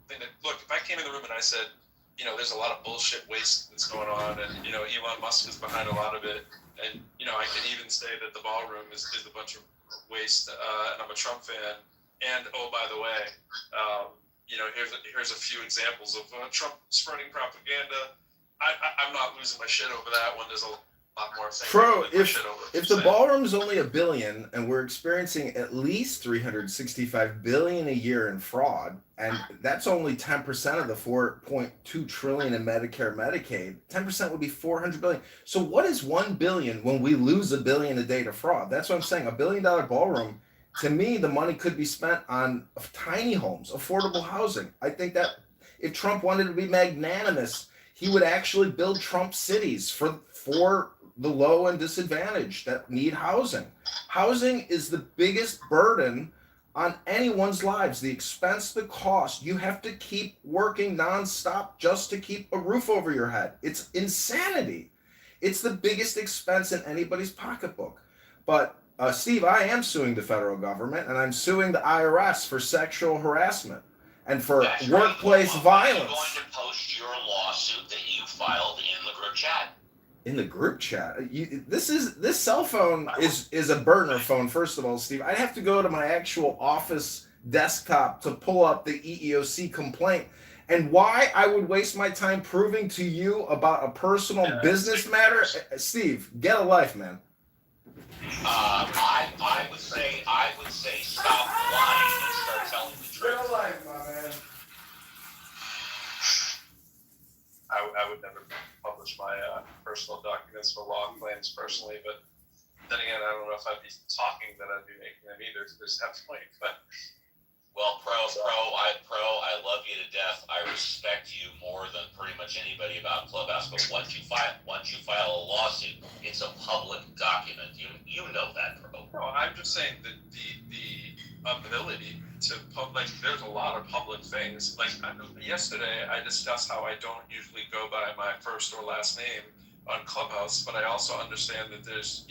the thing that. Look, if I came in the room and I said, there's a lot of bullshit waste that's going on, and Elon Musk is behind a lot of it, and I can even say that the ballroom is a bunch of waste, and I'm a Trump fan, and oh by the way, here's a few examples of Trump spreading propaganda. I'm not losing my shit over that when there's a lot more things. Pro, I lose my shit over. if the ballroom's only $1 billion and we're experiencing at least $365 billion a year in fraud, and that's only 10% of the $4.2 trillion in Medicare, Medicaid, 10% would be $400 billion. So what is $1 billion when we lose $1 billion a day to fraud? That's what I'm saying. $1 billion ballroom. To me, the money could be spent on tiny homes, affordable housing. I think that if Trump wanted to be magnanimous, he would actually build Trump cities for the low and disadvantaged that need housing. Housing is the biggest burden on anyone's lives. The expense, the cost. You have to keep working nonstop just to keep a roof over your head. It's insanity. It's the biggest expense in anybody's pocketbook. But Steve, I am suing the federal government, and I'm suing the IRS for sexual harassment and for workplace violence. I'm going to post your lawsuit that you filed in the group chat. In the group chat, this cell phone is a burner phone. First of all, Steve, I'd have to go to my actual office desktop to pull up the EEOC complaint. And why I would waste my time proving to you about a personal business matter, Steve, get a life, man. I would say stop lying and start telling the truth. Get a life, my man. I would never publish my personal documents for law claims personally, but then again, I don't know if I'd be talking that I'd be making them either. There's that point, but. Well, I love you to death. I respect you more than pretty much anybody about Clubhouse. But once you file a lawsuit, it's a public document. You know that, Pro. No, I'm just saying that the ability to there's a lot of public things. Yesterday, I discussed how I don't usually go by my first or last name on Clubhouse, but I also understand that there's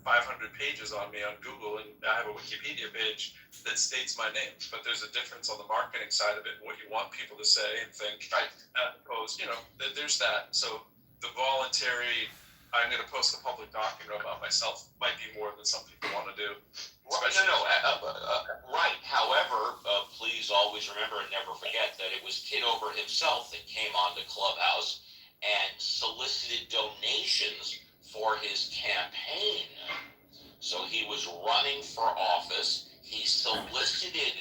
500 pages on me on Google, and I have a Wikipedia page that states my name. But there's a difference on the marketing side of it, what you want people to say and think. Right. As opposed, there's that. So the voluntary, I'm going to post a public document about myself might be more than some people want to do. Right. However, please always remember and never forget that it was Kitover himself that came onto Clubhouse and solicited donations for his campaign. So he was running for office. He solicited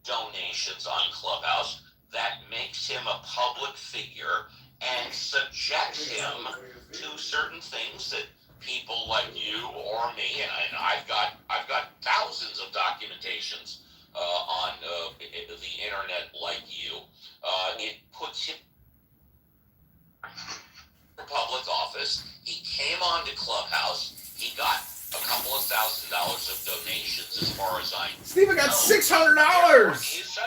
donations on Clubhouse. That makes him a public figure. and subject him to certain things that people like you or me, and I've got thousands of documentations on the internet like you. It puts him for public office. He came on to Clubhouse. He got a couple of $1,000s of donations, as far as I know. Steve, I got $600.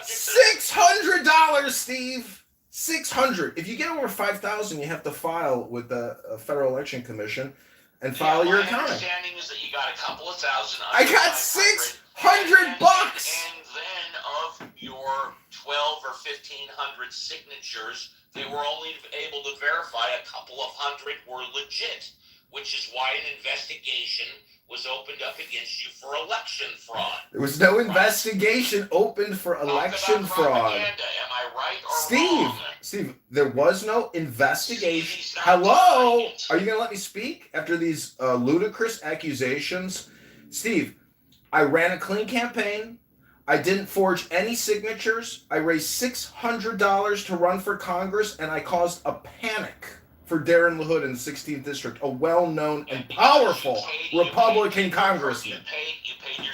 $600, Steve. 600. If you get over 5,000, you have to file with the Federal Election Commission and file your accounting. My understanding is that you got a couple of thousand. I got $600 bucks. And then of your 12 or 1,500 signatures, they were only able to verify a couple of hundred were legit, which is why an investigation was opened up against you for election fraud. There was no investigation opened for election fraud. Am I right or wrong? Steve, there was no investigation. Hello? Are you going to let me speak after these ludicrous accusations? Steve, I ran a clean campaign. I didn't forge any signatures. I raised $600 to run for Congress, and I caused a panic for Darren LaHood in the 16th District, a well-known and powerful Republican congressman.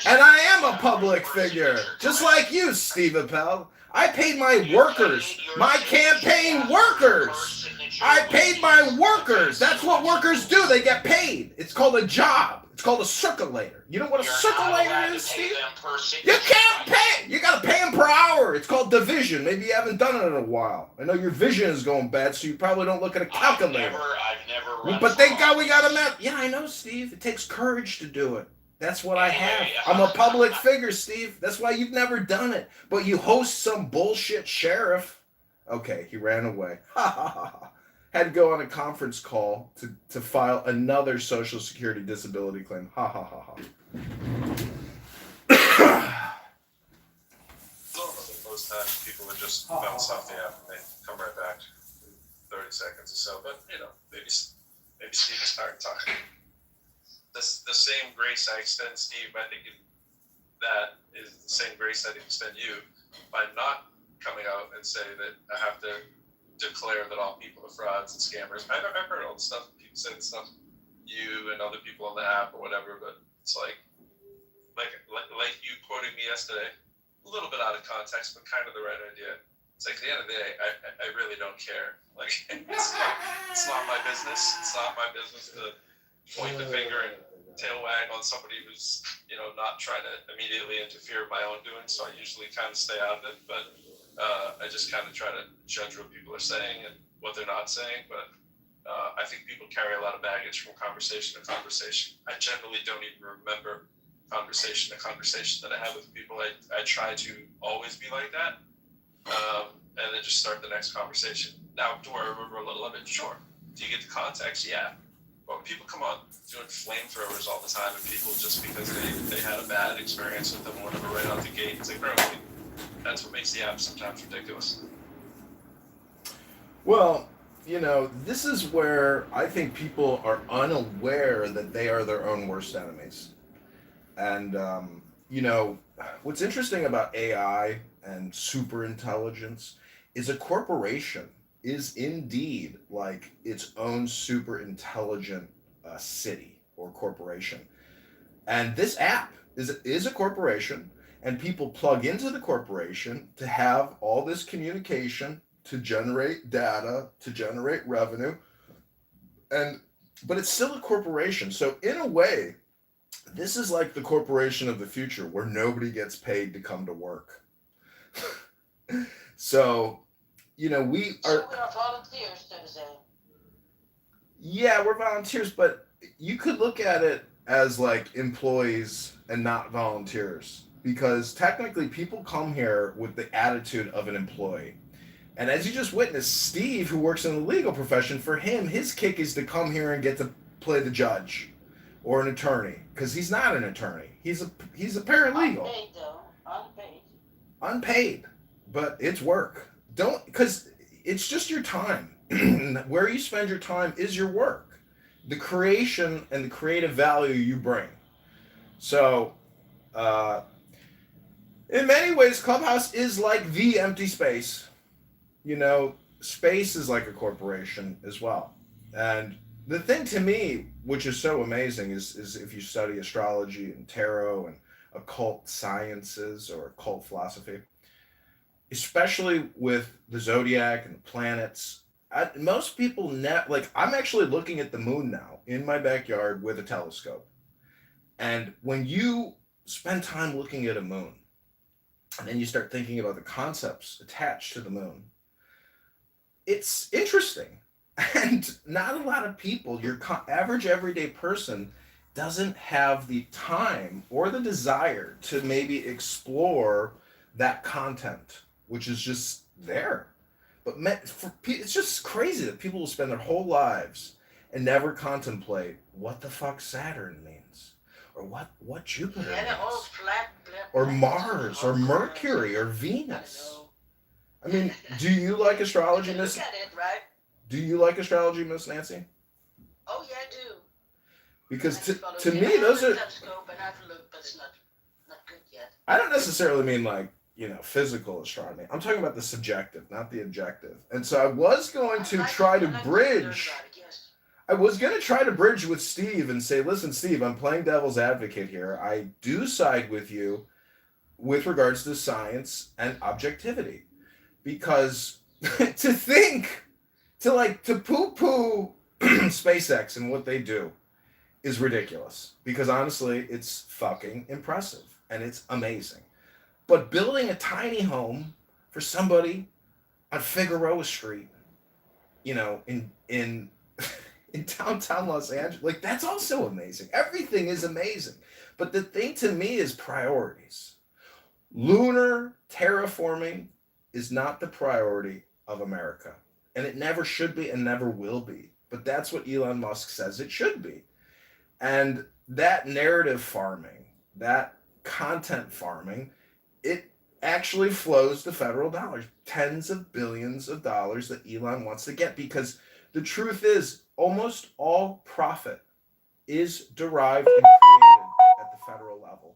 And I am a public figure, just like you, Steve Appel. I paid my workers, my campaign workers. I paid my workers. That's what workers do. They get paid. It's called a job. It's called a circulator. You know what a circulator is, Steve? You can't pay. You got to pay them per hour. It's called division. Maybe you haven't done it in a while. I know your vision is going bad, so you probably don't look at a calculator. I've never run. But thank God we got a map. Yeah, I know, Steve. It takes courage to do it. That's what I have. I'm a public figure, Steve. That's why you've never done it. But you host some bullshit sheriff. Okay, he ran away. Ha ha ha. Had to go on a conference call to file another Social Security disability claim. Ha ha ha ha. Normally, most times people would just bounce off the app and they come right back in 30 seconds or so. But maybe Steve is tired talking. The same grace I extend Steve, I think that is the same grace I'd extend you by not coming out and say that I have to declare that all people are frauds and scammers. I've heard all the stuff people say, the stuff you and other people on the app or whatever, but it's like you quoting me yesterday, a little bit out of context, but kind of the right idea. It's like at the end of the day, I really don't care. Like it's not my business. It's not my business to point the finger and tail wag on somebody who's not trying to immediately interfere with my own doing. So I usually kind of stay out of it, but I just kind of try to judge what people are saying and what they're not saying. But I think people carry a lot of baggage from conversation to conversation. I generally don't even remember conversation to conversation that I have with people. I try to always be like that, and then just start the next conversation. Now, do I remember a little of it? Sure. Do you get the context? Yeah. But when people come on doing flamethrowers all the time, and people just because they had a bad experience with them or whatever right out the gate, it's like, bro, that's what makes the app sometimes ridiculous. Well, this is where I think people are unaware that they are their own worst enemies. And, what's interesting about AI and super intelligence is a corporation is indeed like its own super intelligent city or corporation. And this app is a corporation, and people plug into the corporation to have all this communication, to generate data, to generate revenue. But it's still a corporation. So in a way, this is like the corporation of the future where nobody gets paid to come to work. So, we are... We are volunteers, so to say. Yeah, we're volunteers, but you could look at it as like employees and not volunteers. Because technically people come here with the attitude of an employee. And as you just witnessed, Steve, who works in the legal profession, for him, his kick is to come here and get to play the judge or an attorney. Because he's not an attorney. He's a paralegal. Unpaid, though. Unpaid. Unpaid. But it's work. Because it's just your time. Where you spend your time is your work. The creation and the creative value you bring. So, in many ways, Clubhouse is like the empty space. space is like a corporation as well. And the thing to me, which is so amazing, is if you study astrology and tarot and occult sciences or occult philosophy, especially with the zodiac and the planets. Most people like I'm actually looking at the moon now in my backyard with a telescope. And when you spend time looking at a moon, and then you start thinking about the concepts attached to the moon, it's interesting. And not a lot of people, your average everyday person, doesn't have the time or the desire to maybe explore that content, which is just there. But it's just crazy that people will spend their whole lives and never contemplate what the fuck Saturn means, or what Jupiter means, or Mars, or Mercury, or Venus. I mean, do you like astrology, Miss? Look at it, right? Do you like astrology, Miss Nancy? Oh yeah, I do. Because to me, those are. Telescope, and I've looked, but it's not good yet. I don't necessarily mean like, physical astronomy. I'm talking about the subjective, not the objective. And so I was going to try to bridge. I was going to try to bridge with Steve and say, listen, Steve, I'm playing devil's advocate here. I do side with you with regards to science and objectivity. Because to poo-poo SpaceX and what they do is ridiculous. Because honestly, it's fucking impressive and it's amazing. But building a tiny home for somebody on Figueroa Street, in downtown Los Angeles, like, that's also amazing. Everything is amazing. But the thing to me is priorities. Lunar terraforming is not the priority of America. And it never should be and never will be. But that's what Elon Musk says it should be. And that narrative farming, that content farming, it actually flows to federal dollars, tens of billions of dollars that Elon wants to get, because the truth is almost all profit is derived and created at the federal level.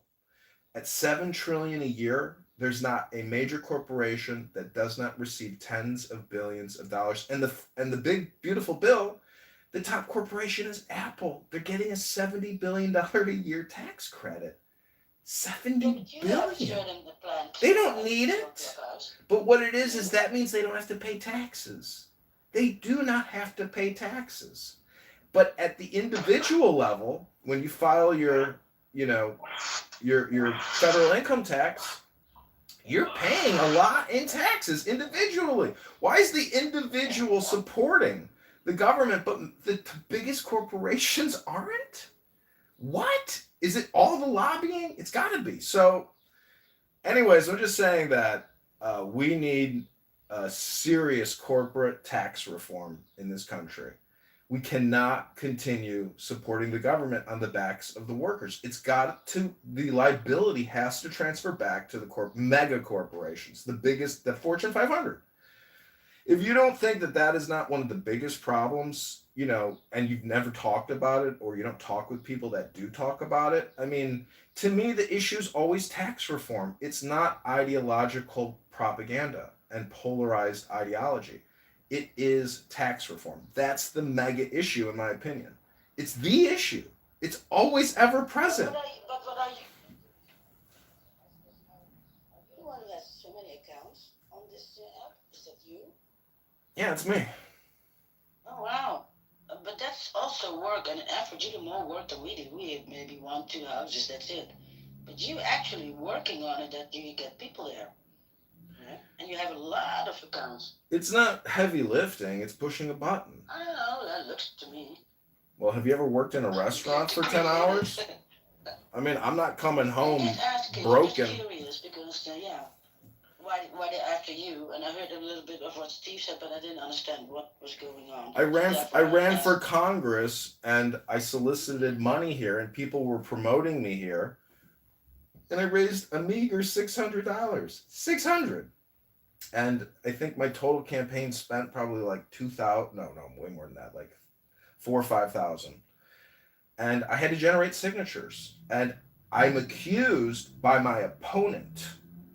At $7 trillion a year, there's not a major corporation that does not receive tens of billions of dollars. And the big beautiful bill, the top corporation is Apple. They're getting a $70 billion a year tax credit. $70 billion. They don't need it. But what it is that means they don't have to pay taxes. They do not have to pay taxes. But at the individual level, when you file your federal income tax, you're paying a lot in taxes individually. Why is the individual supporting the government, but the biggest corporations aren't? What? Is it all the lobbying? It's got to be. So, anyways, I'm just saying that we need a serious corporate tax reform in this country. We cannot continue supporting the government on the backs of the workers. The liability has to transfer back to the mega corporations, the Fortune 500. If you don't think that is not one of the biggest problems, and you've never talked about it, or you don't talk with people that do talk about it, I mean, to me, the issue is always tax reform. It's not ideological propaganda and polarized ideology. It is tax reform. That's the mega issue, in my opinion. It's the issue. It's always ever present. But what are you? You're the one who has so many accounts on this app. Is that you? Yeah, it's me. Oh wow! But that's also work and effort. You do more work than we do. We have maybe 1-2 houses. That's it. But you actually working on it. That you get people there. And you have a lot of accounts. It's not heavy lifting. It's pushing a button. I don't know. That looks to me. Well, have you ever worked in a restaurant for 10 hours? I mean, I'm not coming home broken. I'm just curious because, why they after you? And I heard a little bit of what Steve said, but I didn't understand what was going on. I ran for Congress, and I solicited money here, and people were promoting me here. And I raised a meager $600. $600. And I think my total campaign spent probably like $2,000. No, way more than that, like $4,000 or $5,000. And I had to generate signatures. And I'm accused by my opponent.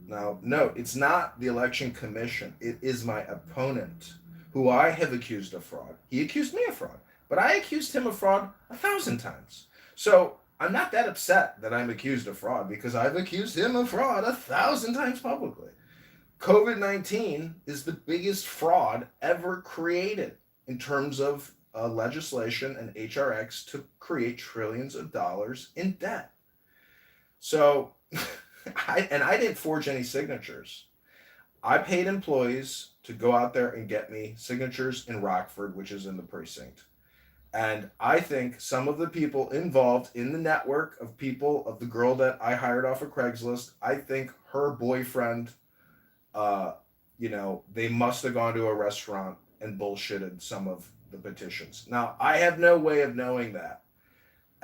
Now, no, it's not the election commission. It is my opponent who I have accused of fraud. He accused me of fraud, but I accused him of fraud 1,000 times. So I'm not that upset that I'm accused of fraud because I've accused him of fraud 1,000 times publicly. COVID-19 is the biggest fraud ever created in terms of legislation and HRX to create trillions of dollars in debt. So, I didn't forge any signatures. I paid employees to go out there and get me signatures in Rockford, which is in the precinct. And I think some of the people involved in the network of people, of the girl that I hired off of Craigslist, I think her boyfriend, they must have gone to a restaurant and bullshitted some of the petitions. Now, I have no way of knowing that.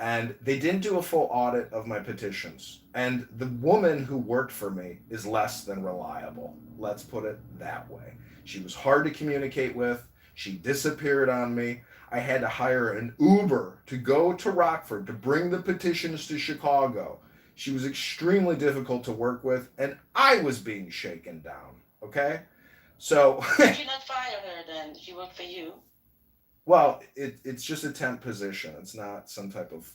And they didn't do a full audit of my petitions. And the woman who worked for me is less than reliable. Let's put it that way. She was hard to communicate with. She disappeared on me. I had to hire an Uber to go to Rockford to bring the petitions to Chicago. She was extremely difficult to work with, and I was being shaken down. Okay? So. Did you not fire her then? She worked for you? Well, it's just a temp position. It's not some type of,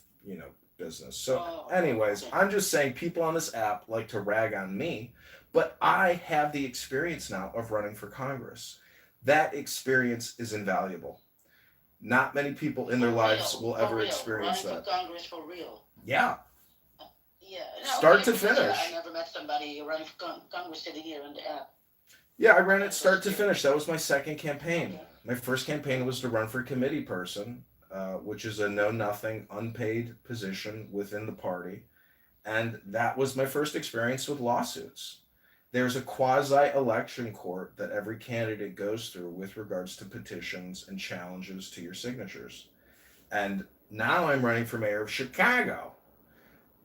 business. So anyways, I'm just saying people on this app like to rag on me, but I have the experience now of running for Congress. That experience is invaluable. Not many people in their lives will ever experience that. Running for Congress for real. Yeah. Yeah. Start to finish. I never met somebody running for Congress sitting here on the app. Yeah, I ran it start to finish. That was my second campaign. My first campaign was to run for committee person, which is a know-nothing, unpaid position within the party. And that was my first experience with lawsuits. There's a quasi-election court that every candidate goes through with regards to petitions and challenges to your signatures. And now I'm running for mayor of Chicago.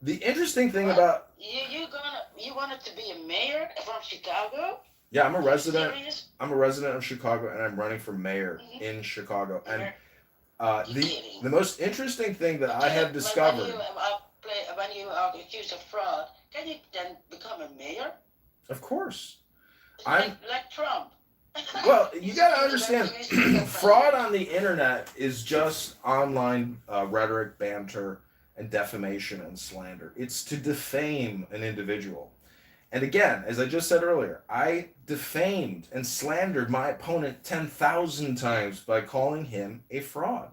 The interesting thing about... You wanted to be a mayor from Chicago? Yeah, I'm a resident. I'm a resident of Chicago, and I'm running for mayor in Chicago. And the most interesting thing that I have discovered. When you are accused of fraud, can you then become a mayor? Of course. Like Trump. Well, you got to understand, fraud on the internet is just online rhetoric, banter, and defamation and slander. It's to defame an individual. And again, as I just said earlier, I defamed and slandered my opponent 10,000 times by calling him a fraud.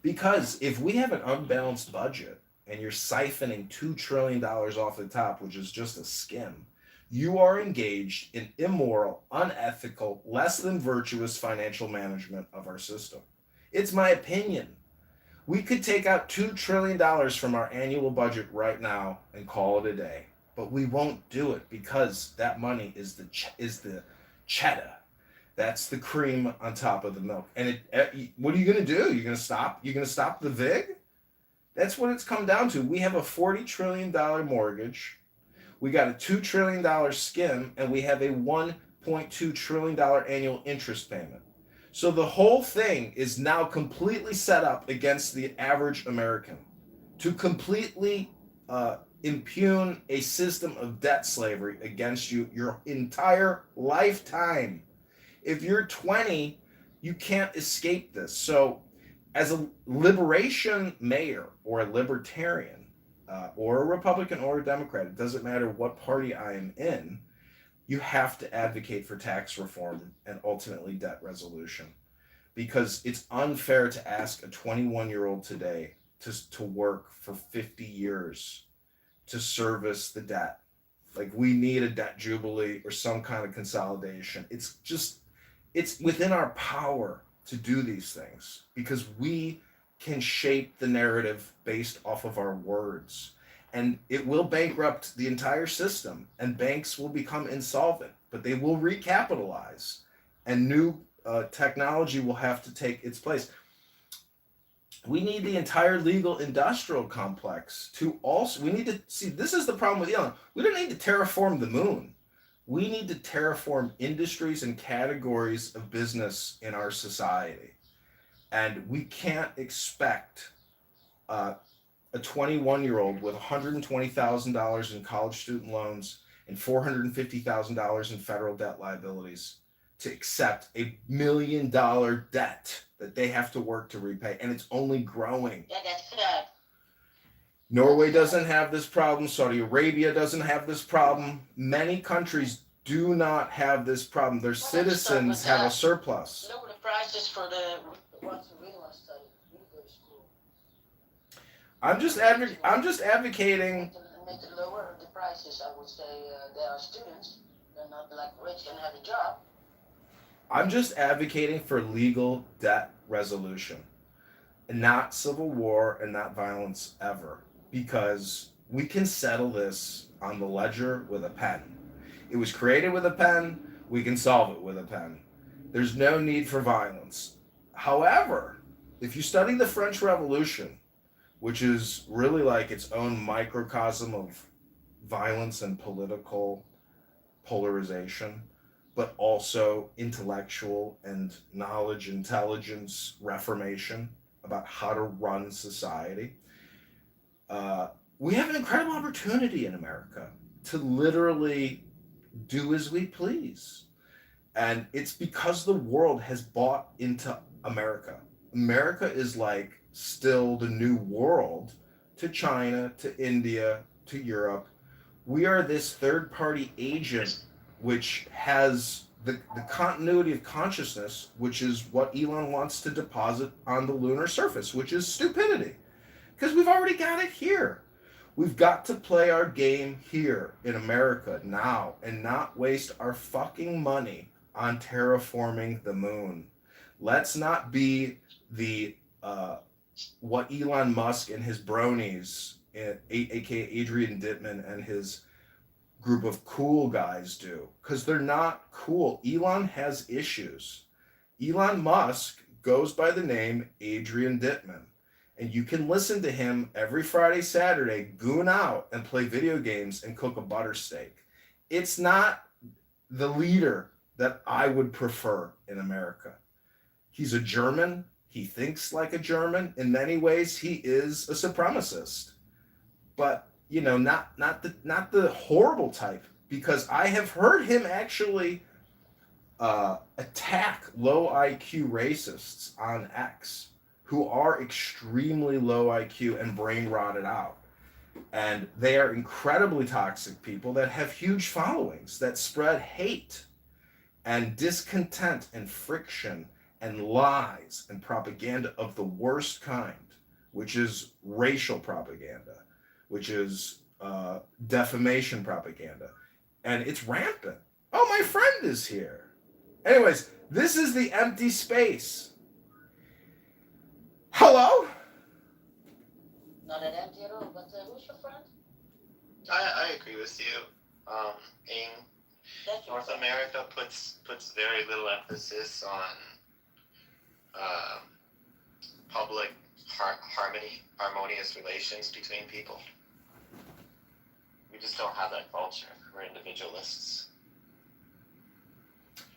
Because if we have an unbalanced budget and you're siphoning $2 trillion off the top, which is just a skim, you are engaged in immoral, unethical, less than virtuous financial management of our system. It's my opinion. We could take out $2 trillion from our annual budget right now and call it a day. But we won't do it because that money is the cheddar. That's the cream on top of the milk. And what are you going to do? You're going to stop? You're going to stop the VIG? That's what it's come down to. We have a $40 trillion mortgage. We got a $2 trillion skim, and we have a $1.2 trillion annual interest payment. So the whole thing is now completely set up against the average American to completely impugn a system of debt slavery against you your entire lifetime. If you're 20, you can't escape this. So as a liberation mayor or a libertarian or a Republican or a Democrat, it doesn't matter what party I am in, you have to advocate for tax reform and ultimately debt resolution. Because it's unfair to ask a 21-year-old today to work for 50 years to service the debt. Like, we need a debt jubilee or some kind of consolidation. It's within our power to do these things because we can shape the narrative based off of our words. And it will bankrupt the entire system and banks will become insolvent, but they will recapitalize and new technology will have to take its place. We need the entire legal industrial complex to also, we need to see, this is the problem with Elon. We don't need to terraform the moon. We need to terraform industries and categories of business in our society. And we can't expect a 21-year-old with $120,000 in college student loans and $450,000 in federal debt liabilities to accept $1 million debt that they have to work to repay, and it's only growing. Yeah, that's sad. Norway doesn't have this problem. Saudi Arabia doesn't have this problem. Many countries do not have this problem. Their citizens have a surplus. Lower the prices for the ones who really want to study, really go to school. I'm just advocating. Make it lower the prices. I would say they are students. They're not like rich and have a job. I'm just advocating for legal debt resolution, and not civil war and not violence ever, because we can settle this on the ledger with a pen. It was created with a pen. We can solve it with a pen. There's no need for violence. However, if you study the French Revolution, which is really like its own microcosm of violence and political polarization, but also intellectual and knowledge, intelligence, reformation about how to run society. We have an incredible opportunity in America to literally do as we please. And it's because the world has bought into America. America is like still the new world to China, to India, to Europe. We are this third-party agent which has the continuity of consciousness, which is what Elon wants to deposit on the lunar surface, which is stupidity. Because we've already got it here. We've got to play our game here in America now and not waste our fucking money on terraforming the moon. Let's not be the what Elon Musk and his bronies, aka Adrian Dittman and his group of cool guys do, because they're not cool. Elon has issues. Elon Musk goes by the name Adrian Dittman, and you can listen to him every Friday, Saturday, goon out and play video games and cook a butter steak. It's not the leader that I would prefer in America. He's a German. He thinks like a German. In many ways, he is a supremacist. But you know, not the horrible type, because I have heard him actually attack low IQ racists on X who are extremely low IQ and brain rotted out. And they are incredibly toxic people that have huge followings that spread hate and discontent and friction and lies and propaganda of the worst kind, which is racial propaganda, which is defamation propaganda. And it's rampant. Oh, my friend is here. Anyways, this is the empty space. Hello? Not that empty at all, but who's your friend? I agree with you. North America puts very little emphasis on public harmonious relations between people. We just don't have that culture. We're individualists.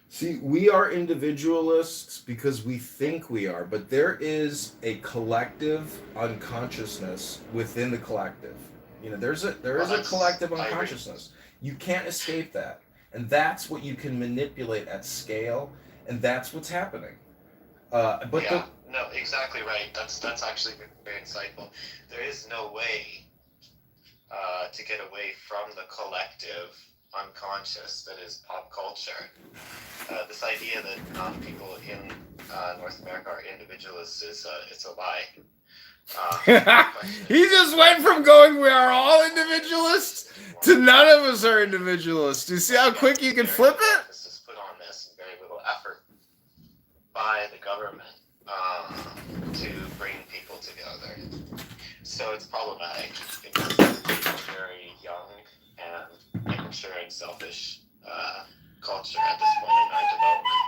See, we are individualists because we think we are, but there is a collective unconsciousness within the collective. You know, there is a collective unconsciousness. You can't escape that. And that's what you can manipulate at scale, and that's what's happening. No, exactly right. That's actually very insightful. There is no way to get away from the collective unconscious that is pop culture. This idea that people in North America are individualists is it's a lie. He just went from going, we are all individualists, to none of us are individualists. Do you see how quick you can flip it? Emphasis put on this and very little effort by the government to bring people together. So it's problematic. It's very young and immature and selfish culture at this point in our development.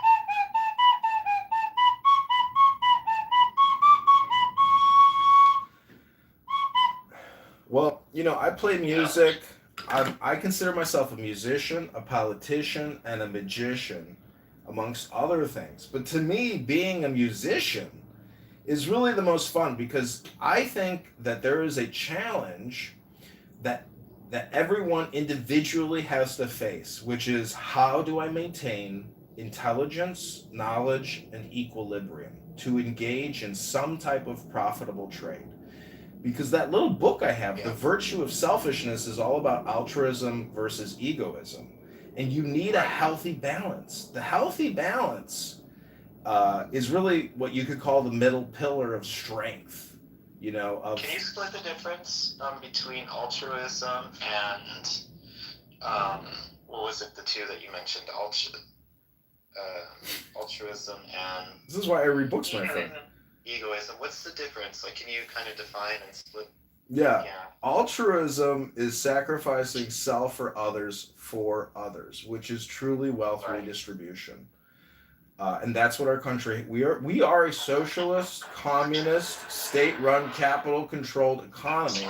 Well, you know, I play music. I consider myself a musician, a politician, and a magician, amongst other things. But to me, being a musician is really the most fun, because I think that there is a challenge that everyone individually has to face, which is, how do I maintain intelligence, knowledge, and equilibrium to engage in some type of profitable trade. Because that little book I have, The Virtue of Selfishness, is all about altruism versus egoism. And you need a healthy balance. The healthy balance is really what you could call the middle pillar of strength. You know, of Can you split the difference between altruism and what was it? The two that you mentioned, altruism and this is why I read books, my friend. Egoism. What's the difference? Like, can you kind of define and split? Yeah. Altruism is sacrificing self or others for others, which is truly wealth redistribution. And that's what our country, we are a socialist, communist, state-run, capital-controlled economy.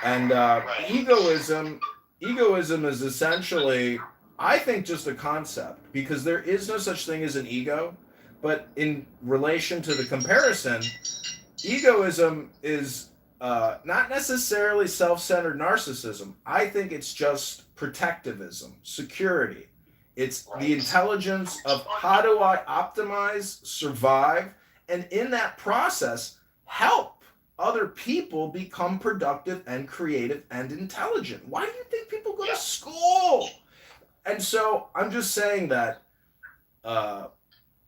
And egoism is essentially, I think, just a concept, because there is no such thing as an ego. But in relation to the comparison, egoism is not necessarily self-centered narcissism. I think it's just protectivism, security. It's the intelligence of how do I optimize, survive, and in that process, help other people become productive and creative and intelligent. Why do you think people go to school? And so I'm just saying that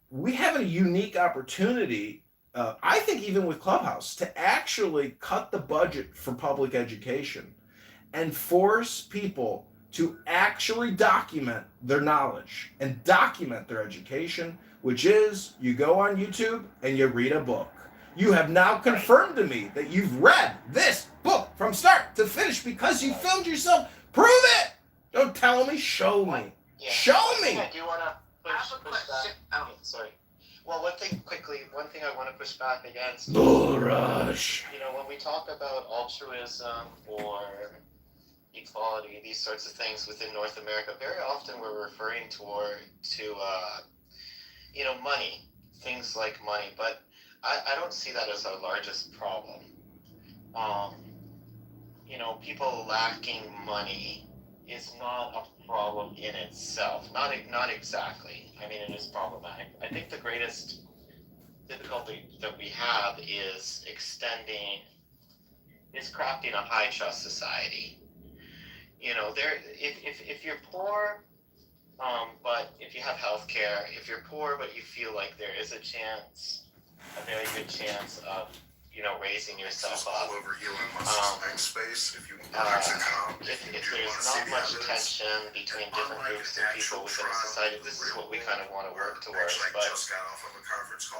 we have a unique opportunity, I think even with Clubhouse, to actually cut the budget for public education and force people to actually document their knowledge and document their education, which is you go on YouTube and you read a book. You have now confirmed to me that you've read this book from start to finish because you filmed yourself. Prove it! Don't tell me, show me. Show me! I do want to push back. Oh, sorry. Well, one thing I want to push back against. Bull rush. You know, when we talk about altruism or equality, these sorts of things within North America, very often we're referring to money, things like money, but I don't see that as our largest problem. People lacking money is not a problem in itself. Not exactly. I mean, it is problematic. I think the greatest difficulty that we have is crafting a high trust society. If you're poor, but if you have health care, if you're poor but you feel like there is a very good chance of raising yourself up. If there's not much tension between different groups of people within a society, this is what we kind of want to work towards. But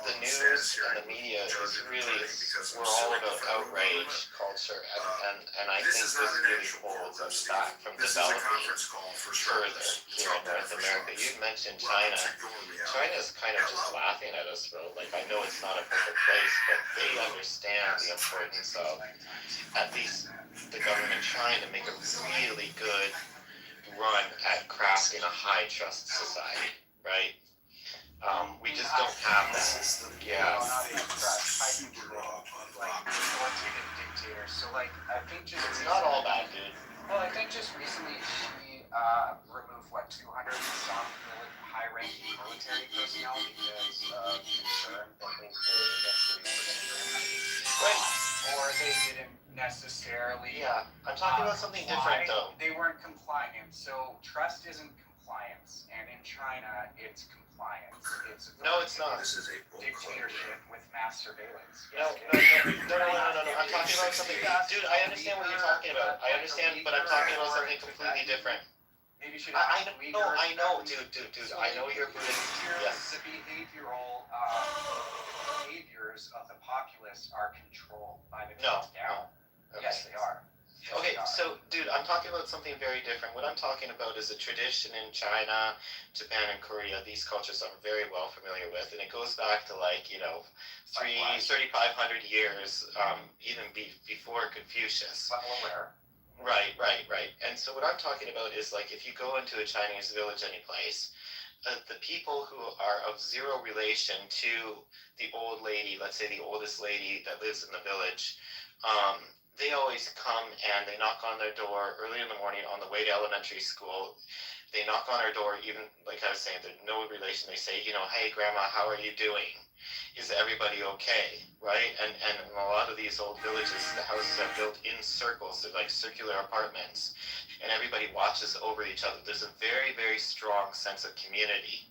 the news and the media is really, we're all about outrage culture, and I think this really holds us back from developing further here in North America. You mentioned China. China is kind of just laughing at us, bro. Like, I know it's not a perfect place, but they understand the importance of at least the government trying to make a really good run at crafting a high trust society, right? We just don't have that. High control, like authoritative dictators. So, like, I think just it's not all bad, dude. Well, I think just recently she removed 200 some high-ranking military personnel because of concern that they could eventually right. Or they didn't necessarily. Yeah, I'm talking about something different though. They weren't compliant. So trust isn't compliance, and in China, it's compliance. It's not. This is a dictatorship with mass surveillance. No. I'm talking about something. Dude, I understand what you're talking about. I understand, but I'm talking about something completely different. Maybe should I know, dude. I know you're Buddhist. Yes. The behavioral behaviors of the populace are controlled by the top down. Okay. Yes, they are. Okay, so, dude, I'm talking about something very different. What I'm talking about is a tradition in China, Japan, and Korea. These cultures I'm very well familiar with, and it goes back to 3,500 years, even before Confucius. Right. And so what I'm talking about is, if you go into a Chinese village any place, the people who are of zero relation to the old lady, let's say the oldest lady that lives in the village, they always come and they knock on their door early in the morning on the way to elementary school. They knock on our door, even like I was saying, there's no relation. They say, hey, Grandma, how are you doing? Is everybody okay? Right? And in a lot of these old villages, the houses are built in circles. They're like circular apartments, and everybody watches over each other. There's a very, very strong sense of community.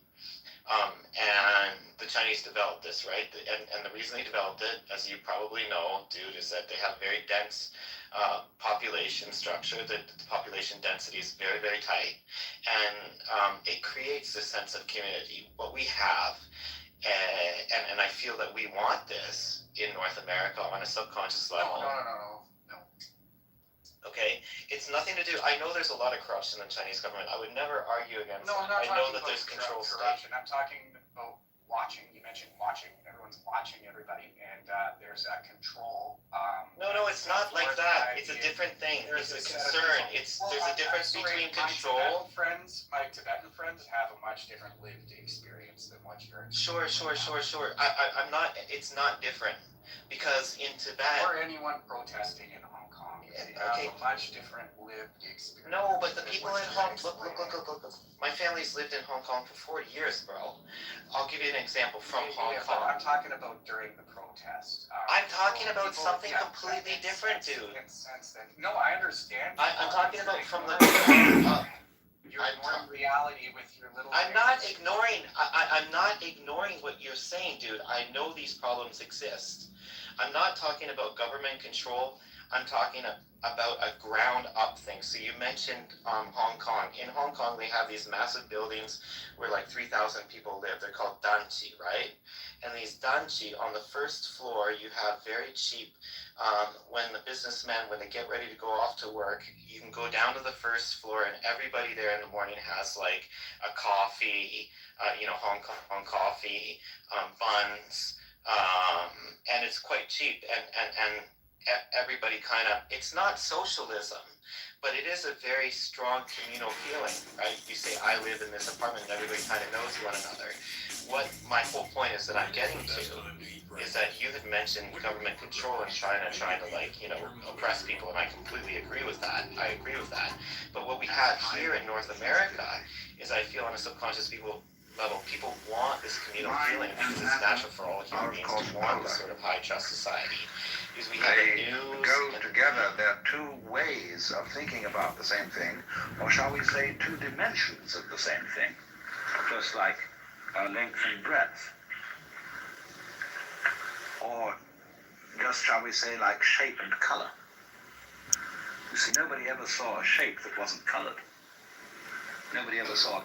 And the Chinese developed this, right? And the reason they developed it, as you probably know, dude, is that they have very dense population structure. The population density is very, very tight. And it creates a sense of community. What we have, and I feel that we want this in North America on a subconscious level. No. Okay, it's nothing to do. I know there's a lot of corruption in the Chinese government. I would never argue against No, it. I'm not I know talking that there's about control state. corruption. I'm talking about watching. You mentioned watching. Everyone's watching everybody, and there's a control. No, it's not like that. It's a different thing. It's a concern. There's a difference between control. My Tibetan friends have a much different lived experience than what you're. Sure. I'm not. It's not different because in Tibet. Or anyone protesting in Hong Kong. They have a much different lived experience. No, but the people in Hong Kong. Look. My family's lived in Hong Kong for 40 years, bro. I'll give you an example from Hong Kong. I'm talking about during the protest. I'm talking about something completely different, dude. No, I understand. I'm talking about from the. You're ignoring reality with your little. I'm not ignoring. I'm not ignoring what you're saying, dude. I know these problems exist. I'm not talking about government control. I'm talking about a ground-up thing. So you mentioned Hong Kong. In Hong Kong, they have these massive buildings where like 3,000 people live. They're called danchi, right? And these danchi, on the first floor, you have very cheap. When the businessmen, when they get ready to go off to work, you can go down to the first floor, and everybody there in the morning has like a coffee, Hong Kong coffee, buns, and it's quite cheap. And everybody it's not socialism, but it is a very strong communal feeling, right? You say, I live in this apartment, and everybody kind of knows one another. What my whole point is that I'm getting to is that you had mentioned government control in China trying to oppress people, and I completely agree with that. But what we have here in North America is, I feel on a subconscious level, people want this communal feeling because it's natural for all human beings to want this sort of high trust society. Because we have they go together. There are two ways of thinking about the same thing, or shall we say two dimensions of the same thing, just like length and breadth, or just, shall we say, like shape and color. You see, nobody ever saw a shape that wasn't colored. Nobody ever saw a